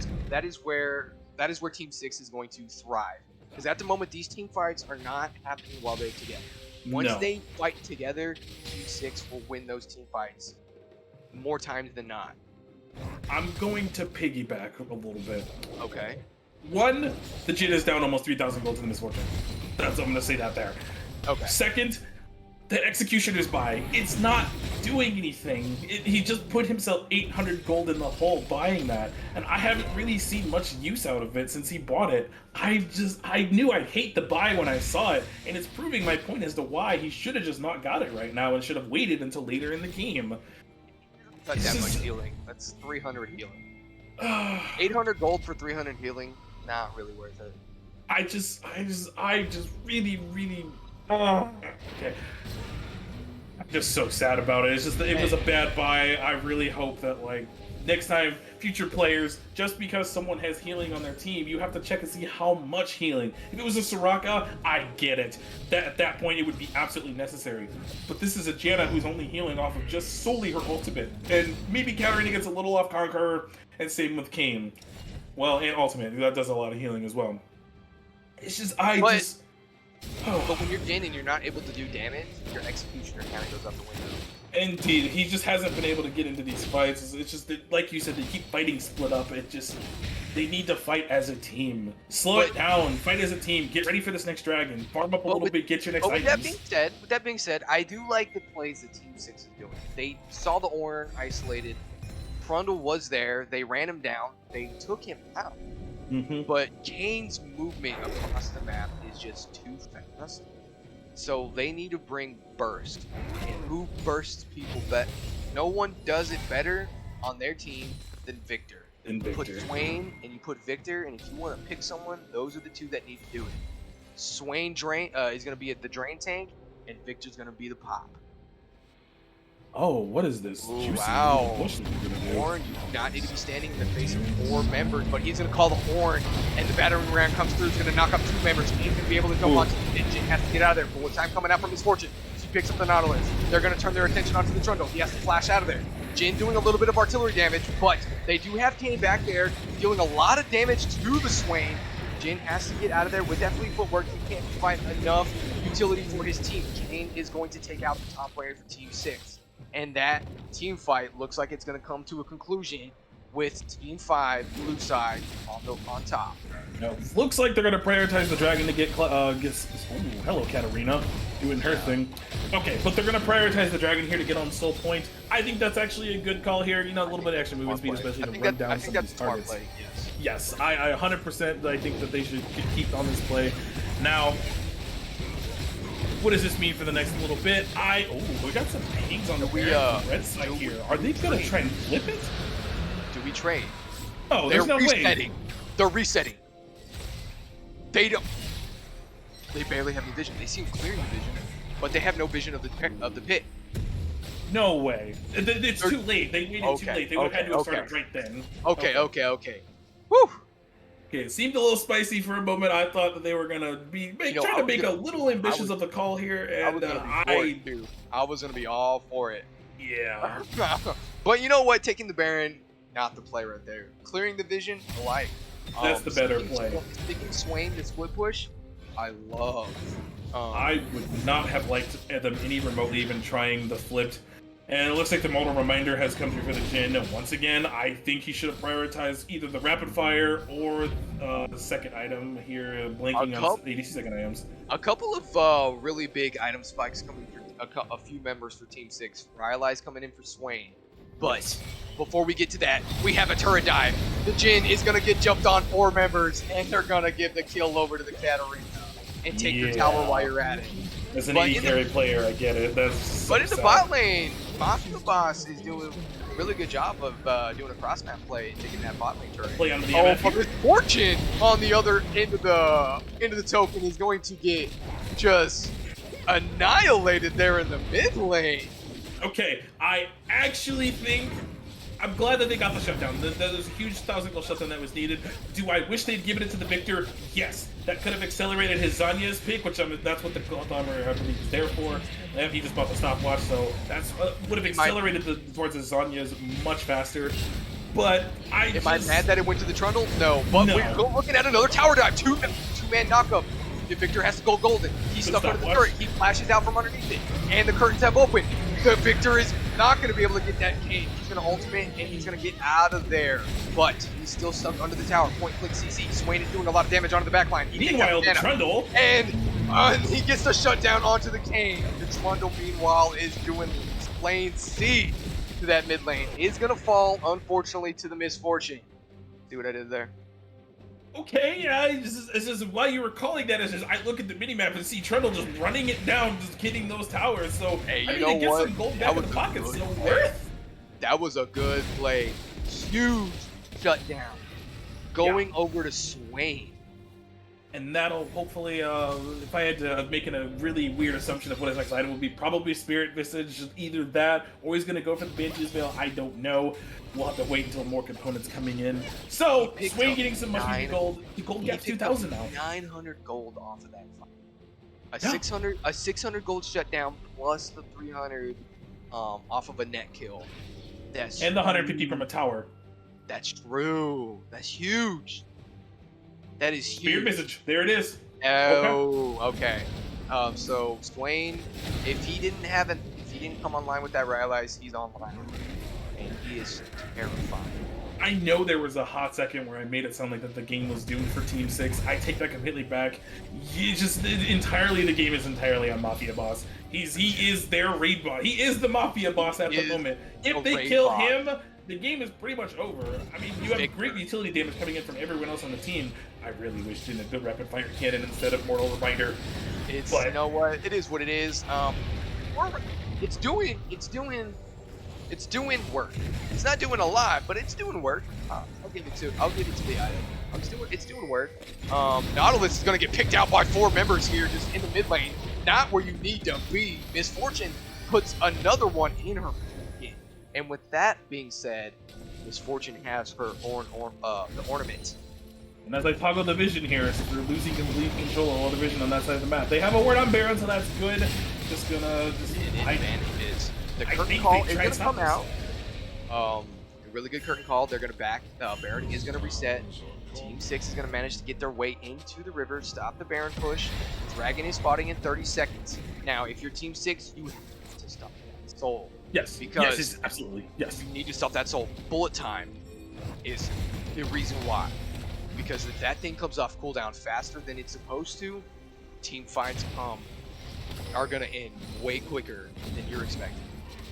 Team 6 is going to thrive. Because at the moment, these team fights are not happening while they're together. Once they fight together, Team 6 will win those team fights more times than not. I'm going to piggyback a little bit. Okay. One, the Jin is down almost 3,000 gold to the Misfortune. I'm going to say that there. Okay. Second, the Executioner's buy. It's not doing anything. He just put himself 800 gold in the hole buying that, and I haven't really seen much use out of it since he bought it. I knew I'd hate the buy when I saw it, and it's proving my point as to why he should have just not got it right now and should have waited until later in the game. Not that much healing. That's 300 healing. 800 gold for 300 healing, not really worth it. I just really, okay. I'm just so sad about it. It's just that it was a bad buy. I really hope that like next time, future players, just because someone has healing on their team, you have to check and see how much healing. If it was a Soraka, I get it. At that point, it would be absolutely necessary. But this is a Janna who's only healing off of just solely her ultimate, and maybe Katarina gets a little off Conqueror, and same with Kayn. Well, and ultimate, that does a lot of healing as well. It's just But when you're Jin and you're not able to do damage, your executioner kind of goes out the window. Indeed, he just hasn't been able to get into these fights. It's just that, like you said, they keep fighting split up. They need to fight as a team. Slow it down, fight as a team. Get ready for this next dragon. Farm up a little bit, get your next items. With that being said, I do like the plays that Team 6 is doing. They saw the Ornn isolated. Trundle was there. They ran him down. They took him out. But Kayn's movement across the map is just too fast. So they need to bring burst. And who bursts people better? No one does it better on their team than Victor. You put Swain and you put Victor, and if you want to pick someone, those are the two that need to do it. Swain is going to be at the drain tank, and Victor's going to be the pop. Oh, what is this? Ooh, wow. Ornn, you do not need to be standing in the face of 4 members, but he's going to call the horn, and the battering ram comes through. He's going to knock up 2 members. He's going to be able to jump onto the Jin has to get out of there. Bullet time coming out from Misfortune. He picks up the Nautilus. They're going to turn their attention onto the Trundle. He has to flash out of there. Jin doing a little bit of artillery damage, but they do have Kayn back there, dealing a lot of damage to the Swain. Jin has to get out of there with that fleet footwork. He can't provide enough utility for his team. Kayn is going to take out the top player for Team 6. And that team fight looks like it's going to come to a conclusion with Team 5, blue side, on top. No, looks like they're going to prioritize the dragon to get oh, hello, Katarina, doing her thing. Okay, but they're going to prioritize the dragon here to get on Soul Point. I think that's actually a good call here. You know, a little bit of extra movement speed, especially to run down some of these targets. Play, yes, I 100% I think that they should keep on this play. Now, what does this mean for the next little bit? We got some pigs on the red side here. Are they going to try and flip it? Do we trade? Oh, there's no way. They're resetting. They barely have any vision. They seem clearing the vision, but they have no vision of the pit. No way. It's too late. They waited too late. They would have had to have started right then. Okay. Woo! Okay, it seemed a little spicy for a moment. I thought that they were gonna try to make a little ambitious of the call here, and I was gonna be all for it. Yeah. But you know what? Taking the Baron, not the play right there. Clearing the vision, I like. That's the better play. Sticking Swain to split push, I love. I would not have liked them any remotely even trying the flipped. And it looks like the modal reminder has come through for the Jin. Once again, I think he should have prioritized either the rapid fire or the second item here, blinking on 80-second items. A couple of really big item spikes coming for a few members for Team 6. Rylai's coming in for Swain. But before we get to that, we have a turret dive. The Jin is going to get jumped on 4 members, and they're going to give the kill over to the Katarina and take your tower while you're at it. As an AD carry player, I get it. That's so in the bot lane, Mafia Boss is doing a really good job of doing a cross map play and taking that bot lane turret. But Misfortune on the other end of the token is going to get just annihilated there in the mid lane. Okay, I actually think I'm glad that they got the shutdown. There's a huge 1,000-goal shutdown that was needed. Do I wish they'd given it to the Victor? Yes. That could have accelerated his Zanya's pick, which that's what the Cloth Armor, I believe, is there for. He just bought the stopwatch, so that's would have accelerated towards his Zanya's much faster. But Am I mad that it went to the Trundle? No. But we're looking at another tower dive. Two-man knockup. The Victor has to go golden. He's stuck under the turret. He flashes out from underneath it. And the curtains have opened. The Victor is not going to be able to get that Kayn. He's going to ultimate, and he's going to get out of there. But he's still stuck under the tower. Point-click CC. Swain is doing a lot of damage onto the backline. Meanwhile, the Trundle. And he gets the shutdown onto the Kayn. The Trundle, meanwhile, is doing lane C to that mid lane. Is going to fall, unfortunately, to the Misfortune. See what I did there? Okay, yeah, it's just while you were calling that, I look at the minimap and see Trundle just running it down, just hitting those towers. So, hey, I mean, they get some gold back in the pocket, so worth. That was a good play. Huge shutdown. Going over to Swain. and that'll hopefully, if I had to make a really weird assumption of what his next item will be, probably Spirit Visage, either that, or he's going to go for the Banshee's Veil, I don't know. We'll have to wait until more components coming in. So, Swain getting some much needed gold. The gold gap's 2,000 now. 900 gold off of that fight. A 600 gold shutdown plus the 300 off of a net kill. That's and the 150 from a tower. That's true. That's huge. That is huge. Spirit Visage. There it is. Oh, okay. So Swain, if he didn't come online with that Rylai's, he's online, and he is terrifying. I know there was a hot second where I made it sound like that the game was doomed for Team 6. I take that completely back. The game is entirely on Mafia Boss. He is their raid boss. He is the Mafia boss at the moment. If they kill him, the game is pretty much over. I mean, you have great utility damage coming in from everyone else on the team. I really wish Jin had good rapid fire cannon instead of Mortal Reminder. You know what? It is what it is. It's doing work. It's not doing a lot, but it's doing work. I'll give it to the item. It's doing work. Nautilus is gonna get picked out by 4 members here, just in the mid lane. Not where you need to be. Miss Fortune puts another one in her pocket. And with that being said, Miss Fortune has her the ornament. And as I toggle the vision here, so they're losing complete control of all the vision on that side of the map. They have a word on Baron, so that's good. The curtain call is going to come out. A really good curtain call. They're going to back. Baron is going to reset. Team 6 is going to manage to get their way into the river, stop the Baron push. Dragon is spotting in 30 seconds. Now, if you're Team 6, you have to stop that soul. Yes. Because absolutely. Yes. You need to stop that soul. Bullet time is the reason why. Because if that thing comes off cooldown faster than it's supposed to, team fights are going to end way quicker than you're expecting.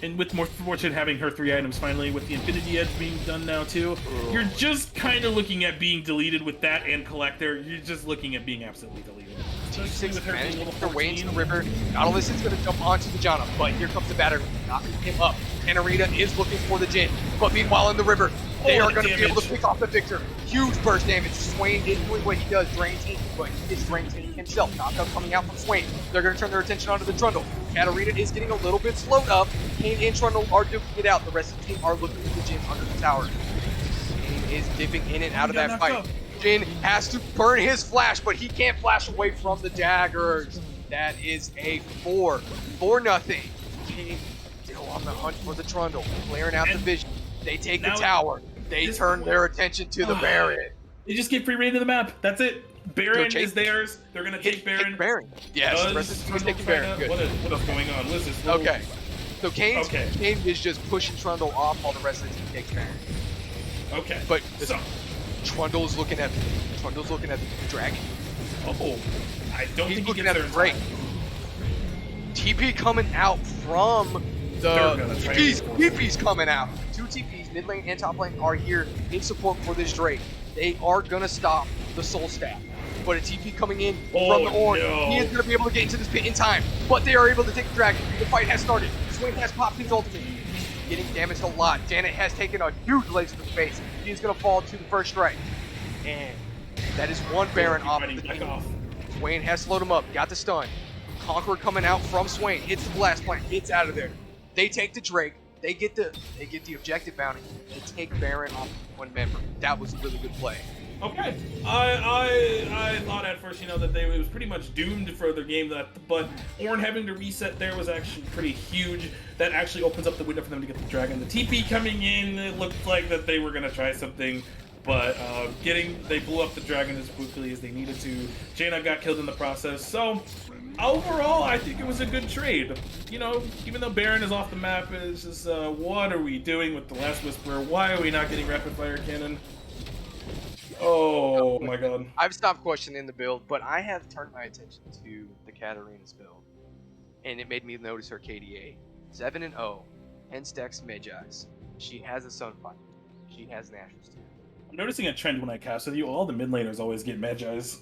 And with more Fortune having her 3 items finally, with the Infinity Edge being done now too, you're just kind of looking at being deleted with that and Collector. You're just looking at being absolutely deleted. Team 6 managed to get their way into the river. Nautilus is going to jump onto the Janna, but here comes the batter, knocking him up. Kanarita is looking for the Jin, but meanwhile in the river, they are going to be able to pick off the Victor. Huge burst damage. Swain is doing what he does, drain team, but he is drain team himself. Knockout coming out from Swain. They're going to turn their attention onto the Trundle. Katarina is getting a little bit slowed up. Kane and Trundle are duking it out. The rest of the team are looking for the Jin under the tower. Kane is dipping in and out of that fight. Jin has to burn his flash, but he can't flash away from the daggers. That is a 4-0. Kane still on the hunt for the Trundle, clearing out the vision. They take the tower. They turn their attention to the Baron. They just get free reign of the map. That's it. Baron is theirs. They're gonna take Baron. Yes, the rest of the team is taking Baron. Good. What is going on? What is this? Okay. So Kane is just pushing Trundle off while the rest of the team takes Baron. Okay. But Trundle's looking at the dragon. Oh, I don't think looking at the Drake. TP coming out from the TP's coming out. 2 TPs, mid lane and top lane, are here in support for this Drake. They are gonna stop the Soul Staff. But a TP coming in from the Ornn. No. He is gonna be able to get into this pit in time. But they are able to take the dragon. The fight has started. Swain has popped his ultimate. Getting damaged a lot. Janet has taken a huge lace to the face. He is gonna fall to the first strike. And that is 1 Baron off of the team. Swain has slowed him up, got the stun. Conqueror coming out from Swain, hits the blast plant, gets out of there. They take the Drake, they get the objective bounty, they take Baron off 1 member. That was a really good play. Okay, I thought at first, that it was pretty much doomed for their game, but Ornn having to reset there was actually pretty huge. That actually opens up the window for them to get the dragon. The TP coming in, it looked like that they were gonna try something, but they blew up the dragon as quickly as they needed to. Jaina got killed in the process, so overall, I think it was a good trade. Even though Baron is off the map, it's just, what are we doing with the Last Whisperer? Why are we not getting rapid fire cannon? Oh my god. I've stopped questioning the build, but I have turned my attention to the Katarina's build. And it made me notice her KDA. 7-0, 10 stacks Medjais. She has a Sunfire. She has an Ashes too. I'm noticing a trend when I cast with you. All the mid laners always get Medjais.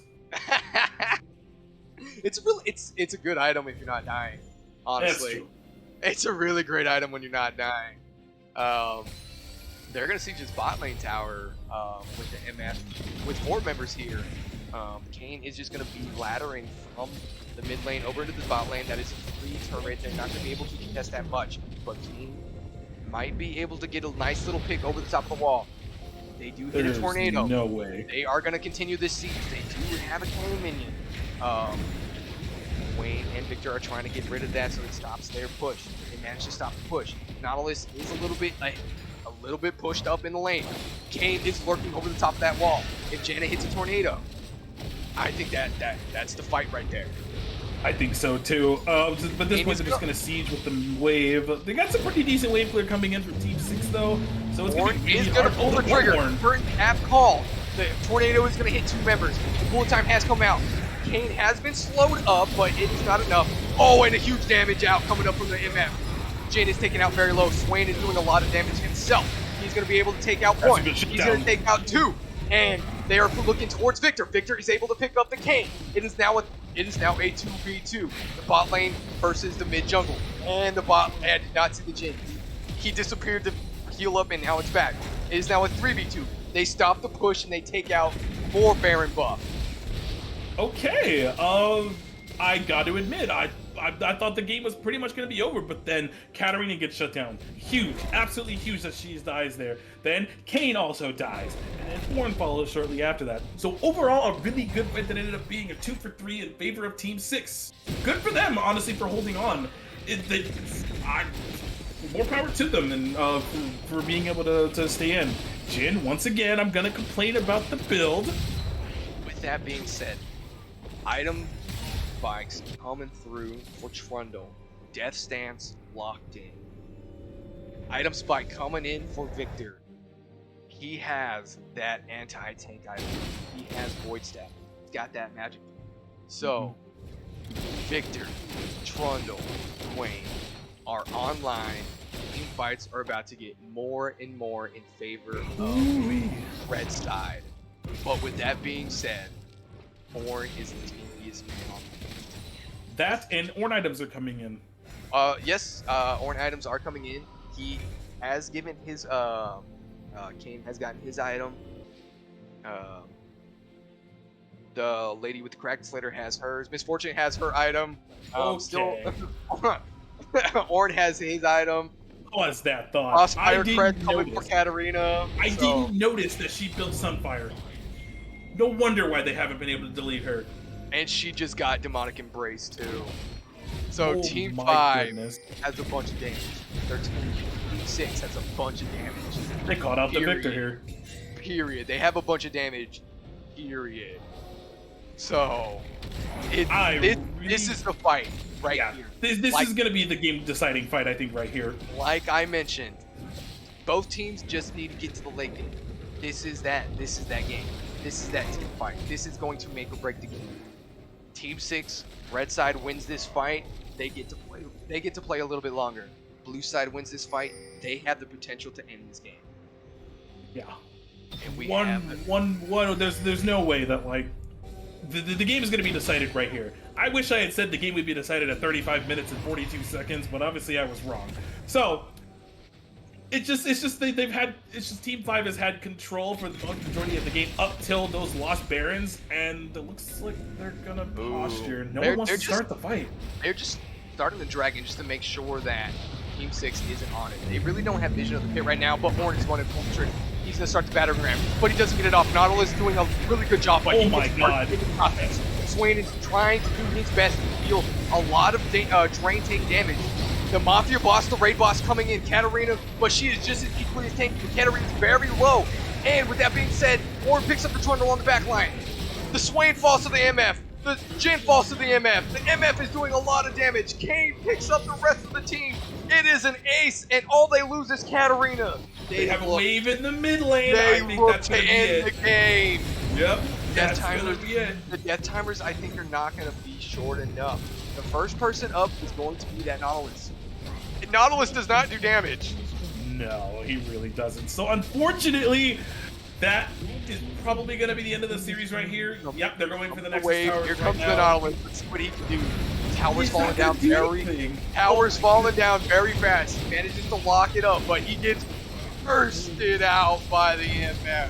It's a good item if you're not dying. Honestly, it's a really great item when you're not dying. They're gonna see just bot lane tower with the MS with 4 members here. Kane is just going to be laddering from the mid lane over into the bot lane. That is a free turret. They're not going to be able to contest that much, but Kane might be able to get a nice little pick over the top of the wall. They do hit a tornado. No way. They are going to continue this siege. They do have a Kane minion. Wayne and Victor are trying to get rid of that so it stops their push. They managed to stop the push. Nautilus is a little bit pushed up in the lane. Kane is lurking over the top of that wall. If Janna hits a tornado, I think that's the fight right there. I think so too. But this point, they're just going to siege with the wave. They got some pretty decent wave clear coming in from Team 6 though, so it's going to be really going to pull the trigger. Warren. Current app call. The tornado is going to hit 2 members. The bullet time has come out. Kane has been slowed up, but it is not enough. Oh, and a huge damage out coming up from the MF. Jane is taken out very low. Swain is doing a lot of damage himself. He's going to be able to take out 1. He's going to take out 2. And they are looking towards Victor. Victor is able to pick up the Kane. It is now a 2v2. The bot lane versus the mid jungle. And the bot did not see the Jin. He disappeared to heal up, and now it's back. It is now a 3v2. They stop the push and they take out more Baron buff. Okay, I got to admit, I thought the game was pretty much going to be over, but then Katarina gets shut down. Huge, absolutely huge that she dies there. Then Kane also dies, and then Horn follows shortly after that. So overall, a really good fight that ended up being a 2-for-3 in favor of Team 6. Good for them, honestly, for holding on. More power to them and for being able to stay in. Jin, once again, I'm going to complain about the build. With that being said, item spikes coming through for Trundle. Death Stance locked in. Item spike coming in for Victor. He has that anti-tank item. He has Void Staff. He's got that magic. So, Victor, Trundle, Wayne are online. Team fights are about to get more and more in favor of red side. But with that being said, Ornn is the teamiest man on the team. That and Ornn items are coming in. Yes, Ornn items are coming in. He has given his Kane has gotten his item. The lady with the cracked slitter has hers. Misfortune has her item. Still, Ornn has his item. What was that thought? Crossfire cred coming for Katarina. I didn't notice that she built Sunfire. No wonder why they haven't been able to delete her. And she just got Demonic Embrace too. So Team my 5 goodness. has a bunch of damage. Their Team 6 has a bunch of damage. They caught out the Victor here. Period. They have a bunch of damage. Period. So, this is the fight right here. This is going to be the game-deciding fight, I think, right here. Like I mentioned, both teams just need to get to the late game. This is that game. This is that team fight. This is going to make or break the game. Team 6, red side wins this fight. They get to play a little bit longer. Blue side wins this fight. They have the potential to end this game. Yeah. And we there's no way that like the game is going to be decided right here. I wish I had said the game would be decided at 35 minutes and 42 seconds, but obviously I was wrong. So it's just Team 5 has had control for the majority of the game up till those lost Barons, and it looks like they're gonna posture. No one wants to start the fight. They're just starting the dragon just to make sure that Team 6 isn't on it. They really don't have vision of the pit right now, but Ornn is going to pull the trigger. He's going to start the battering ram, but he doesn't get it off. Nautilus doing a really good job, but oh my god. Swain is trying to do his best to deal a lot of drain tank damage. The Mafia boss, the raid boss coming in, Katarina, but she is just as equally as tanky. Katarina's very low. And with that being said, Ornn picks up the Trundle on the back line. The Swain falls to the MF. The Jin falls to the MF. The MF is doing a lot of damage. Kane picks up the rest of the team. It is an ace, and all they lose is Katarina. They have a wave in the mid lane. I think that's going to be end the game. Yep. That's going to be it. The death timers, I think, are not going to be short enough. The first person up is going to be that Nautilus. And Nautilus does not do damage. No, he really doesn't. So unfortunately, that is probably going to be the end of the series right here. Yep, they're going for the next tower. Here comes the Nautilus. Let's see what he can do. Tower's falling down very fast. He manages to lock it up, but he gets bursted out by the MF.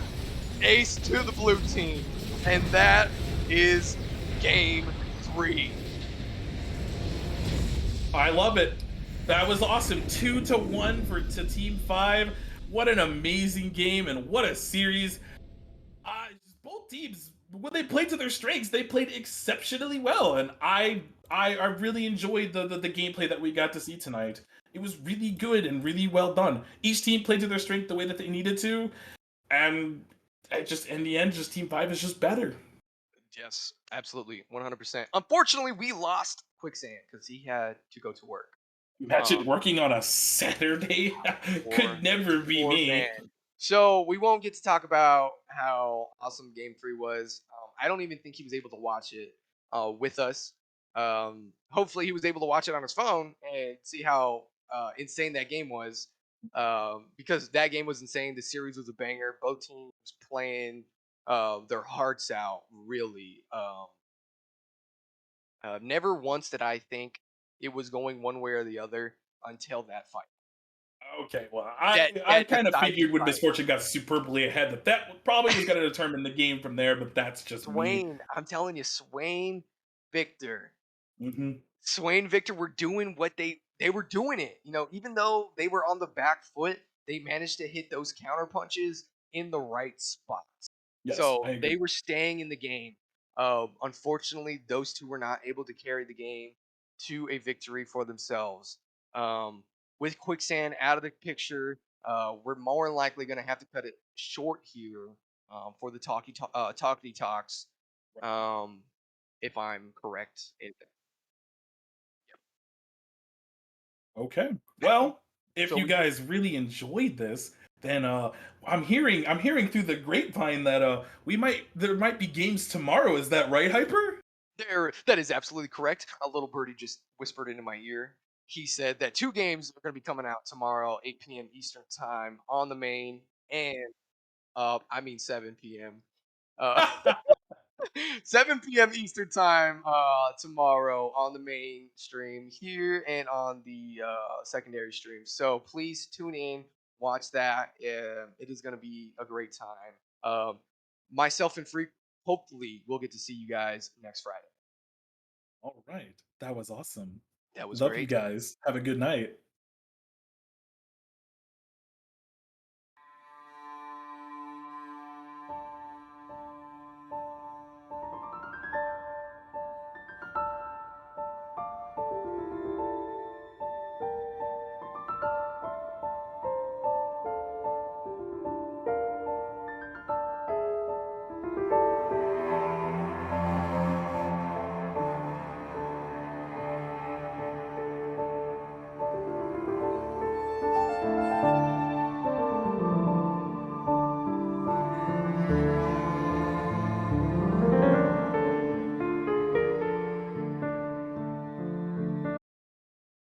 Ace to the blue team. And that is Game 3. I love it. That was awesome. 2-1 to Team 5. What an amazing game and what a series. Both teams, when they played to their strengths, they played exceptionally well, and I really enjoyed the gameplay that we got to see tonight. It was really good and really well done. Each team played to their strength the way that they needed to, and in the end, just Team 5 is just better. Yes, absolutely, 100%. Unfortunately, we lost Quicksand because he had to go to work. Imagine working on a Saturday. Could never be me. Man. So we won't get to talk about how awesome Game 3 was. I don't even think he was able to watch it with us. Hopefully he was able to watch it on his phone and see how insane that game was. Because that game was insane. The series was a banger. Both teams playing their hearts out, really. Never once did I think it was going one way or the other until that fight. Okay, well, I kind of figured when Misfortune got superbly ahead that probably was going to determine the game from there, but that's just Swain. I'm telling you, Swain, Victor. Mm-hmm. Swain, Victor were doing what they were doing it. You know, even though they were on the back foot, they managed to hit those counter punches in the right spots. Yes, so they were staying in the game. Unfortunately, those two were not able to carry the game to a victory for themselves. With Quicksand out of the picture, we're more than likely going to have to cut it short here for the talky talks. If I'm correct. Okay. Well, if you guys really enjoyed this, then I'm hearing through the grapevine that there might be games tomorrow. Is that right, Hyper? That is absolutely correct. A little birdie just whispered into my ear. He said that 2 games are going to be coming out tomorrow, 8 p.m. Eastern time on the main, and 7 p.m. 7 p.m. Eastern time tomorrow on the main stream here and on the secondary stream. So please tune in, watch that. It is going to be a great time. Myself and Freak, hopefully, we'll get to see you guys next Friday. All right. That was awesome. That was Love great. you guys. Have a good night.